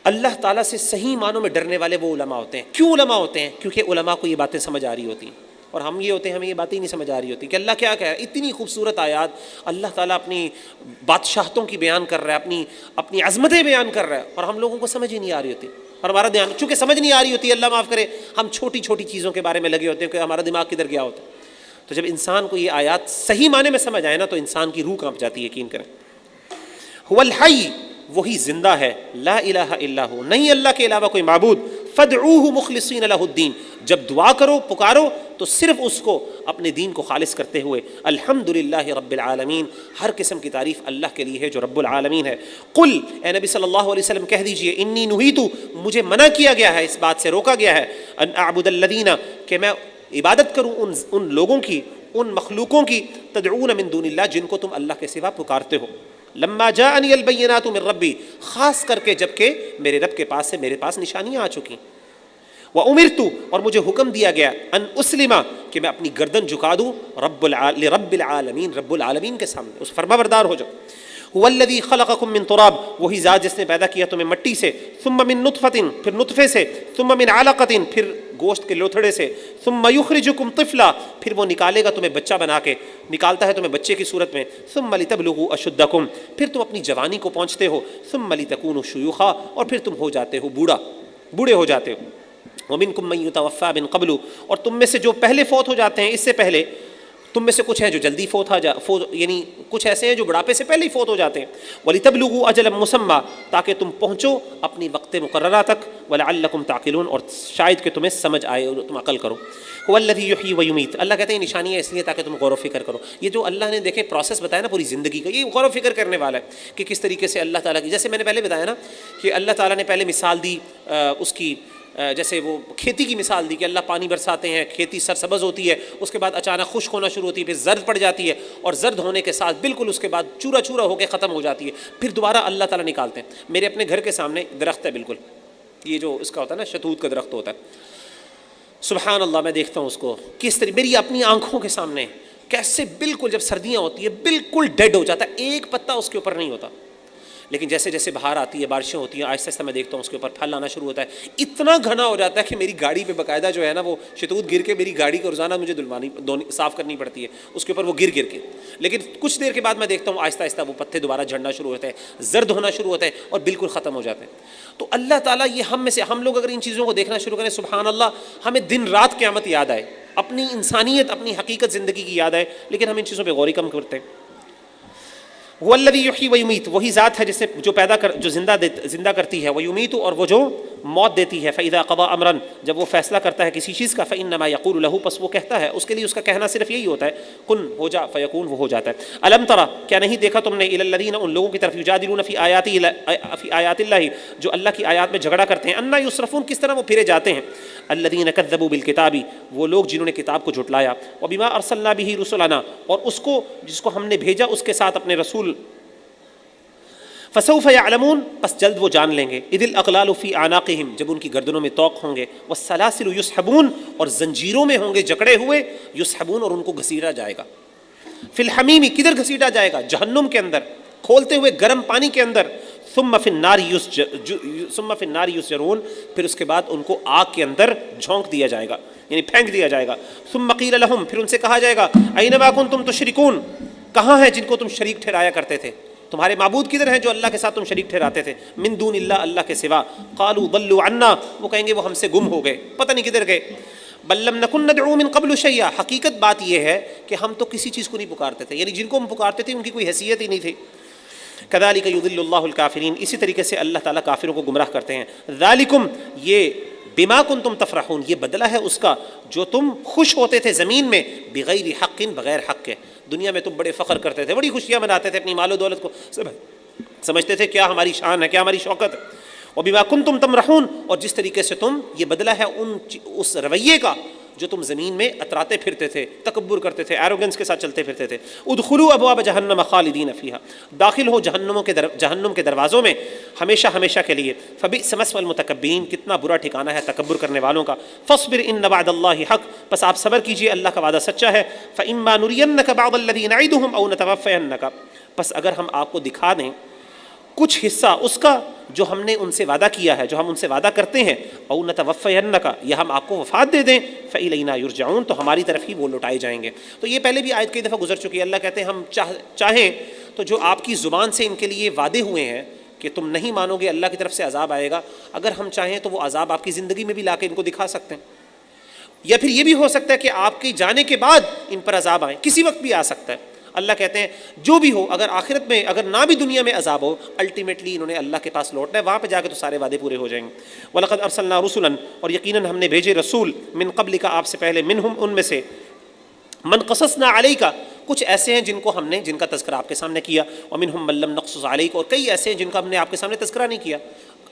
اللہ تعالیٰ سے صحیح معنوں میں ڈرنے والے وہ علماء ہوتے ہیں. کیوں علماء ہوتے ہیں؟ کیونکہ علماء کو یہ باتیں سمجھ آ رہی ہوتی ہیں، اور ہم یہ ہوتے ہیں ہمیں یہ باتیں نہیں سمجھ آ رہی ہوتی کہ اللہ کیا کہہ رہا ہے. اتنی خوبصورت آیات اللہ تعالیٰ اپنی بادشاہتوں کی بیان کر رہا ہے، اپنی عظمتیں بیان کر رہا ہے، اور ہم لوگوں کو سمجھ ہی نہیں آ رہی ہوتی. اور ہمارا دھیان چونکہ سمجھ نہیں آ رہی ہوتی، اللہ معاف کرے، ہم چھوٹی چھوٹی چیزوں کے بارے میں لگے ہوتے ہیں کہ ہمارا دماغ کدھر گیا ہوتا ہے. تو جب انسان کو یہ آیات صحیح معنی میں سمجھ آئے نا تو انسان کی روح کانپ جاتی ہے. یقین کریں هو الحی، وہی زندہ ہے. لا الہ الا ہو، نہیں اللہ کے علاوہ کوئی معبود. فادعوہ مخلصین لہ الدین، جب دعا کرو پکارو تو صرف اس کو اپنے دین کو خالص کرتے ہوئے. الحمدللہ رب العالمین، ہر قسم کی تعریف اللہ کے لیے ہے جو رب العالمین ہے. قل، اے نبی صلی اللہ علیہ وسلم کہہ دیجئے، انی نہیت، مجھے منع کیا گیا ہے، اس بات سے روکا گیا ہے، ان اعبد الذین، کہ میں عبادت کروں ان لوگوں کی، ان مخلوقوں کی، تدعون من دون اللہ، جن کو تم اللہ کے سوا پکارتے ہو. لما جاءنی البینات من ربی، خاص کر کے جب کہ میرے رب کے پاس سے میرے پاس نشانیاں آ چکی. وامرت، اور مجھے حکم دیا گیا، ان اسلم، کہ میں اپنی گردن جھکا دوں رب العالمین، رب العالمین کے سامنے، اس فرما بردار ہو جاؤ. هو الذی خلقکم من تراب، وہی ذات جس نے پیدا کیا تمہیں مٹی سے. ثم من نطفۃ، پھر نطفے سے. ثم من علقۃ، پھر گوشت کے لوتھڑے سے. ثم یخرجکم طفلا، پھر وہ نکالے گا تمہیں بچہ بنا کے، نکالتا ہے تمہیں بچے کی صورت میں. ثم لتبلغوا اشدکم، پھر تم اپنی جوانی کو پہنچتے ہو. ثم لتکونوا شیوخا، اور پھر تم ہو جاتے ہو بوڑھے ہو جاتے ہو. ومنکم من یتوفی من قبل، اور تم میں سے جو پہلے فوت ہو جاتے ہیں اس سے پہلے، تم میں سے کچھ ہیں جو جلدی یعنی کچھ ایسے ہیں جو بڑھاپے سے پہلے ہی فوت ہو جاتے ہیں. وَلِتَبْلُغُوا أَجَلًا مُّسَمًّى، تاکہ تم پہنچو اپنی وقت مقررہ تک. وَلَعَلَّكُمْ تَعْقِلُونَ، اور شاید کہ تمہیں سمجھ آئے اور تم عقل کرو. هُوَ الَّذِي يُحْيِي وَيُمِيتُ، اللہ کہتے ہیں نشانیاں اس لیے تاکہ تم غور و فکر کرو. یہ جو اللہ نے دیکھے پروسیس بتایا نا پوری زندگی کا، یہ غور و فکر کرنے والا ہے کہ کس طریقے سے اللہ تعالیٰ کی، جیسے میں نے پہلے بتایا نا کہ اللہ تعالیٰ نے پہلے مثال دی اس کی، جیسے وہ کھیتی کی مثال دی کہ اللہ پانی برساتے ہیں، کھیتی سرسبز ہوتی ہے، اس کے بعد اچانک خشک ہونا شروع ہوتی ہے، پھر زرد پڑ جاتی ہے، اور زرد ہونے کے ساتھ بالکل اس کے بعد چورا چورا ہو کے ختم ہو جاتی ہے، پھر دوبارہ اللہ تعالیٰ نکالتے ہیں. میرے اپنے گھر کے سامنے درخت ہے، بالکل یہ جو اس کا ہوتا ہے نا شتوت کا درخت ہوتا ہے، سبحان اللہ، میں دیکھتا ہوں اس کو کس طرح میری اپنی آنکھوں کے سامنے کیسے بالکل جب سردیاں ہوتی ہے بالکل ڈیڈ ہو جاتا ہے، ایک پتا اس کے اوپر نہیں ہوتا. لیکن جیسے جیسے بہار آتی ہے، بارشیں ہوتی ہیں، آہستہ آہستہ میں دیکھتا ہوں اس کے اوپر پھل آنا شروع ہوتا ہے، اتنا گھنا ہو جاتا ہے کہ میری گاڑی پہ باقاعدہ جو ہے نا وہ شتوت گر کے میری گاڑی کو روزانہ مجھے صاف کرنی پڑتی ہے اس کے اوپر وہ گر کے. لیکن کچھ دیر کے بعد میں دیکھتا ہوں آہستہ آہستہ وہ پتے دوبارہ جھڑنا شروع ہوتے ہیں، زرد ہونا شروع ہوتا ہے اور بالکل ختم ہو جاتے ہیں. تو اللہ تعالیٰ یہ ہم میں سے ہم لوگ اگر ان چیزوں کو دیکھنا شروع کریں، سبحان اللہ، ہمیں دن رات قیامت یاد آئے، اپنی انسانیت، اپنی حقیقت زندگی کی یاد آئے، لیکن ہم ان چیزوں پہ غور ہی کم کرتے ہیں. وہ الذی یحیی و یمیت، وہی ذات ہے جس نے جو زندہ کرتی ہے، وہ یمیت، اور وہ جو موت دیتی ہے. فاذا قضى امرا، جب وہ فیصلہ کرتا ہے کسی چیز کا، فانما یقول له، پس وہ کہتا ہے، اس کے لیے اس کا کہنا صرف یہی ہوتا ہے، کن، ہو جا، فیکون، وہ ہو جاتا ہے. الم ترى، کیا نہیں دیکھا تم نے، الی الذین، ان لوگوں کی طرف، یجادلون فی آیات اللہ، جو اللہ کی آیات میں جھگڑا کرتے ہیں، انا یصرفون، کس طرح وہ پھرے جاتے ہیں. الذین کذبوا بالکتاب، وہ لوگ جنہوں نے کتاب کو جھٹلایا، وبما ارسلنا به رسلنا، اور اس کو جس کو ہم نے بھیجا اس کے ساتھ اپنے رسول. فسوف یعلمون، پس جلد وہ جان لیں گے. اذ الاغلال فی اعناقہم، جب ان کی گردنوں میں طوق ہوں گے. والسلاسل یسحبون، اور زنجیروں میں ہوں گے جکڑے ہوئے. یسحبون، اور ان کو گھسیٹا جائے گا. فی الحمیم، کدھر گھسیٹا جائے گا؟ جہنم کے اندر، کھولتے ہوئے گرم پانی کے اندر. ثم فی النار یسجرون، پھر اس کے بعد ان کو آگ کے اندر جھونک دیا جائے گا، یعنی پھینک دیا جائے گا. ثم قیل لہم، پھر ان سے کہا جائے گا، اینما کنتم تشرکون، کہاں ہیں جن کو تم شریک ٹھہرایا کرتے تھے؟ تمہارے معبود کدھر ہیں جو اللہ کے ساتھ تم شریک ٹھہراتے تھے؟ من دون اللہ، اللہ کے سوا. قالوا ضلوا عنا، وہ کہیں گے وہ ہم سے گم ہو گئے، پتہ نہیں کدھر گئے. بل لم نکن ندعو من قبل شیئا، حقیقت بات یہ ہے کہ ہم تو کسی چیز کو نہیں پکارتے تھے، یعنی جن کو ہم پکارتے تھے ان کی کوئی حیثیت ہی نہیں تھی. کذالک یضل اللہ الکافرین، اسی طریقے سے اللہ تعالیٰ کافروں کو گمراہ کرتے ہیں. ذالکم، یہ بما کنتم تفرحون، یہ بدلہ ہے اس کا جو تم خوش ہوتے تھے زمین میں، بغیر حق، بغیر حق کے. دنیا میں تم بڑے فخر کرتے تھے، بڑی خوشیاں مناتے تھے، اپنی مال و دولت کو سمجھتے تھے کیا ہماری شان ہے، کیا ہماری شوکت ہے. وبما کنتم تمرحون، اور جس طریقے سے تم، یہ بدلہ ہے اس رویے کا جو تم زمین میں اتراتے پھرتے تھے، تکبر کرتے تھے، ایروگنس کے ساتھ چلتے پھرتے تھے. ادخلوا ابواب جہنم خالدین فیہا، داخل ہو جہنم کے دروازوں میں ہمیشہ ہمیشہ کے لیے. فبئس مثوى المتکبرین، کتنا برا ٹھکانہ ہے تکبر کرنے والوں کا. فاصبر ان وعد اللہ حق، پس آپ صبر کیجئے، اللہ کا وعدہ سچا ہے. فاما نرینک بعض الذی نعدهم او نتوفینک، پس اگر ہم آپ کو دکھا دیں کچھ حصہ اس کا جو ہم نے ان سے وعدہ کیا ہے، جو ہم ان سے وعدہ کرتے ہیں، او نتوفینک، یا ہم آپ کو وفات دے دیں، فالینا یرجعون، تو ہماری طرف ہی وہ لوٹائے جائیں گے. تو یہ پہلے بھی آیت کئی دفعہ گزر چکی ہے. اللہ کہتے ہیں ہم چاہیں تو جو آپ کی زبان سے ان کے لیے وعدے ہوئے ہیں کہ تم نہیں مانو گے، اللہ کی طرف سے عذاب آئے گا، اگر ہم چاہیں تو وہ عذاب آپ کی زندگی میں بھی لا کے ان کو دکھا سکتے ہیں. یا پھر یہ بھی ہو سکتا ہے کہ آپ کے جانے کے بعد ان پر عذاب آئے، کسی وقت بھی آ سکتا ہے. اللہ کہتے ہیں جو بھی ہو، اگر آخرت میں، اگر نہ بھی دنیا میں عذاب ہو، الٹیمیٹلی انہوں نے اللہ کے پاس لوٹنا ہے، وہاں پہ جا کے تو سارے وعدے پورے ہو جائیں گے. وَلَقَدْ أَرْسَلْنَا رُسُلًا، اور یقیناً ہم نے بھیجے رسول، من قبل کا، آپ سے پہلے، منہم، ان میں سے، من قصصنا علیک، کچھ ایسے ہیں جن کا تذکرہ آپ کے سامنے کیا، ومنہم من لم نقصص علیک، اور کئی ایسے ہیں جن کا ہم نے آپ کے سامنے تذکرہ نہیں کیا.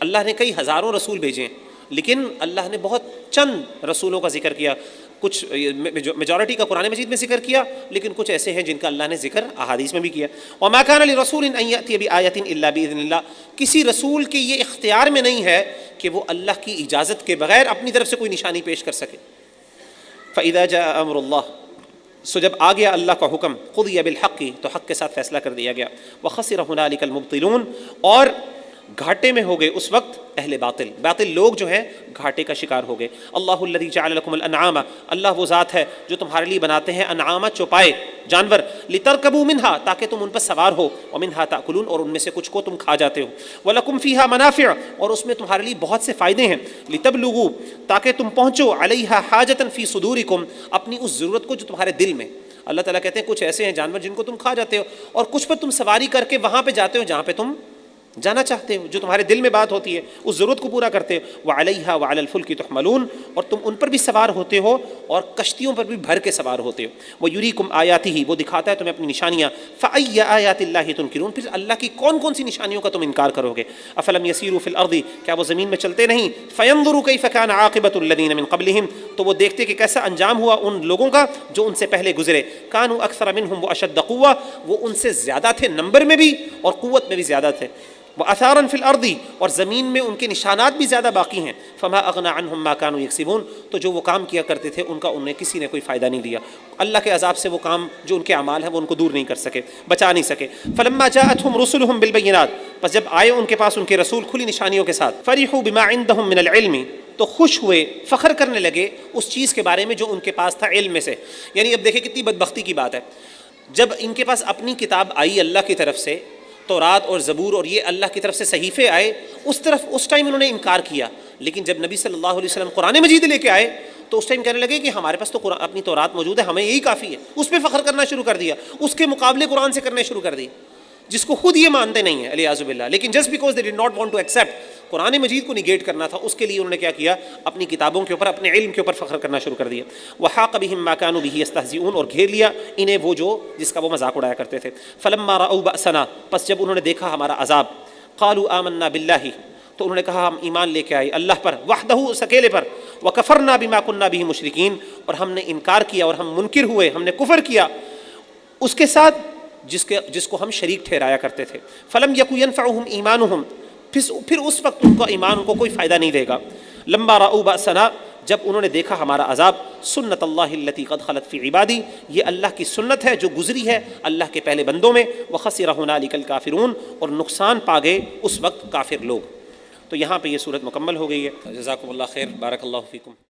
اللہ نے کئی ہزاروں رسول بھیجے ہیں، لیکن اللہ نے بہت چند رسولوں کا ذکر کیا. کچھ میجورٹی کا قرآن مجید میں ذکر کیا، لیکن کچھ ایسے ہیں جن کا اللہ نے ذکر احادیث میں بھی کیا. وما كان لرسول ان ياتي بآية الا باذن الله، کسی رسول کے یہ اختیار میں نہیں ہے کہ وہ اللہ کی اجازت کے بغیر اپنی طرف سے کوئی نشانی پیش کر سکے. فاذا جاء امر اللہ، سو جب آ گیا اللہ کا حکم، قضی بالحق، تو حق کے ساتھ فیصلہ کر دیا گیا. وخسر هنالك المبطلون، اور گھاٹے میں ہو گئے اس وقت اہل باطل لوگ جو ہیں گھاٹے کا شکار ہو گئے. اللہ الذی جعل لکم الانعام، اللہ وہ ذات ہے جو تمہارے لیے بناتے ہیں انعام، چوپائے، جانور، لترکبوا منہا، تاکہ تم ان پر سوار ہو، ومنہا تاکلون، اور ان میں سے کچھ کو تم کھا جاتے ہو، ولکم فیہا منافع، اور اس میں تمہارے لیے بہت سے فائدے ہیں، لتبلغوا، تاکہ تم پہنچو، علیہا حاجتا فی صدورکم، اپنی اس ضرورت کو جو تمہارے دل میں. اللہ تعالیٰ کہتے ہیں کچھ ایسے ہیں جانور جن کو تم کھا جاتے ہو، اور کچھ پر تم سواری کر کے وہاں پہ جاتے ہو جہاں پہ تم جانا چاہتے ہو، جو تمہارے دل میں بات ہوتی ہے، اس ضرورت کو پورا کرتے ہو. وعلیہا وعلی الفلک تحملون، اور تم ان پر بھی سوار ہوتے ہو اور کشتیوں پر بھی بھر کے سوار ہوتے ہو. ویریکم آیاتہ، وہ دکھاتا ہے تمہیں اپنی نشانیاں. فأی آیات اللہ تنکرون، پھر اللہ کی کون کون سی نشانیوں کا تم انکار کرو گے. افلم یسیروا فی الارض، کیا وہ زمین میں چلتے نہیں، فینظروا کیف کان عاقبۃ الذین من قبلہم، تو وہ دیکھتے کہ کیسا انجام ہوا ان لوگوں کا جو ان سے پہلے گزرے. کانوا اکثر منہم واشد قوہ، وہ ان سے زیادہ تھے نمبر میں بھی اور قوت میں بھی زیادہ تھے. وَأَثَارًا فِي الْأَرْضِ اور زمین میں ان کے نشانات بھی زیادہ باقی ہیں. فَمَا أَغْنَىٰ عَنْهُمْ مَا كَانُوا يَكْسِبُونَ تو جو وہ کام کیا کرتے تھے ان کا انہیں کسی نے کوئی فائدہ نہیں دیا. اللہ کے عذاب سے وہ کام جو ان کے اعمال ہیں وہ ان کو دور نہیں کر سکے، بچا نہیں سکے. فَلَمَّا جَاءَتْهُمْ رُسُلُهُم بِالْبَيِّنَاتِ پس جب آئے ان کے پاس ان کے رسول کھلی نشانیوں کے ساتھ، فَرِحُوا بِمَا عِندَهُم مِّنَ الْعِلْمِ تو خوش ہوئے، فخر کرنے لگے اس چیز کے بارے میں جو ان کے پاس تھا علم میں سے. یعنی اب دیکھیں کتنی بدبختی کی بات ہے، جب ان کے پاس اپنی کتاب آئی اللہ کی طرف سے، تورات اور زبور اور یہ اللہ کی طرف سے صحیفے آئے، اس ٹائم انہوں نے انکار کیا. لیکن جب نبی صلی اللہ علیہ وسلم قرآن مجید لے کے آئے تو اس ٹائم کہنے لگے کہ ہمارے پاس تو اپنی تورات موجود ہے، ہمیں یہی کافی ہے. اس پہ فخر کرنا شروع کر دیا، اس کے مقابلے قرآن سے کرنے شروع کر دیے، جس کو خود یہ مانتے نہیں ہیں علیاذ باللہ. لیکن just because they did not want to accept, Quran Majeed کو نگیٹ کرنا تھا، اس کے لیے انہوں نے کیا کیا، اپنی کتابوں کے اوپر، اپنے علم کے اوپر فخر کرنا شروع کر دیا. وحاق بهم ما كانوا به يستهزئون اور گھیر لیا انہیں وہ جو جس کا وہ مذاق اڑایا کرتے تھے. فلما رأوا بأسنا پس جب انہوں نے دیکھا ہمارا عذاب، قالوا آمنا باللہ تو انہوں نے کہا ہم ایمان لے کے آئے اللہ پر، وحدہ اس اکیلے پر، وکفرنا بما كنا به مشرکین اور ہم نے انکار کیا اور ہم منکر ہوئے، ہم نے کفر کیا اس کے ساتھ جس کو ہم شریک ٹھہرایا کرتے تھے. فلم یکو ینفعہم ایمانہم پھر اس وقت ان کا ایمان ان کو کوئی فائدہ نہیں دے گا. لما رأوا بأسنا جب انہوں نے دیکھا ہمارا عذاب، سنت اللہ التی قد خلت فی عبادی یہ اللہ کی سنت ہے جو گزری ہے اللہ کے پہلے بندوں میں. وخسر ہنالک الکافرون اور نقصان پا گئے اس وقت کافر لوگ. تو یہاں پہ یہ صورت مکمل ہو گئی ہے. جزاکم اللہ خیر، بارک اللہ فیکم.